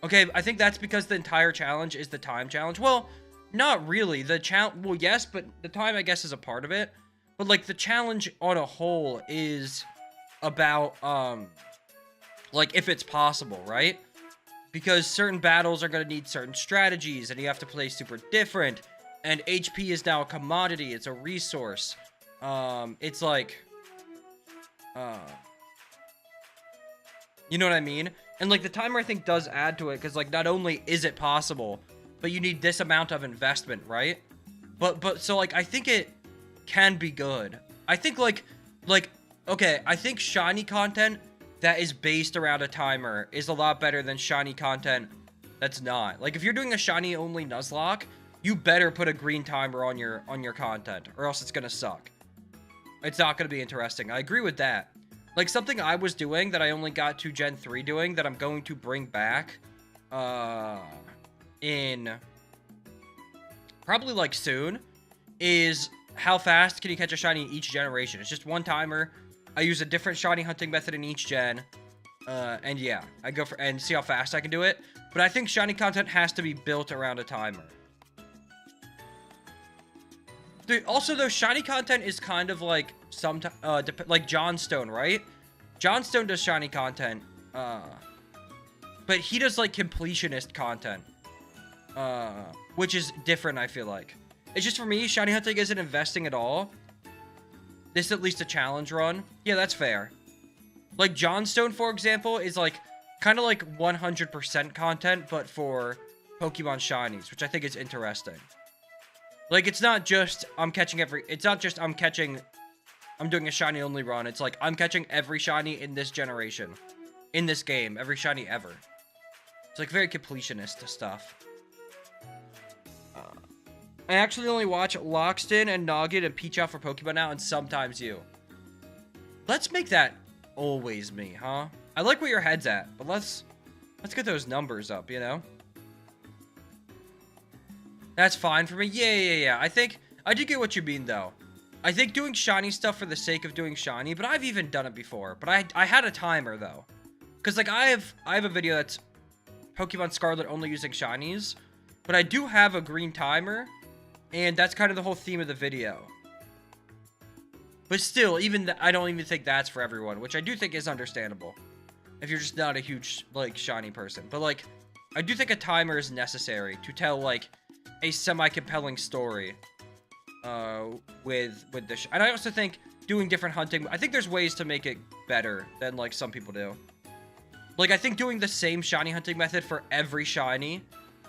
Okay, I think that's because the entire challenge is the time challenge. Well, not really. The challenge, well, yes, but the time, I guess, is a part of it. But, like, the challenge on a whole is about, like, if it's possible, right? Because certain battles are going to need certain strategies, and you have to play super different. And HP is now a commodity. It's a resource. It's like, you know what I mean? And like the timer, I think, does add to it, because like not only is it possible, but you need this amount of investment, right? But so like I think it can be good. I think like okay, I think shiny content that is based around a timer is a lot better than shiny content that's not. Like if you're doing a shiny only Nuzlocke, you better put a green timer on your content, or else it's gonna suck. It's not gonna be interesting. I agree with that. Like something I was doing that I only got to Gen 3 doing that I'm going to bring back in probably like soon is how fast can you catch a shiny in each generation. It's just one timer. I use a different shiny hunting method in each gen. And yeah, I go for and see how fast I can do it. But I think shiny content has to be built around a timer. Dude, also though, shiny content is kind of like like Johnstone, right? Johnstone does shiny content, but he does like completionist content, which is different. I feel like it's just for me. Shiny hunting isn't investing at all. This is at least a challenge run. Yeah, that's fair. Like Johnstone, for example, is like kind of like 100% content, but for Pokemon shinies, which I think is interesting. Like it's not just I'm catching I'm doing a shiny only run. It's like I'm catching every shiny in this generation, in this game, every shiny ever. It's like very completionist stuff. I actually only watch Loxton and Noggin and Peach Out for Pokemon now, and sometimes you. Let's make that always me, huh? I like where your head's at, but let's get those numbers up, you know? That's fine for me. Yeah. I do get what you mean, though. I think doing shiny stuff for the sake of doing shiny, but I've even done it before. But I had a timer, though. Because, like, I have a video that's Pokemon Scarlet only using shinies. But I do have a green timer. And that's kind of the whole theme of the video. But still, I don't even think that's for everyone, which I do think is understandable. If you're just not a huge, like, shiny person. But, like, I do think a timer is necessary to tell, like, a semi-compelling story. With this. And I also think doing different hunting, I think there's ways to make it better than, like, some people do. Like, I think doing the same shiny hunting method for every shiny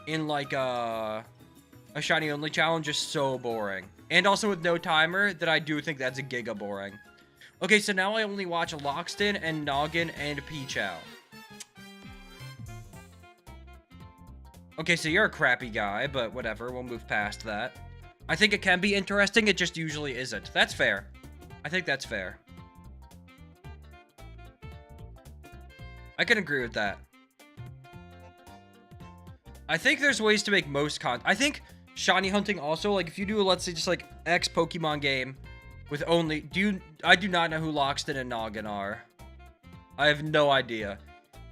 in, like, a shiny only challenge is so boring. And also with no timer, that I do think that's a giga boring. Okay, so now I only watch Loxton and Noggin and Peachow. Okay, so you're a crappy guy, but whatever, we'll move past that. I think it can be interesting, it just usually isn't. That's fair. I think that's fair. I can agree with that. I think there's ways to make most content. I think shiny hunting also, like, if you do, let's say, just, like, X Pokemon game with only... I do not know who Loxton and Noggin are. I have no idea.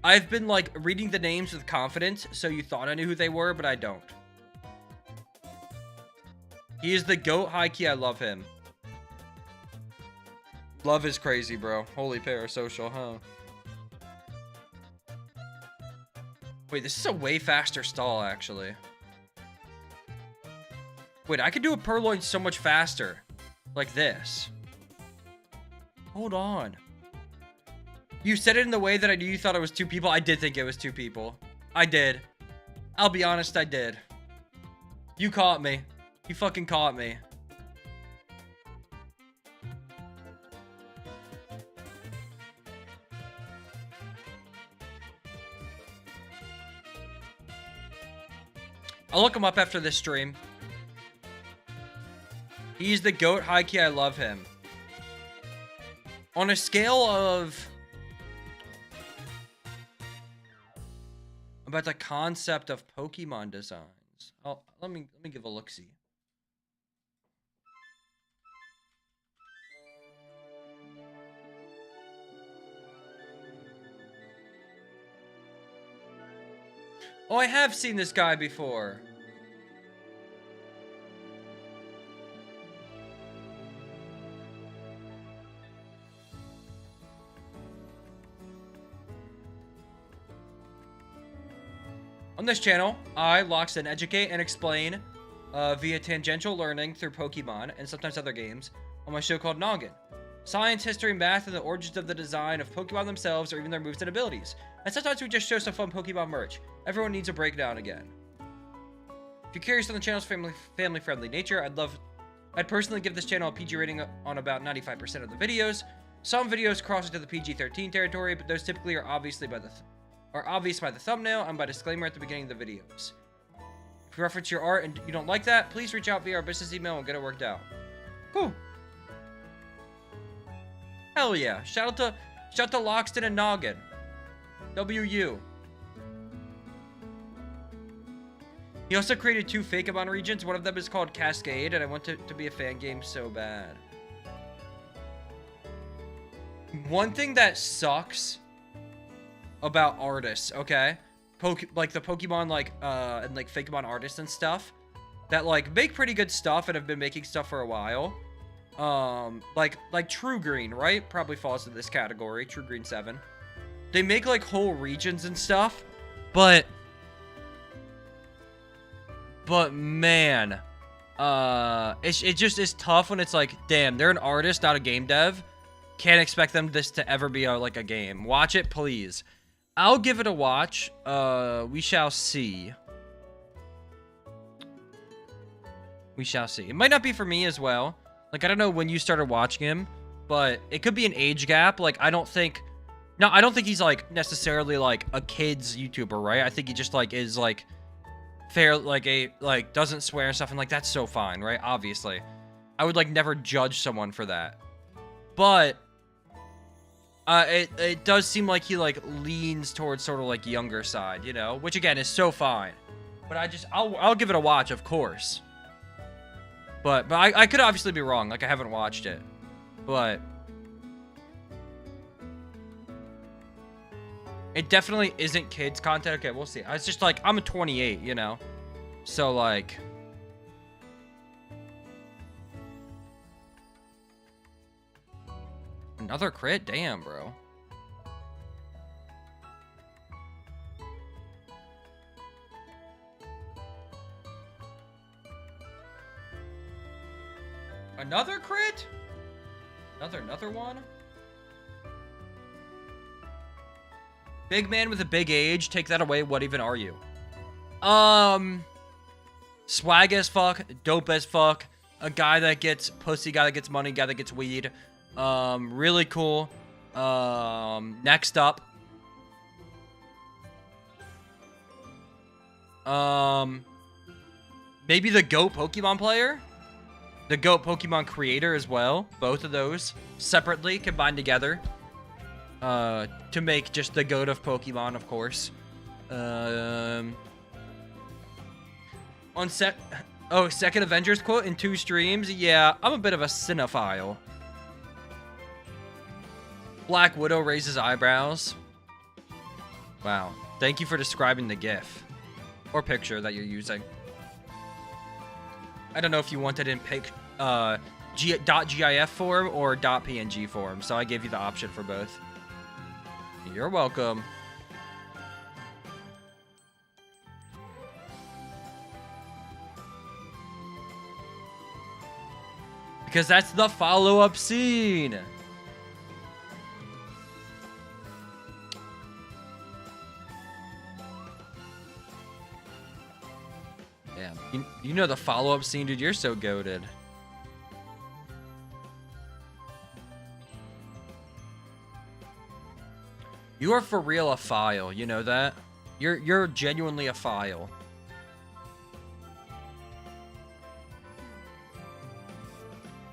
I've been, like, reading the names with confidence, so you thought I knew who they were, but I don't. He is the GOAT. High key, I love him. Love is crazy, bro. Holy parasocial, huh? Wait, this is a way faster stall, actually. Wait, I could do a Purloin so much faster. Like this. Hold on. You said it in the way that I knew you thought it was two people. I did think it was two people. I did. I'll be honest, I did. You caught me. You fucking caught me. I'll look him up after this stream. He's the GOAT. High key, I love him. On a scale of... about the concept of Pokemon designs. Oh, let me give a look-see. Oh, I have seen this guy before. On this channel, I, Loxton, educate and explain via tangential learning through Pokemon and sometimes other games on my show called Noggin. Science, history, math, and the origins of the design of Pokemon themselves or even their moves and abilities. And sometimes we just show some fun Pokemon merch. Everyone needs a breakdown again. If you're curious on the channel's family-friendly nature, I'd personally give this channel a PG rating on about 95% of the videos. Some videos cross into the PG-13 territory, but those typically are obvious by the thumbnail and by disclaimer at the beginning of the videos. If you reference your art and you don't like that, please reach out via our business email and we'll get it worked out. Cool. Hell yeah. Shout out to Loxton and Noggin. WU. He also created 2 Fakemon regions. One of them is called Cascade, and I want it to be a fan game so bad. One thing that sucks about artists, okay? Like the Pokemon, like, and like Fakemon artists and stuff that, like, make pretty good stuff and have been making stuff for a while. Like True Green, right? Probably falls into this category. True Green 7. They make like whole regions and stuff, but man, it just is tough when it's like, damn, they're an artist, not a game dev. Can't expect them this to ever be like a game. Watch it, please. I'll give it a watch. We shall see. We shall see. It might not be for me as well. Like, I don't know when you started watching him, but it could be an age gap. Like, I don't think he's, like, necessarily, like, a kid's YouTuber, right? I think he just, like, is, like, fair, like, doesn't swear and stuff, and, like, that's so fine, right? Obviously. I would, like, never judge someone for that. But, it does seem like he, like, leans towards sort of, like, younger side, you know? Which, again, is so fine. But I'll give it a watch, of course. But I could obviously be wrong. Like, I haven't watched it. But it definitely isn't kids content. Okay, we'll see. It's just like, I'm a 28, you know? So, like, another crit? Damn, bro. Another crit? Another one? Big man with a big age. Take that away. What even are you? Swag as fuck. Dope as fuck. A guy that gets pussy. Guy that gets money. Guy that gets weed. Really cool. Next up. Maybe the GOAT Pokemon player? The GOAT Pokemon creator as well. Both of those separately combined together. To make just the GOAT of Pokemon, of course. Second Avengers quote in 2 streams. Yeah, I'm a bit of a cinephile. Black Widow raises eyebrows. Wow. Thank you for describing the GIF. Or picture that you're using. I don't know if you wanted in .gif form or .png form, so I gave you the option for both. You're welcome. Because that's the follow-up scene. Damn. You know the follow-up scene, dude. You're so goated. You are for real a file. You know that? You're genuinely a file.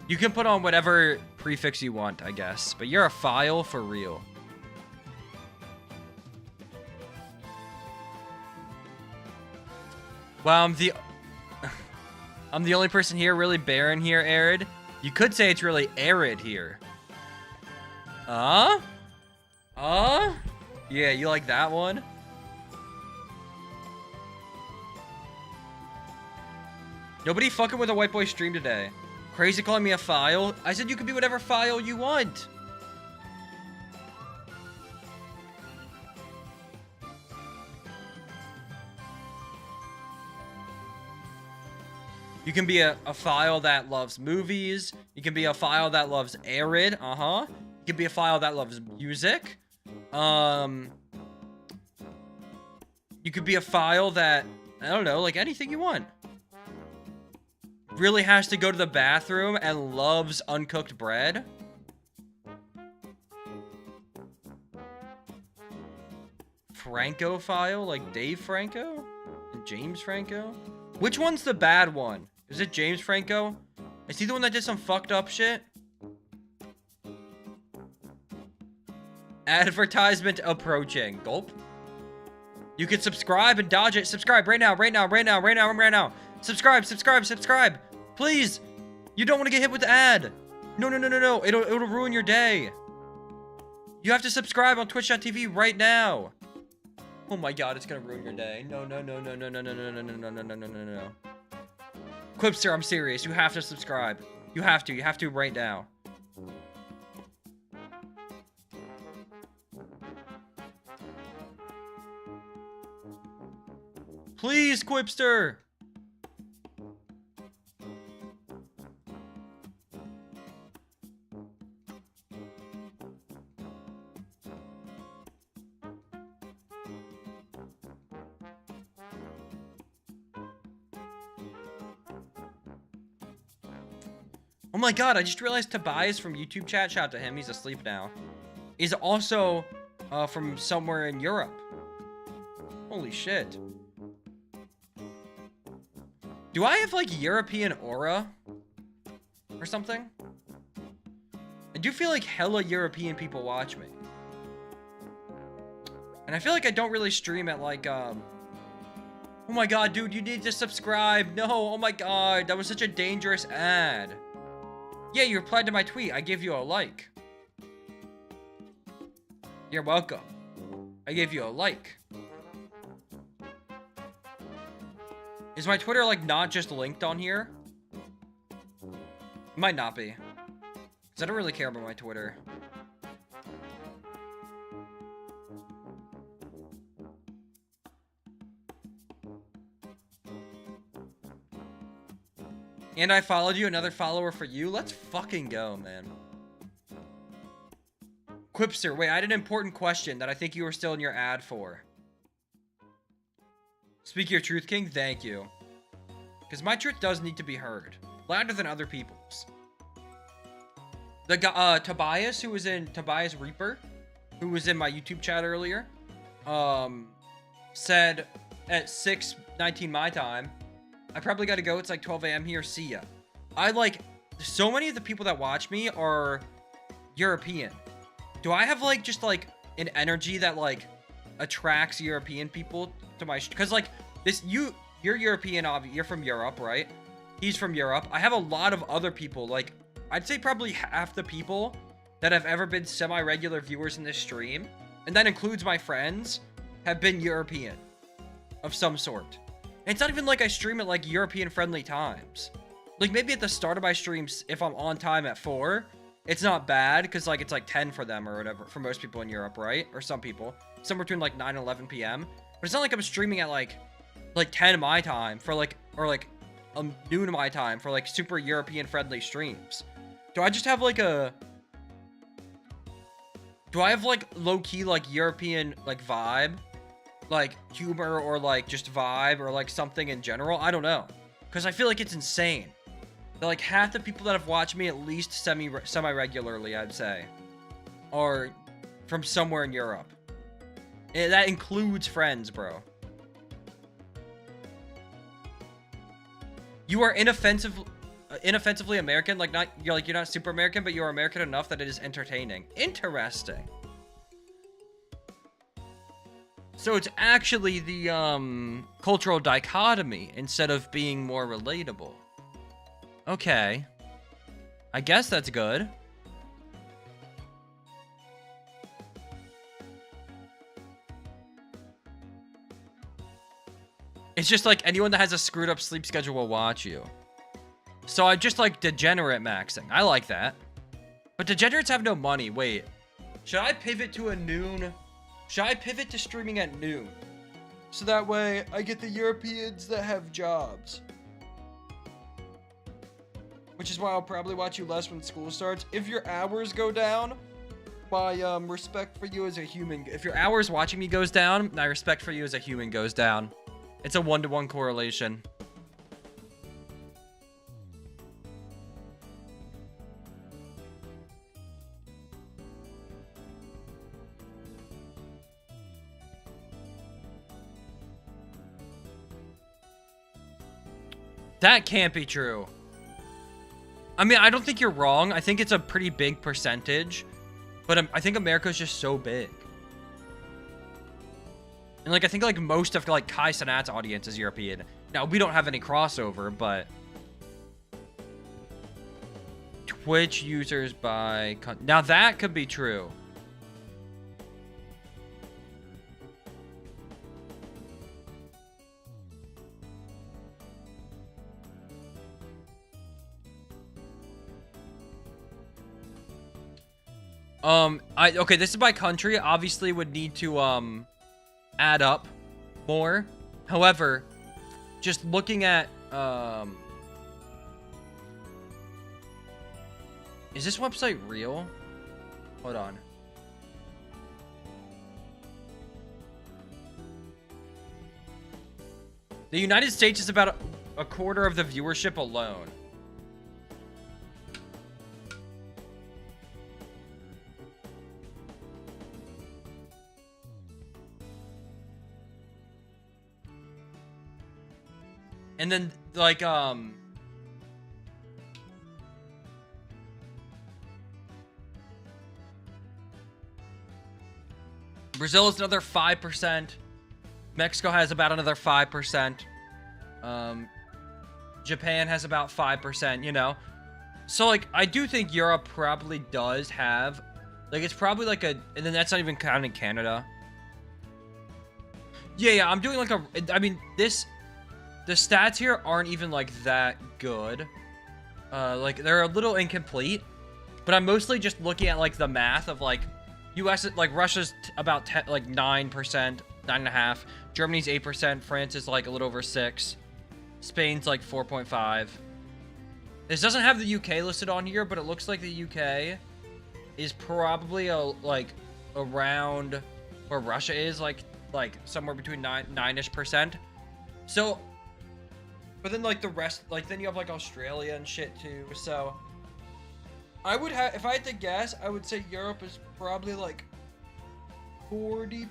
You can put on whatever prefix you want, I guess. But you're a file for real. Well, I'm the only person here really barren here, Airid. You could say it's really arid here. Yeah, you like that one? Nobody fucking with a white boy stream today. Crazy calling me a file? I said you can be whatever file you want. You can be a file that loves movies. You can be a file that loves Airid. You can be a file that loves music. You could be a file that, I don't know, like anything you want. Really has to go to the bathroom and loves uncooked bread. Franco file, like Dave Franco? And James Franco? Which one's the bad one? Is it James Franco? Is he the one that did some fucked up shit? Advertisement approaching. Gulp. You can subscribe and dodge it. Subscribe right now, right now, right now, right now, right now. Subscribe, subscribe, subscribe. Please. You don't want to get hit with the ad. No, no, no, no, no. It'll ruin your day. You have to subscribe on twitch.tv right now. Oh my god, it's gonna ruin your day. No, no, no, no, no, no, no, no, no, no, no, no, no, no, no, no. Quipster, I'm serious. You have to subscribe. You have to. You have to right now. Please, Quipster! Oh my god, I just realized Tobias from YouTube chat, shout out to him, he's asleep now, is also from somewhere in Europe. Holy shit. Do I have, like, European aura? Or something? I do feel like hella European people watch me. And I feel like I don't really stream at, like, oh my god, dude, you need to subscribe. No, oh my god, that was such a dangerous ad. Yeah, you replied to my tweet. I gave you a like. You're welcome. I gave you a like. Is my Twitter, like, not just linked on here? It might not be. Because I don't really care about my Twitter. And I followed you, another follower for you. Let's fucking go, man. Quipster, wait, I had an important question that I think you were still in your ad for. Speak your truth, King. Thank you. Because my truth does need to be heard. Louder than other people's. The guy, Tobias, who was in Tobias Reaper, who was in my YouTube chat earlier, said at 6:19 my time, I probably gotta go. It's like 12 a.m. here. See ya. I like, so many of the people that watch me are European. Do I have like, just like an energy that like attracts European people to my, cause like this, you're European, you're from Europe, right? He's from Europe. I have a lot of other people, like, I'd say probably half the people that have ever been semi-regular viewers in this stream, and that includes my friends, have been European of some sort. And it's not even like I stream at like European friendly times. Like maybe at the start of my streams, if I'm on time at 4, it's not bad because like it's like 10 for them or whatever, for most people in Europe, right? Or some people, somewhere between like 9 and 11 p.m. But it's not like I'm streaming at like 10 my time for like, or like noon my time for like super European friendly streams. Do I just have like a, do I have like low-key like European like vibe? Like humor or like just vibe or like something in general? I don't know. Because I feel like it's insane. That like half the people that have watched me at least semi-regularly, I'd say, are from somewhere in Europe. And that includes friends, bro. You are inoffensively American, like you're not super American, but you're American enough that it is entertaining. Interesting. So it's actually the cultural dichotomy instead of being more relatable. Okay. I guess that's good. It's just like anyone that has a screwed up sleep schedule will watch you. So I just like degenerate maxing. I like that. But degenerates have no money. Wait. Should I pivot to a noon? Should I pivot to streaming at noon? So that way I get the Europeans that have jobs. Which is why I'll probably watch you less when school starts. If your hours go down, my respect for you as a human. If your hours watching me goes down, my respect for you as a human goes down. It's a 1-to-1 correlation. That can't be true. I mean, I don't think you're wrong. I think it's a pretty big percentage. But I think America's just so big. And, like, I think, like, most of, like, Kai Cenat's audience is European. Now, we don't have any crossover, but... Twitch users by... Now, that could be true. Okay, this is by country. Obviously would need to, add up more. However, just looking at, is this website real? Hold on. The United States is about a quarter of the viewership alone. And then, like, Brazil is another 5%. Mexico has about another 5%. Japan has about 5%, you know? So, like, I do think Europe probably does have, like, it's probably like a, and then that's not even counting Canada. Yeah, I'm doing like I mean, the stats here aren't even, like, that good. Like, they're a little incomplete. But I'm mostly just looking at, like, the math of, like, US, like, Russia's about, like, 9%, 9.5%. Germany's 8%. France is, like, a little over 6%. Spain's, like, 4.5%. This doesn't have the UK listed on here, but it looks like the UK is probably, like, around where Russia is, like somewhere between 9-ish%. So, but then, like, the rest, like, then you have, like, Australia and shit, too. So, I would have, if I had to guess, I would say Europe is probably, like, 40%,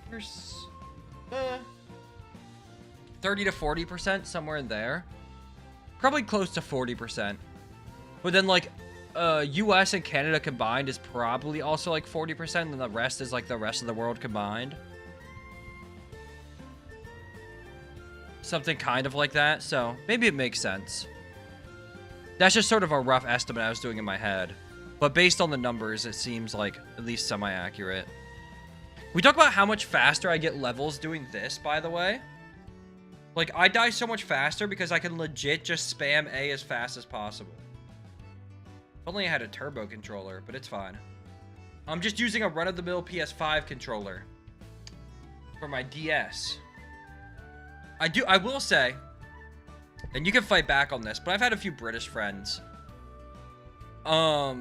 30 to 40%, somewhere in there. Probably close to 40%. But then, like, US and Canada combined is probably also, like, 40%, and the rest is, like, the rest of the world combined. Something kind of like that, so maybe it makes sense. That's just sort of a rough estimate I was doing in my head. But based on the numbers, it seems like at least semi-accurate. We talk about how much faster I get levels doing this, by the way. Like, I die so much faster because I can legit just spam A as fast as possible. If only I had a turbo controller, but it's fine. I'm just using a run-of-the-mill PS5 controller for my DS. I will say, and you can fight back on this, but I've had a few British friends. I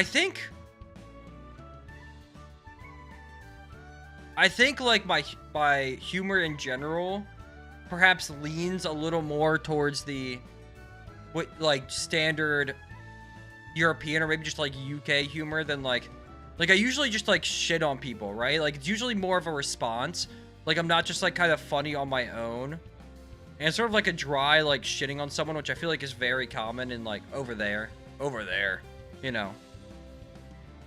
think like my humor in general perhaps leans a little more towards the like standard European or maybe just like UK humor than like I usually just like shit on people, right? Like it's usually more of a response. Like I'm not just like kind of funny on my own. And it's sort of like a dry like shitting on someone, which I feel like is very common in like over there, you know.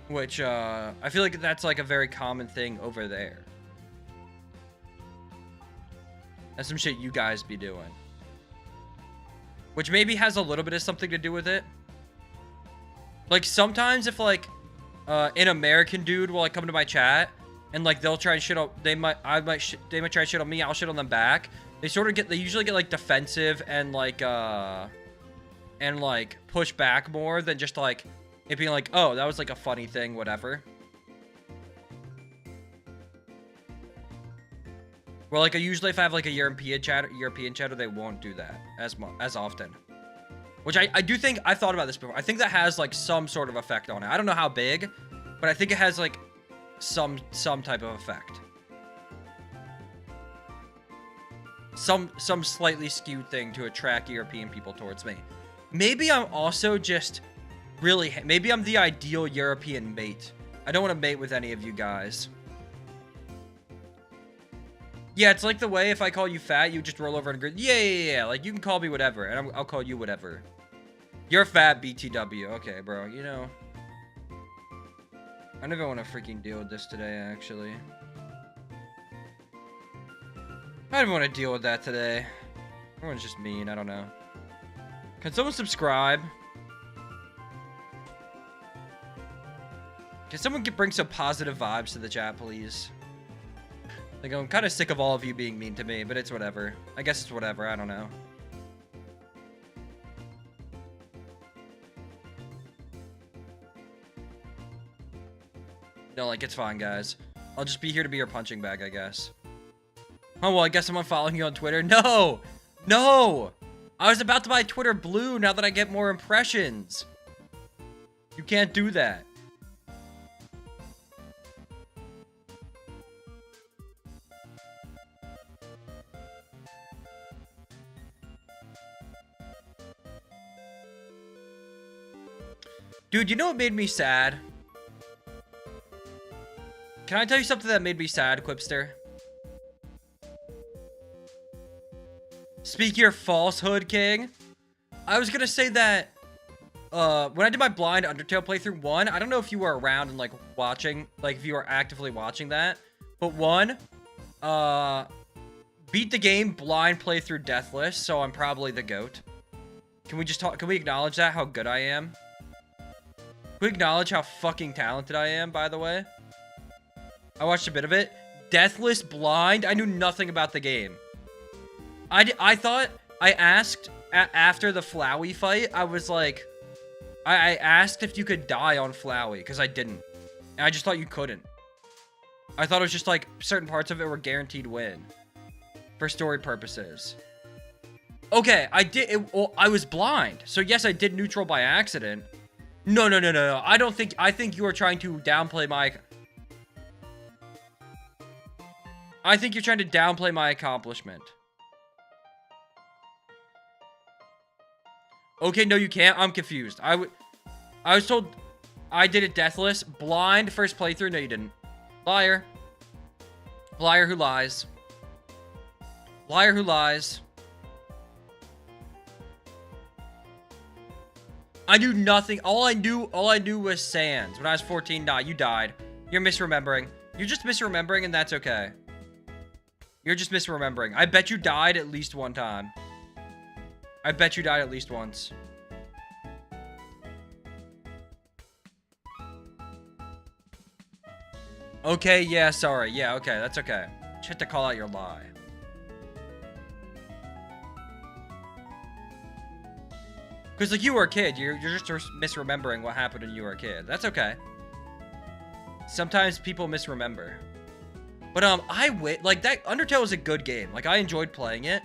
Which I feel like that's like a very common thing over there. That's some shit you guys be doing. Which maybe has a little bit of something to do with it. Like sometimes if like an American dude will like come to my chat and like they'll try and shit on, they might try and shit on me, I'll shit on them back. They usually get like defensive and like push back more than just like it being like, oh, that was like a funny thing, whatever. Well, like usually if I have like a European chatter, they won't do that as often. Which I do think, I thought about this before. I think that has like some sort of effect on it. I don't know how big, but I think it has like some type of effect. Some slightly skewed thing to attract European people towards me. Maybe I'm also just really, maybe I'm the ideal European mate. I don't want to mate with any of you guys. Yeah, it's like the way if I call you fat, you just roll over and agree. Yeah. Like, you can call me whatever, and I'll call you whatever. You're fat, BTW. Okay, bro. You know, I don't even want to freaking deal with this today, actually. I don't want to deal with that today. Everyone's just mean. I don't know. Can someone subscribe? Can someone bring some positive vibes to the chat, please? Like, I'm kind of sick of all of you being mean to me, but it's whatever. I guess it's whatever. I don't know. No, like, it's fine, guys. I'll just be here to be your punching bag, I guess. Oh, well, I guess I'm unfollowing you on Twitter. No! No! I was about to buy Twitter Blue now that I get more impressions. You can't do that. Dude, you know what made me sad? Can I tell you something that made me sad, Quipster? Speak your falsehood, King. I was gonna say that when I did my blind Undertale playthrough 1, I don't know if you were around and like watching, like if you were actively watching that, but 1, beat the game blind playthrough deathless, so I'm probably the GOAT. Can we just talk? Can we acknowledge that, how good I am? Can we acknowledge how fucking talented I am, by the way? I watched a bit of it. Deathless blind. I knew nothing about the game. I thought, I asked after the Flowey fight, I was like, I asked if you could die on Flowey, because I didn't. And I just thought you couldn't. I thought it was just like, certain parts of it were guaranteed win. For story purposes. Okay, I was blind. So yes, I did neutral by accident. No. I think you are trying to downplay my... I think you're trying to downplay my accomplishment. Okay, no, you can't. I'm confused. I was told I did it deathless. Blind first playthrough. No, you didn't. Liar. Liar who lies. Liar who lies. I knew nothing. All I knew was Sans. When I was 14, nah, you died. You're misremembering. You're just misremembering, and that's okay. You're just misremembering. I bet you died at least one time. I bet you died at least once. Okay, yeah, sorry. Yeah, okay, that's okay. Just had to call out your lie. Because, like, you were a kid. You're just misremembering what happened when you were a kid. That's okay. Sometimes people misremember. But, like, that Undertale was a good game. Like, I enjoyed playing it.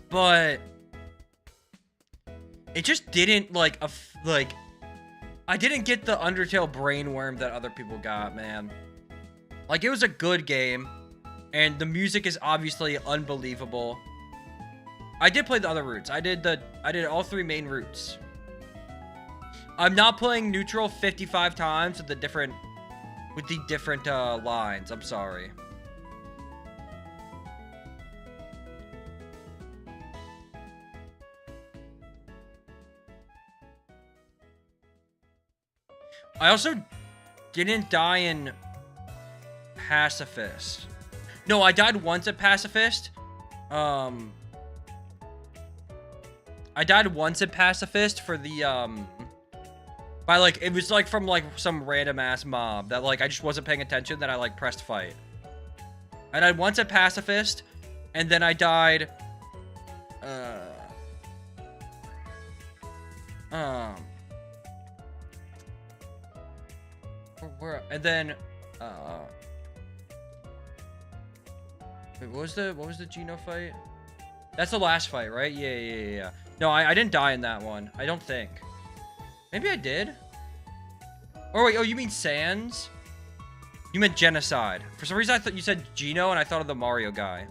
But... it just didn't, like, I didn't get the Undertale brainworm that other people got, man. Like, it was a good game. And the music is obviously unbelievable. I did play the other routes. I did all 3 main routes. I'm not playing neutral 55 times with the different lines. I'm sorry. I also didn't die in Pacifist. No, I died once at Pacifist. I died once at Pacifist for the, by, like, it was, like, from, like, some random-ass mob that, like, I just wasn't paying attention, that I, like, pressed fight. I died once at Pacifist, and then I died, and then, wait, what was the Geno fight? That's the last fight, right? Yeah. No, I didn't die in that one. I don't think. Maybe I did. Oh, wait. Oh, you mean Sans? You meant Genocide. For some reason, I thought you said Geno, and I thought of the Mario guy.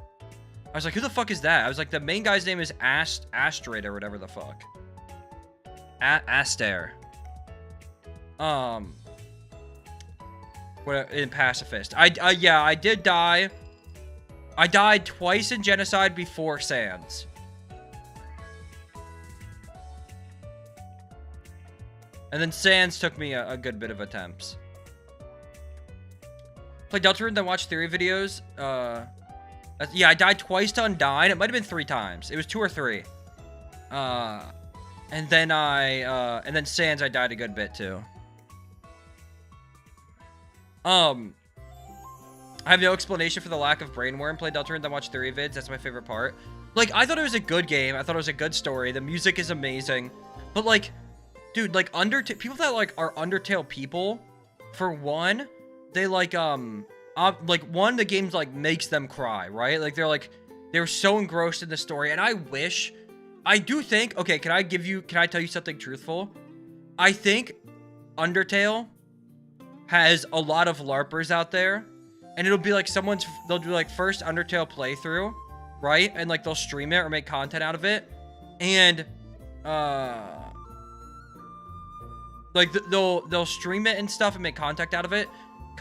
I was like, who the fuck is that? I was like, the main guy's name is Astrid or whatever the fuck. Aster. In Pacifist. Yeah, I did die. I died twice in Genocide before Sans. And then Sans took me a good bit of attempts. Play Deltarune, then watch theory videos. Yeah, I died twice to Undyne. It might have been 3 times. It was 2 or 3. And then Sans, I died a good bit too. I have no explanation for the lack of brainworm. Play Deltarune, then watch theory vids. That's my favorite part. Like, I thought it was a good game. I thought it was a good story. The music is amazing. But, like, dude, like, people that, like, are Undertale people, for one, like one, the game's like makes them cry, right? Like they're so engrossed in the story, and I do think, okay, can I tell you something truthful? I think Undertale has a lot of LARPers out there, and it'll be like they'll do like first Undertale playthrough, right? And like they'll stream it or make content out of it, and like they'll stream it and stuff and make content out of it,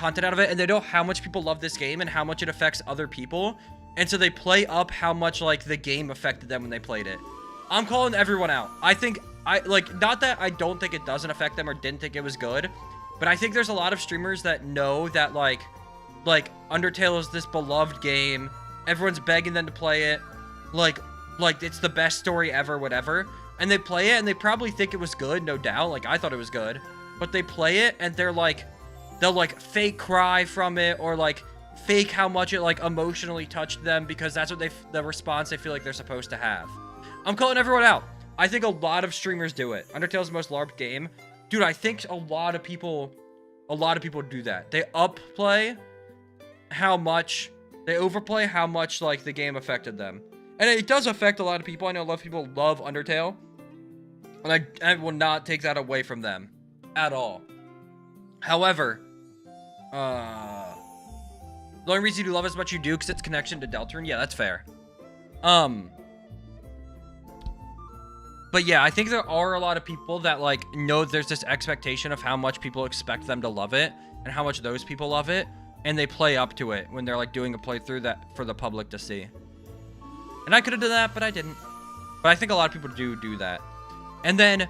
and they know how much people love this game and how much it affects other people, and so they play up how much like the game affected them when they played it. I'm calling everyone out. Not that I don't think it doesn't affect them or didn't think it was good, but I think there's a lot of streamers that know that like Undertale is this beloved game, everyone's begging them to play it, like it's the best story ever, whatever, and they play it and they probably think it was good, no doubt. Like I thought it was good, but they play it and they'll like fake cry from it, or like fake how much it like emotionally touched them, because that's what the response they feel like they're supposed to have. I'm calling everyone out. I think a lot of streamers do it. Undertale's the most LARPed game. Dude, I think a lot of people do that. They overplay how much like the game affected them. And it does affect a lot of people. I know a lot of people love Undertale, and I will not take that away from them at all. However, the only reason you love it as much as you do because it's connection to Deltarune. Yeah, that's fair. But yeah, I think there are a lot of people that like know there's this expectation of how much people expect them to love it and how much those people love it, and they play up to it when they're like doing a playthrough that for the public to see. And I could have done that, but I didn't. But I think a lot of people do that. And then,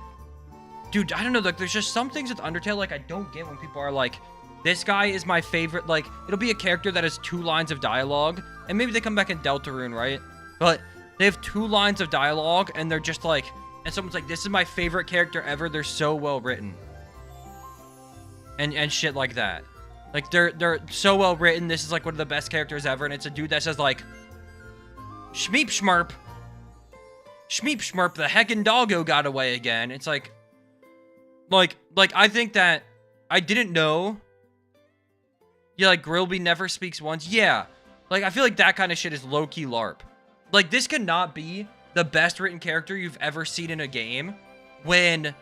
dude, I don't know, like there's just some things with Undertale like I don't get when people are like, this guy is my favorite. Like it'll be a character that has 2 lines of dialogue, and maybe they come back in Deltarune, right? But they have 2 lines of dialogue and they're just like, and someone's like, this is my favorite character ever. They're so well written. And shit like that. Like they're so well written. This is like one of the best characters ever. And it's a dude that says like, Shmeep Shmerp. Shmeep Shmerp, the heckin' doggo got away again. It's like I think that I didn't know. Yeah, like Grillby never speaks once. Yeah. Like I feel like that kind of shit is low-key LARP. Like this could not be the best written character you've ever seen in a game when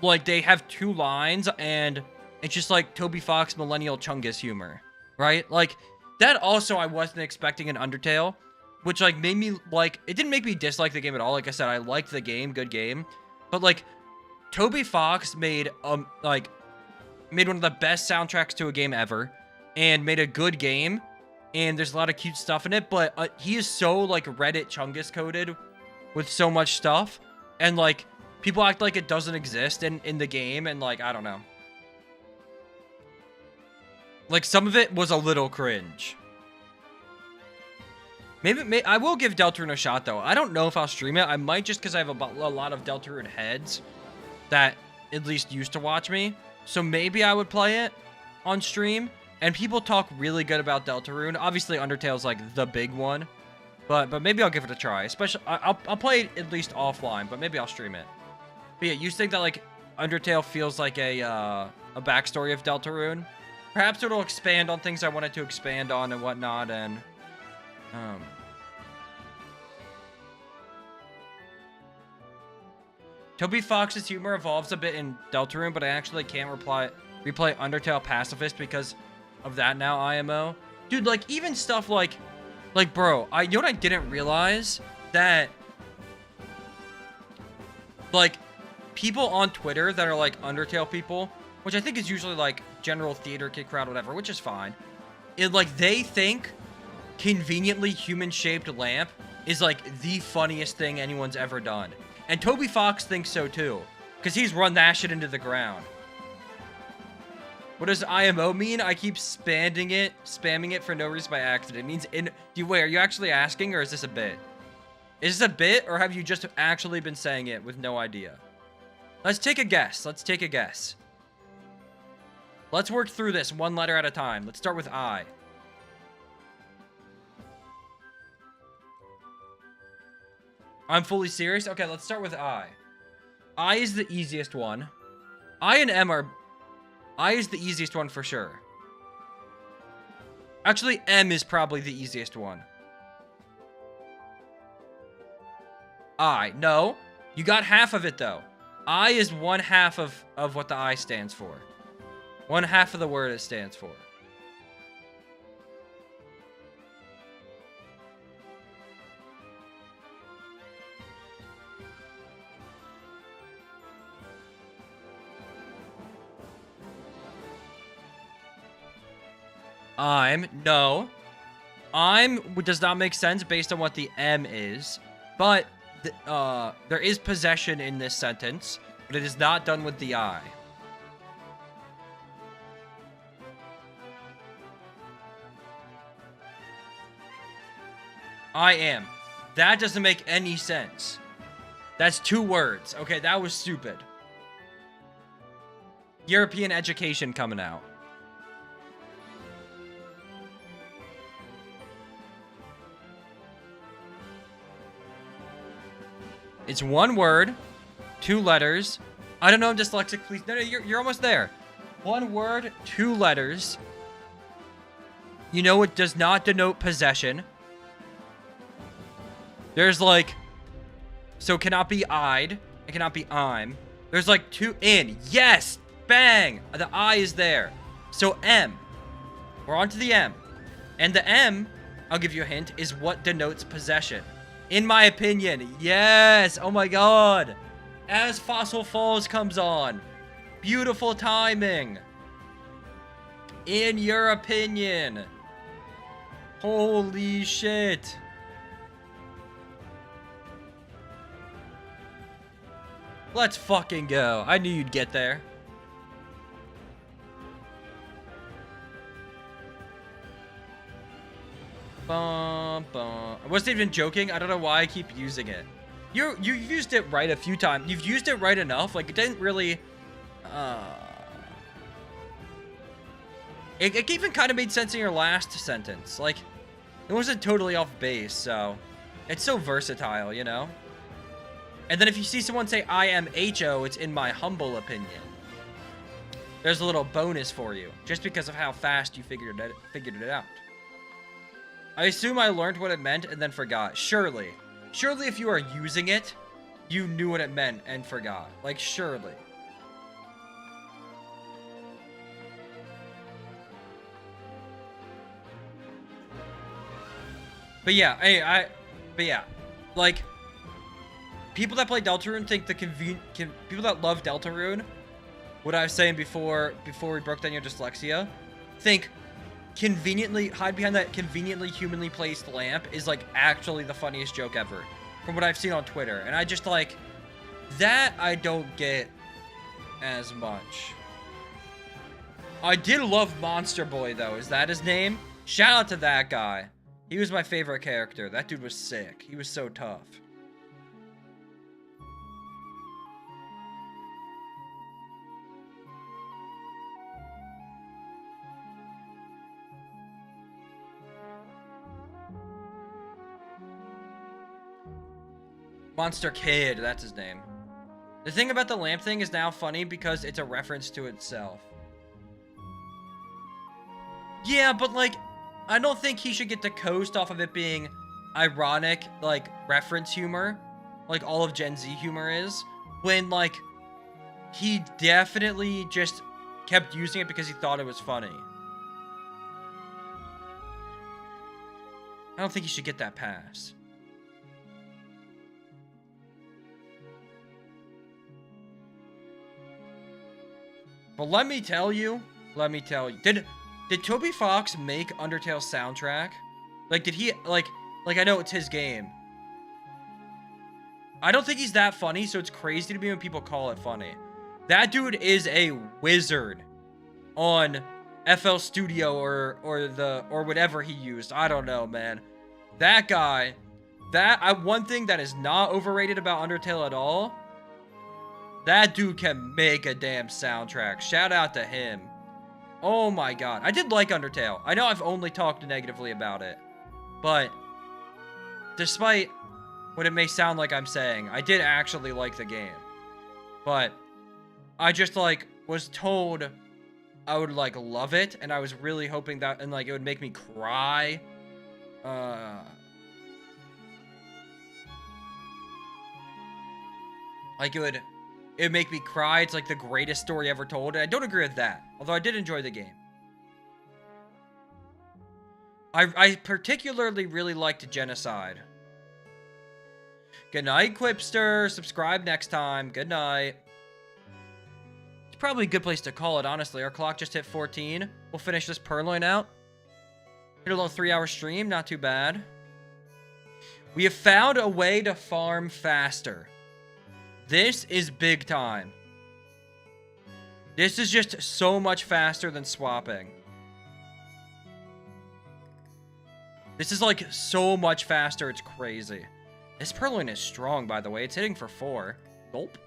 like they have 2 lines and it's just like Toby Fox millennial Chungus humor, right? Like that also I wasn't expecting in Undertale, which like made me like, it didn't make me dislike the game at all. Like I said, I liked the game, good game, but like Toby Fox made one of the best soundtracks to a game ever and made a good game, and there's a lot of cute stuff in it, but he is so like Reddit Chungus coded with so much stuff, and like people act like it doesn't exist in the game, and like I don't know, like some of it was a little cringe. Maybe I will give Deltarune a shot though. I don't know if I'll stream it. I might, just because I have a lot of Deltarune heads that at least used to watch me, so maybe I would play it on stream. And people talk really good about Deltarune. Obviously Undertale's like the big one. But maybe I'll give it a try. Especially, I'll play it at least offline, but maybe I'll stream it. But yeah, you think that like Undertale feels like a backstory of Deltarune? Perhaps it'll expand on things I wanted to expand on and whatnot, and Toby Fox's humor evolves a bit in Deltarune, but I actually can't replay Undertale Pacifist because of that now, IMO. Dude, like even stuff like bro, you know what I didn't realize? That like people on Twitter that are like Undertale people, which I think is usually like general theater kid crowd, whatever, which is fine. Like they think conveniently human-shaped lamp is like the funniest thing anyone's ever done. And Toby Fox thinks so too, because he's run that shit into the ground. What does IMO mean? I keep spamming it for no reason by accident. It means wait, are you actually asking, or is this a bit? Is this a bit, or have you just actually been saying it with no idea? Let's take a guess. Let's work through this one letter at a time. Let's start with I. I'm fully serious? Okay, let's start with I. I is the easiest one. I and M are... I is the easiest one for sure. Actually, M is probably the easiest one. I. No. You got half of it, though. I is one half of what the I stands for. One half of the word it stands for. No. Does not make sense based on what the M is, but there is possession in this sentence, but it is not done with the I. I am. That doesn't make any sense. That's 2 words. Okay, that was stupid. European education coming out. It's 1 word, 2 letters. I don't know, I'm dyslexic, please. No, you're almost there. 1 word, 2 letters. You know it does not denote possession. There's like... So it cannot be I'd. It cannot be I'm. There's like 2 in. Yes! Bang! The I is there. So M. We're on to the M. And the M, I'll give you a hint, is what denotes possession. In my opinion, yes. Oh my god. As Fossil Falls comes on. Beautiful timing. In your opinion. Holy shit. Let's fucking go. I knew you'd get there. Bum, bum. I wasn't even joking. I don't know why I keep using it. You used it right a few times. You've used it right enough. Like, it didn't really... It even kind of made sense in your last sentence. Like, it wasn't totally off base, so... It's so versatile, you know? And then if you see someone say, I am H-O, it's in my humble opinion. There's a little bonus for you. Just because of how fast you figured it out. I assume I learned what it meant and then forgot. Surely. Surely if you are using it, you knew what it meant and forgot. Like, surely. But yeah, but yeah. Like, people that play Deltarune think people that love Deltarune, what I was saying before we broke down your dyslexia, think hide behind that conveniently humanly placed lamp is like actually the funniest joke ever from what I've seen on Twitter. And I just like that I don't get as much. I did love Monster Boy though. Is that his name? Shout out to that guy. He was my favorite character. That dude was sick. He was so tough. Monster Kid, that's his name. The thing about the lamp thing is now funny because it's a reference to itself. Yeah, but like, I don't think he should get to coast off of it being ironic, like, reference humor. Like all of Gen Z humor is. When, like, he definitely just kept using it because he thought it was funny. I don't think he should get that pass. But let me tell you, did Toby Fox make Undertale's soundtrack? Like, did he, like I know it's his game. I don't think he's that funny, so it's crazy to me when people call it funny. That dude is a wizard on FL Studio or whatever he used. I don't know, man. That guy, one thing that is not overrated about Undertale at all, that dude can make a damn soundtrack. Shout out to him. Oh my god. I did like Undertale. I know I've only talked negatively about it. But despite what it may sound like I'm saying, I did actually like the game. But I just, like, was told I would like love it, and I was really hoping that, and like it would make me cry. Like it would make me cry. It's like the greatest story ever told. And I don't agree with that, although I did enjoy the game. I particularly really liked Genocide. Good night, Quipster. Subscribe next time. Good night. It's probably a good place to call it, honestly. Our clock just hit 14. We'll finish this Purloin out. Hit a little 3-hour stream. Not too bad. We have found a way to farm faster. This is big time. This is just so much faster than swapping. This is like so much faster, it's crazy. This Purloin is strong, by the way. It's hitting for 4. Gulp.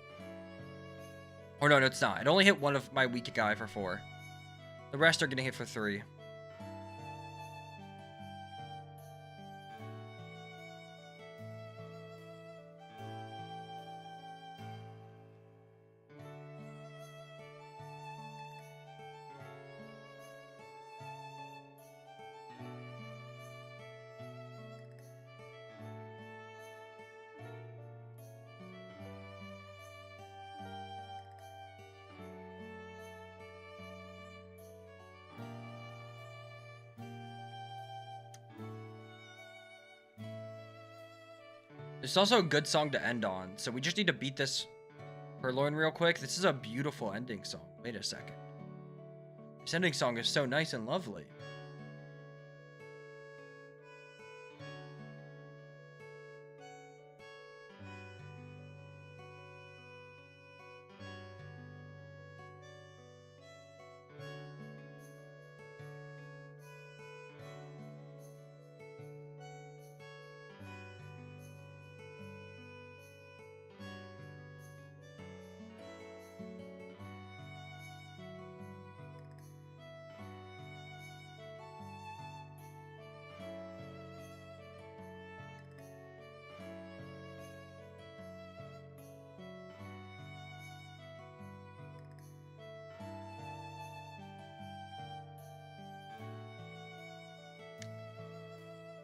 Or no, it's not. It only hit one of my weak guy for 4. The rest are getting hit for 3. It's also a good song to end on, so we just need to beat this Purloin real quick. This is a beautiful ending song. Wait a second. This ending song is so nice and lovely.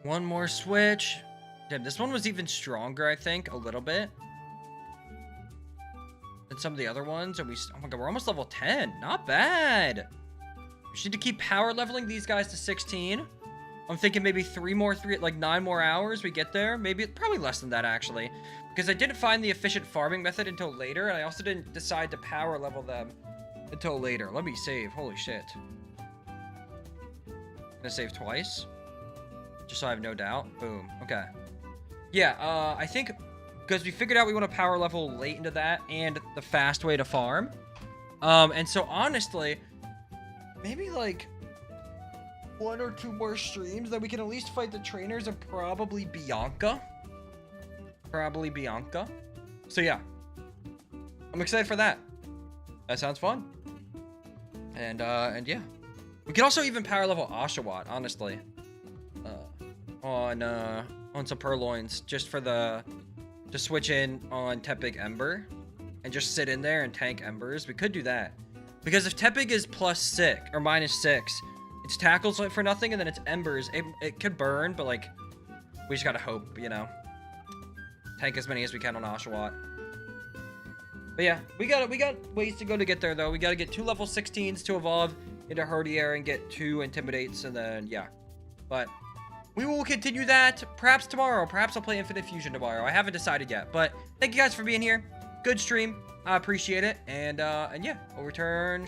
One more switch. Damn, this one was even stronger, I think, a little bit than some of the other ones. And oh my god, we're almost level 10. Not bad. We just need to keep power leveling these guys to 16. I'm thinking maybe 9 more hours we get there. Maybe, probably less than that, actually. Because I didn't find the efficient farming method until later, and I also didn't decide to power level them until later. Let me save. Holy shit. Gonna save twice. Just so I have no doubt. Boom. Okay. Yeah, I think because we figured out we want to power level late into that and the fast way to farm. And so honestly, maybe like 1 or 2 more streams that we can at least fight the trainers and probably Bianca. So yeah, I'm excited for that. That sounds fun. And yeah, we could also even power level Oshawott, honestly. On some Purloins, just for to switch in on Tepig Ember and just sit in there and tank Embers. We could do that, because if Tepig is +6 or -6, it's tackles for nothing, and then it's Embers. It could burn, but like we just gotta hope, you know. Tank as many as we can on Oshawott. But yeah, we got ways to go to get there though. We gotta get 2 level 16s to evolve into Herdier and get 2 Intimidates, and then yeah. But we will continue that perhaps tomorrow. Perhaps I'll play Infinite Fusion tomorrow. I haven't decided yet. But thank you guys for being here. Good stream. I appreciate it. And yeah, we'll return